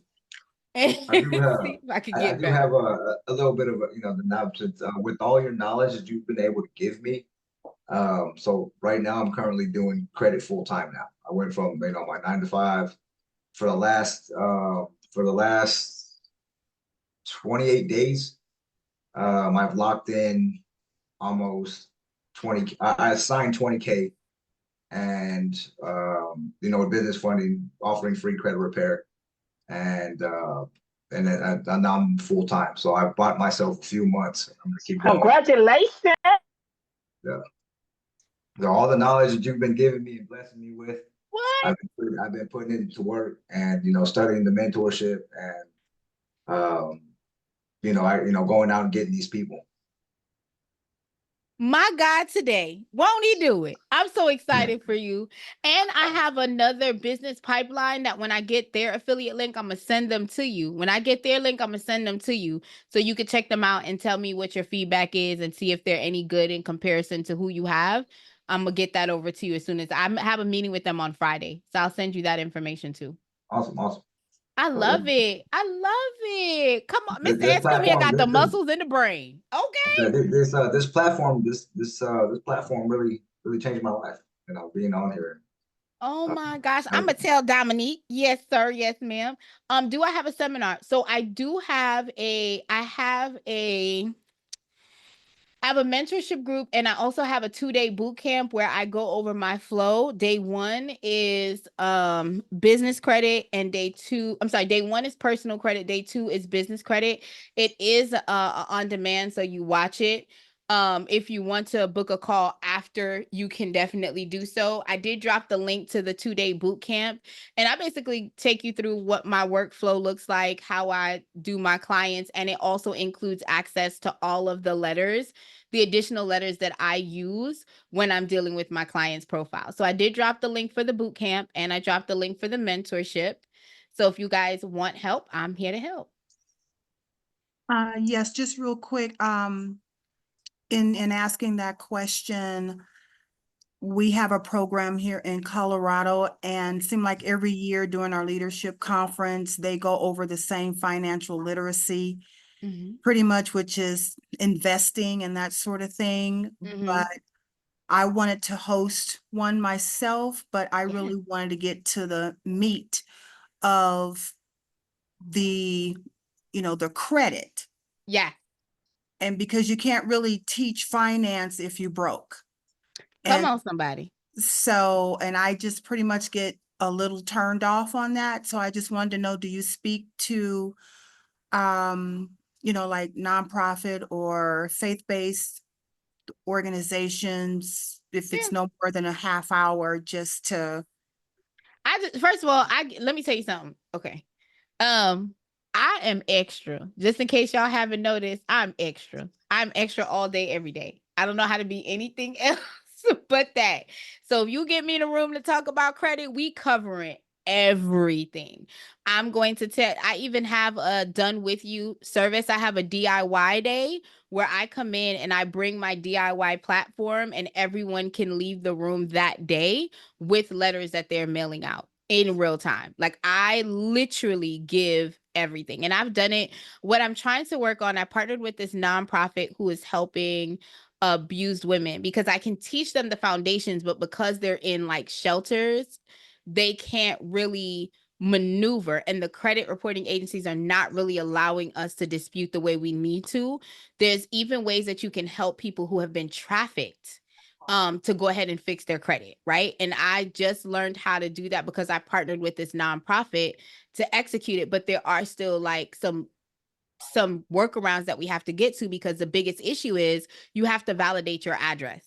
And I do have, see if I can get better. have a little bit of the knowledge with all your knowledge that you've been able to give me. So right now I'm currently doing credit full time now. I went from my 9 to 5 for the last 28 days. I've locked in almost 20. I assigned 20K, and with business funding, offering free credit repair, and then now I'm full time. So I bought myself a few months. I'm gonna keep going. Congratulations! Yeah. All the knowledge that you've been giving me and blessing me with, What? I've been putting it to work, and studying the mentorship, and going out and getting these people. My God, today, won't he do it? I'm so excited for you. And I have another business pipeline that when I get their affiliate link, I'm going to send them to you. When I get their link, I'm going to send them to you so you can check them out and tell me what your feedback is and see if they're any good in comparison to who you have. I'm going to get that over to you as soon as I have a meeting with them on Friday. So I'll send you that information too. Awesome. I So love it. I love it. Come on. Mr. this Anscombe here platform, got the muscles in the brain. Okay. this platform, this platform really changed my life. Being on here. Oh my gosh. I'm gonna tell Dominique. Yes, sir. Yes, ma'am. Do I have a seminar? So I do have I have a mentorship group, and I also have a 2-day boot camp where I go over my flow. Day 1 is business credit, and day 1 is personal credit. Day 2 is business credit. It is on demand, so you watch it. If you want to book a call after, you can definitely do so. I did drop the link to the 2-day boot camp, and I basically take you through what my workflow looks like, how I do my clients, and it also includes access to all of the letters, the additional letters that I use when I'm dealing with my client's profile. So I did drop the link for the boot camp, and I dropped the link for the mentorship. So if you guys want help, I'm here to help. Yes, just real quick, in asking that question, we have a program here in Colorado, and seem like every year during our leadership conference, they go over the same financial literacy, pretty much, which is investing and that sort of thing. But I wanted to host one myself, but I really wanted to get to the meat of the credit. Yeah. And because you can't really teach finance if you broke. Come on, somebody. So, and I just pretty much get a little turned off on that. So I just wanted to know, do you speak to, like nonprofit or faith-based organizations, if it's no more than a half hour, just to. First of all, let me tell you something. Okay. I am extra. Just in case y'all haven't noticed, I'm extra. I'm extra all day, every day. I don't know how to be anything else but that. So if you get me in a room to talk about credit, we covering everything. I'm going to I even have a done with you service. I have a DIY day where I come in and I bring my DIY platform, and everyone can leave the room that day with letters that they're mailing out in real time. Like, I literally give everything. And I've done it. What I'm trying to work on, I partnered with this nonprofit who is helping abused women, because I can teach them the foundations, but because they're in like shelters, they can't really maneuver, and the credit reporting agencies are not really allowing us to dispute the way we need to. There's even ways that you can help people who have been trafficked to go ahead and fix their credit, right? And I just learned how to do that because I partnered with this nonprofit to execute it, but there are still like some workarounds that we have to get to, because the biggest issue is you have to validate your address,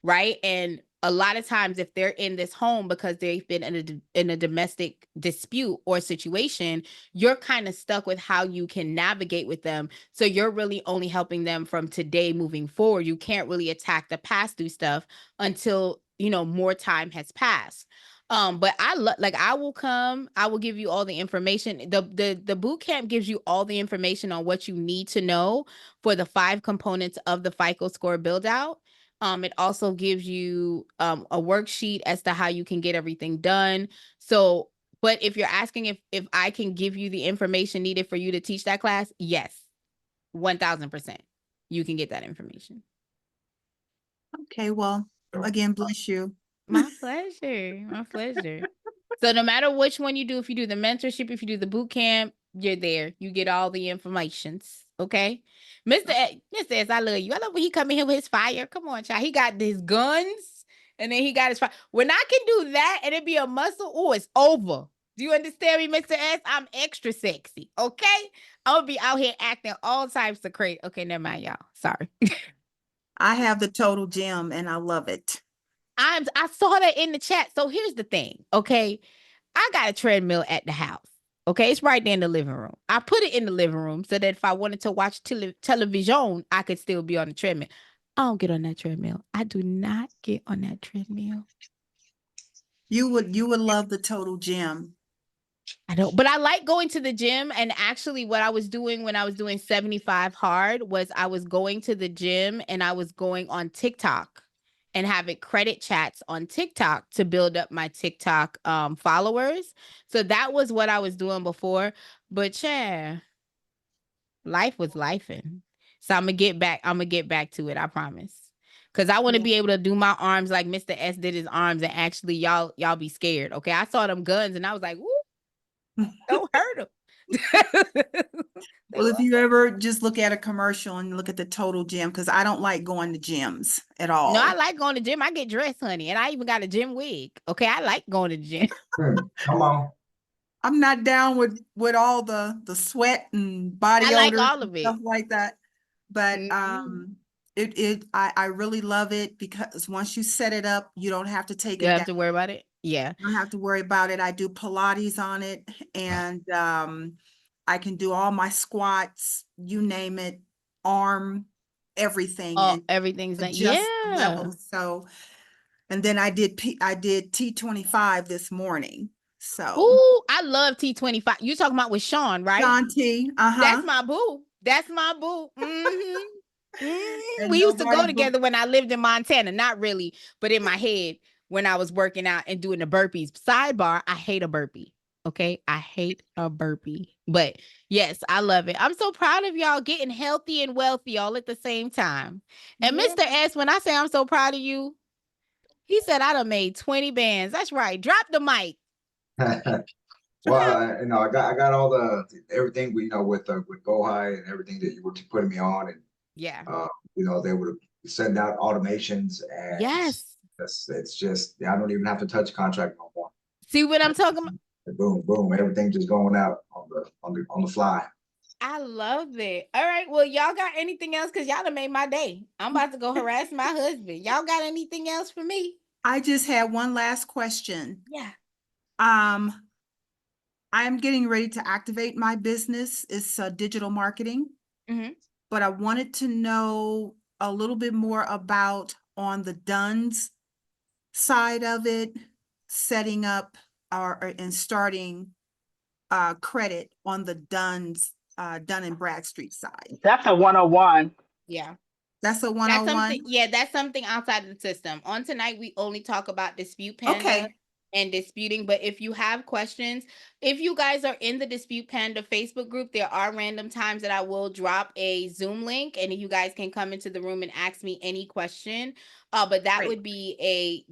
right? And a lot of times, if they're in this home because they've been in a domestic dispute or situation, you're kind of stuck with how you can navigate with them. So you're really only helping them from today moving forward. You can't really attack the past through stuff until, more time has passed. But I will come, I will give you all the information. The boot camp gives you all the information on what you need to know for the 5 components of the FICO score build out. It also gives you a worksheet as to how you can get everything done. So, but if you're asking if I can give you the information needed for you to teach that class, yes, 1000%, you can get that information. Okay, well, again, bless you. My pleasure. My pleasure. So no matter which one you do, if you do the mentorship, if you do the boot camp, you're there. You get all the informations. Okay. Mr. S, I love you. I love when he come in here with his fire. Come on, child. He got his guns and then he got his fire. When I can do that and it be a muscle, oh, it's over. Do you understand me, Mr. S? I'm extra sexy. Okay. I'm gonna be out here acting all types of crazy. Okay, never mind, y'all. Sorry. I have the total gem and I love it. I saw that in the chat. So here's the thing, okay? I got a treadmill at the house. Okay, it's right there in the living room. I put it in the living room so that if I wanted to watch television, I could still be on the treadmill. I don't get on that treadmill. I do not get on that treadmill. You would love the Total Gym. I don't, but I like going to the gym. And actually, what I was doing when I was doing 75 hard was I was going to the gym and I was going on TikTok and having credit chats on TikTok to build up my TikTok followers. So that was what I was doing before. But yeah, life was lifing. So I'm gonna get back to it, I promise. Cause I want to be able to do my arms like Mr. S did his arms, and actually y'all be scared. Okay. I saw them guns and I was like, woo, don't hurt them. Well, if you ever just look at a commercial and look at the Total Gym, because I don't like going to gyms at all. No, I like going to the gym. I get dressed, honey, and I even got a gym wig. Okay, I like going to the gym. Come on. I'm not down with all the sweat and body I like odor all and of it. stuff like that. But Mhm. I really love it because once you set it up, you don't have to take You it have down. to worry about it. Yeah. I don't have to worry about it. I do Pilates on it, and I can do all my squats, you name it, arm, everything, Oh, and everything's done. adjust the Yeah. levels. So, and then I did T25 this morning. So, Ooh, I love T25. You talking about with Sean, right? Sean T, That's my boo. That's my boo. Mm-hmm. and We used to nobody go together when I lived in Montana. Not really, but in my head when I was working out and doing the burpees. Sidebar, I hate a burpee. Okay, I hate a burpee. But yes, I love it. I'm so proud of y'all getting healthy and wealthy all at the same time. And Mr. S, when I say I'm so proud of you, he said I done made 20 bands. That's right. Drop the mic. Well, I got all everything with Go High and everything that you were putting me on, and Yeah. they would send out automations, and Yes. it's just I don't even have to touch contract no more. See what I'm talking about? Boom, boom, everything just going out on the fly. I love it. All right. Well, y'all got anything else? Because y'all done made my day. I'm about to go harass my husband. Y'all got anything else for me? I just had one last question. Yeah. I'm getting ready to activate my business. It's digital marketing. Mhm. But I wanted to know a little bit more about on the DUNS side of it, setting up and starting credit on the DUNS, Dun and Bradstreet side. That's a 101. Yeah. That's a That's 101. something, yeah, that's something outside of the system. On tonight, we only talk about Dispute Panda Okay. and disputing. But if you have questions, if you guys are in the Dispute Panda Facebook group, there are random times that I will drop a Zoom link, and you guys can come into the room and ask me any question. But that Great. would be a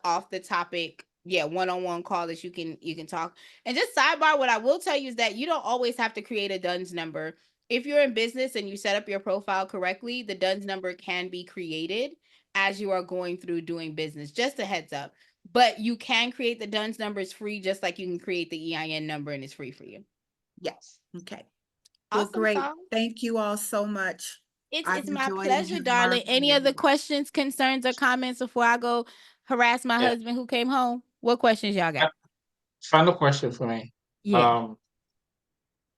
off the topic, yeah, one-on-one call that you can talk. And just sidebar, what I will tell you is that you don't always have to create a DUNS number. If you're in business and you set up your profile correctly, the DUNS number can be created as you are going through doing business. Just a heads up. But you can create the DUNS number. It's free, just like you can create the EIN number, and it's free for you. Yes. Okay. Well, Awesome, great. Saul. Thank you all so much. It's my enjoyed pleasure, and darling. learned Any from other you. questions, concerns, or comments before I go harass my Yeah. husband who came home? What questions y'all got? Final question for me. Yeah.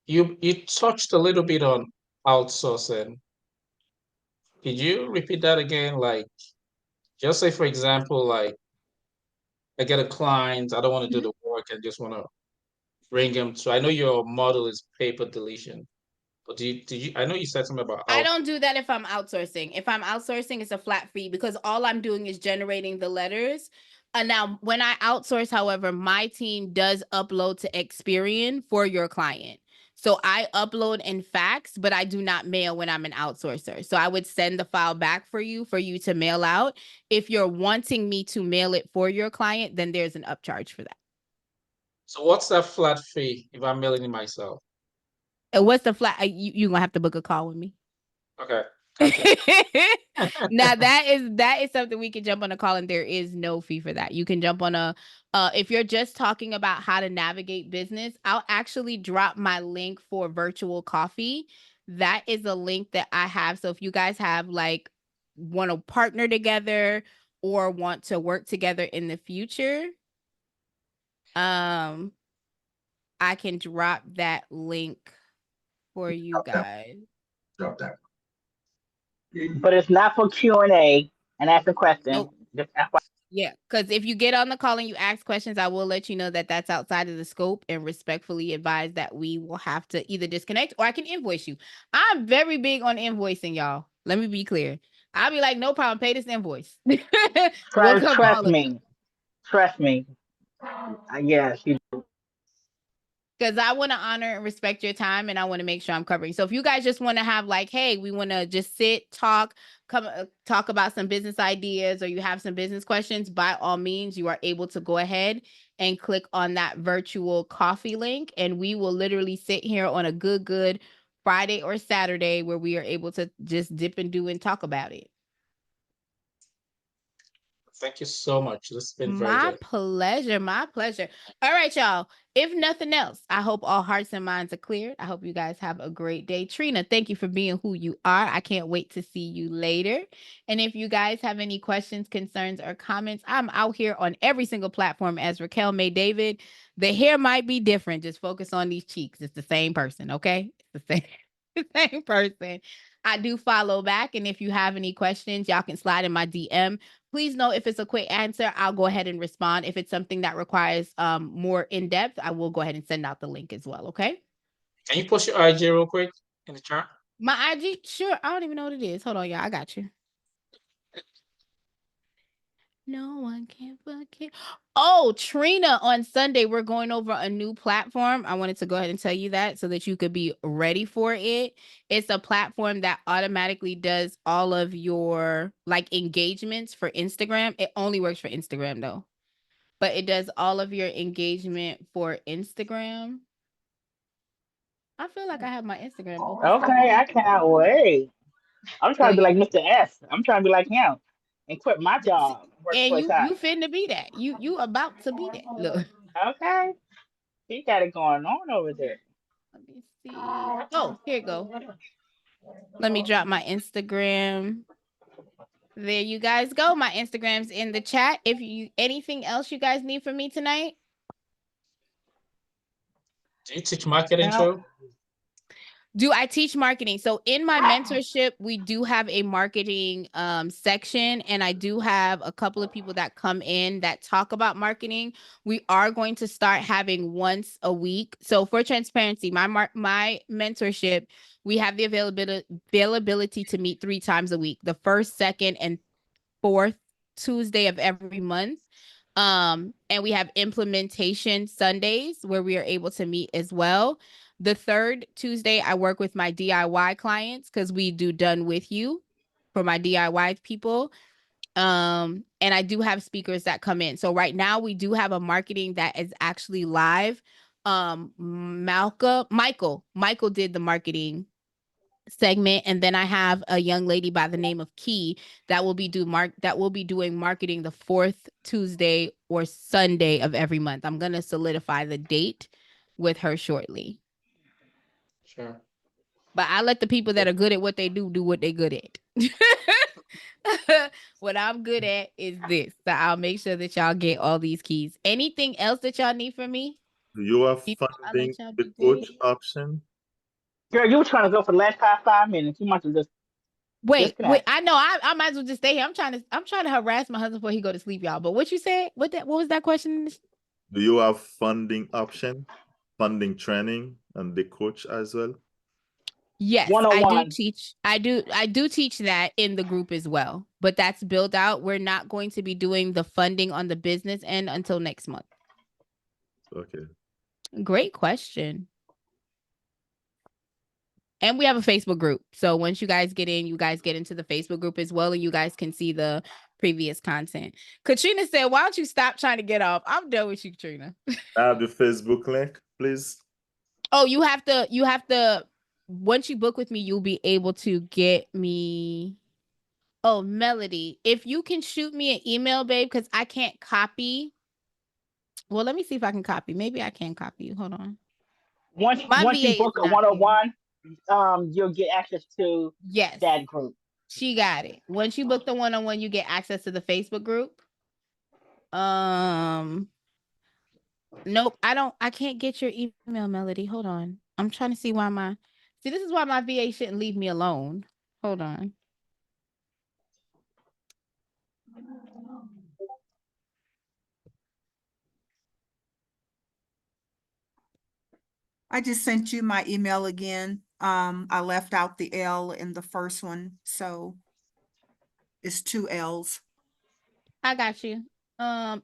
You touched a little bit on outsourcing. Could you repeat that again? Like, just say, for example, like I get a client, I don't want to do the work, I just want to bring him to. I know your model is paper deletion, but did you? I know you said something about I don't do that if I'm outsourcing. If I'm outsourcing, it's a flat fee because all I'm doing is generating the letters. And now when I outsource, however, my team does upload to Experian for your client. So I upload in fax, but I do not mail when I'm an outsourcer. So I would send the file back for you to mail out. If you're wanting me to mail it for your client, then there's an upcharge for that. So what's that flat fee if I'm mailing it myself? And what's the flat? You gonna have to book a call with me. Okay. Gotcha. Now that is something we can jump on a call, and there is no fee for that. You can jump on a if you're just talking about how to navigate business, I'll actually drop my link for virtual coffee. That is a link that I have. So if you guys have like want to partner together, or want to work together in the future, I can drop that link for you guys. Drop that. But it's not for Q&A and ask a question. Nope. Just Yeah, because if you get on the call and you ask questions, I will let you know that that's outside of the scope and respectfully advise that we will have to either disconnect or I can invoice you. I'm very big on invoicing, y'all. Let me be clear. I'll be like, no problem, pay this invoice. We'll cover all trust of it. me. Trust me. Yes, you Because I want to honor and respect your time and I want to make sure I'm covering. So if you guys just want to have like, hey, we want to just sit, talk, talk about some business ideas, or you have some business questions, by all means, you are able to go ahead and click on that virtual coffee link. And we will literally sit here on a good Friday or Saturday where we are able to just dip and do and talk about it. Thank you so much. This has been very My good. pleasure. My pleasure. All right, y'all. If nothing else, I hope all hearts and minds are cleared. I hope you guys have a great day. Trina, thank you for being who you are. I can't wait to see you later. And if you guys have any questions, concerns, or comments, I'm out here on every single platform as Raquel May David. The hair might be different. Just focus on these cheeks. It's the same person, okay? It's the same person. I do follow back. And if you have any questions, y'all can slide in my DM. Please know if it's a quick answer, I'll go ahead and respond. If it's something that requires more in-depth, I will go ahead and send out the link as well, okay? Can you post your IG real quick in the chat? My IG? Sure. I don't even know what it is. Hold on, y'all. I got you. No one can forget. Oh, Trina, on Sunday, we're going over a new platform. I wanted to go ahead and tell you that so that you could be ready for it. It's a platform that automatically does all of your like engagements for Instagram. It only works for Instagram though, but it does all of your engagement for Instagram. I feel like I have my Instagram open. okay? I can't wait. I'm trying So to be yeah, like Mr. S. I'm trying to be like him and quit my job, work and full you time. finna be that. You about to be that. Look. Okay, he got it going on over there. Let me see. Oh, here you go. Let me drop my Instagram. There you guys go. My Instagram's in the chat. If you anything else you guys need from me tonight? Do you teach marketing Now, too? Do I teach marketing? So in my mentorship, we do have a marketing section, and I do have a couple of people that come in that talk about marketing. We are going to start having once a week. So for transparency, my mentorship, we have the availability to meet 3 times a week, the first, second, and fourth Tuesday of every month. And we have implementation Sundays where we are able to meet as well. The third Tuesday, I work with my DIY clients because we do done with you for my DIY people. And I do have speakers that come in. So right now we do have a marketing that is actually live. Michael did the marketing segment, and then I have a young lady by the name of Key that will be doing marketing the fourth Tuesday or Sunday of every month. I'm gonna solidify the date with her shortly. Sure. But I let the people that are good at what they do what they're good at. What I'm good at is this. So I'll make sure that y'all get all these keys. Anything else that y'all need from me? Do you have I'll let funding y'all the be coach great. option? girl, you were trying to go for the last 5 minutes. You must have just Wait, disconnect. I know I might as well just stay here. I'm trying to harass my husband before he go to sleep, y'all. But what you said? What was that question? Do you have funding option, funding training, and the coach as well? Yes, I do 101. teach. I do teach that in the group as well. But that's built out. We're not going to be doing the funding on the business end until next month. Okay. Great question. And we have a Facebook group. So once you guys get in, you guys get into the Facebook group as well, and you guys can see the previous content. Katrina said, why don't you stop trying to get off? I'm done with you, Katrina. I have the Facebook link, please. Oh, you have to, once you book with me, you'll be able to get me. Oh, Melody, if you can shoot me an email, babe, because I can't copy. Well, let me see if I can copy. Maybe I can copy you. Hold on. My Once you VA is book a not here. 101, you'll get access to Yes. that group. She got it. Once you book the one-on-one, you get access to the Facebook group. Nope, I can't get your email, Melody. Hold on. I'm trying to see why this is why my VA shouldn't leave me alone. Hold on. I just sent you my email again. I left out the L in the first one, so it's 2 L's. I got you.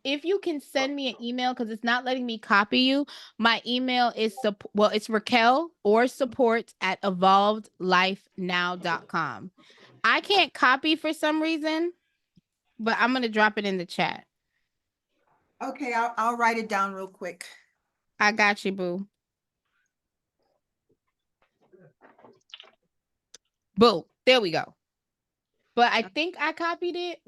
If you can send me an email, because it's not letting me copy you. My email is it's Raquel or support@evolvedlifenow.com. I can't copy for some reason, but I'm gonna drop it in the chat. Okay, I'll write it down real quick. I got you, boo. Boom. There we go. But I think I copied it.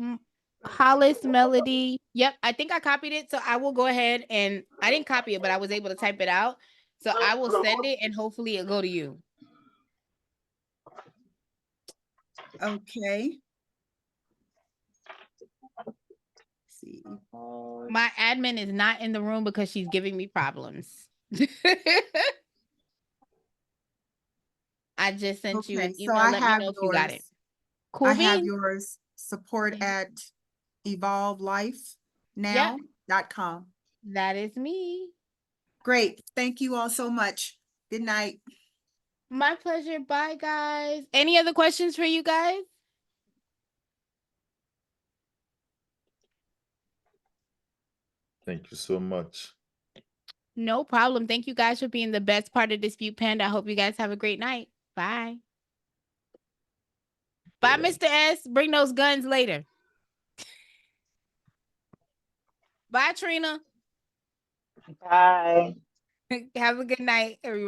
Hollis Melody. Yep, I think I copied it. So I will go ahead and I didn't copy it, but I was able to type it out. So I will send it and hopefully it'll go to you. Okay. Let's see. My admin is not in the room because she's giving me problems. I just sent you an email. So I Let me have know if yours. you got it. Cool. I have yours. Support@evolvelifenow.com. That is me. Great. Thank you all so much. Good night. My pleasure. Bye, guys. Any other questions for you guys? Thank you so much. No problem. Thank you guys for being the best part of Dispute Panda. I hope you guys have a great night. Bye. Bye, Mr. S. Bring those guns later. Bye, Trina. Bye. Have a good night, everyone.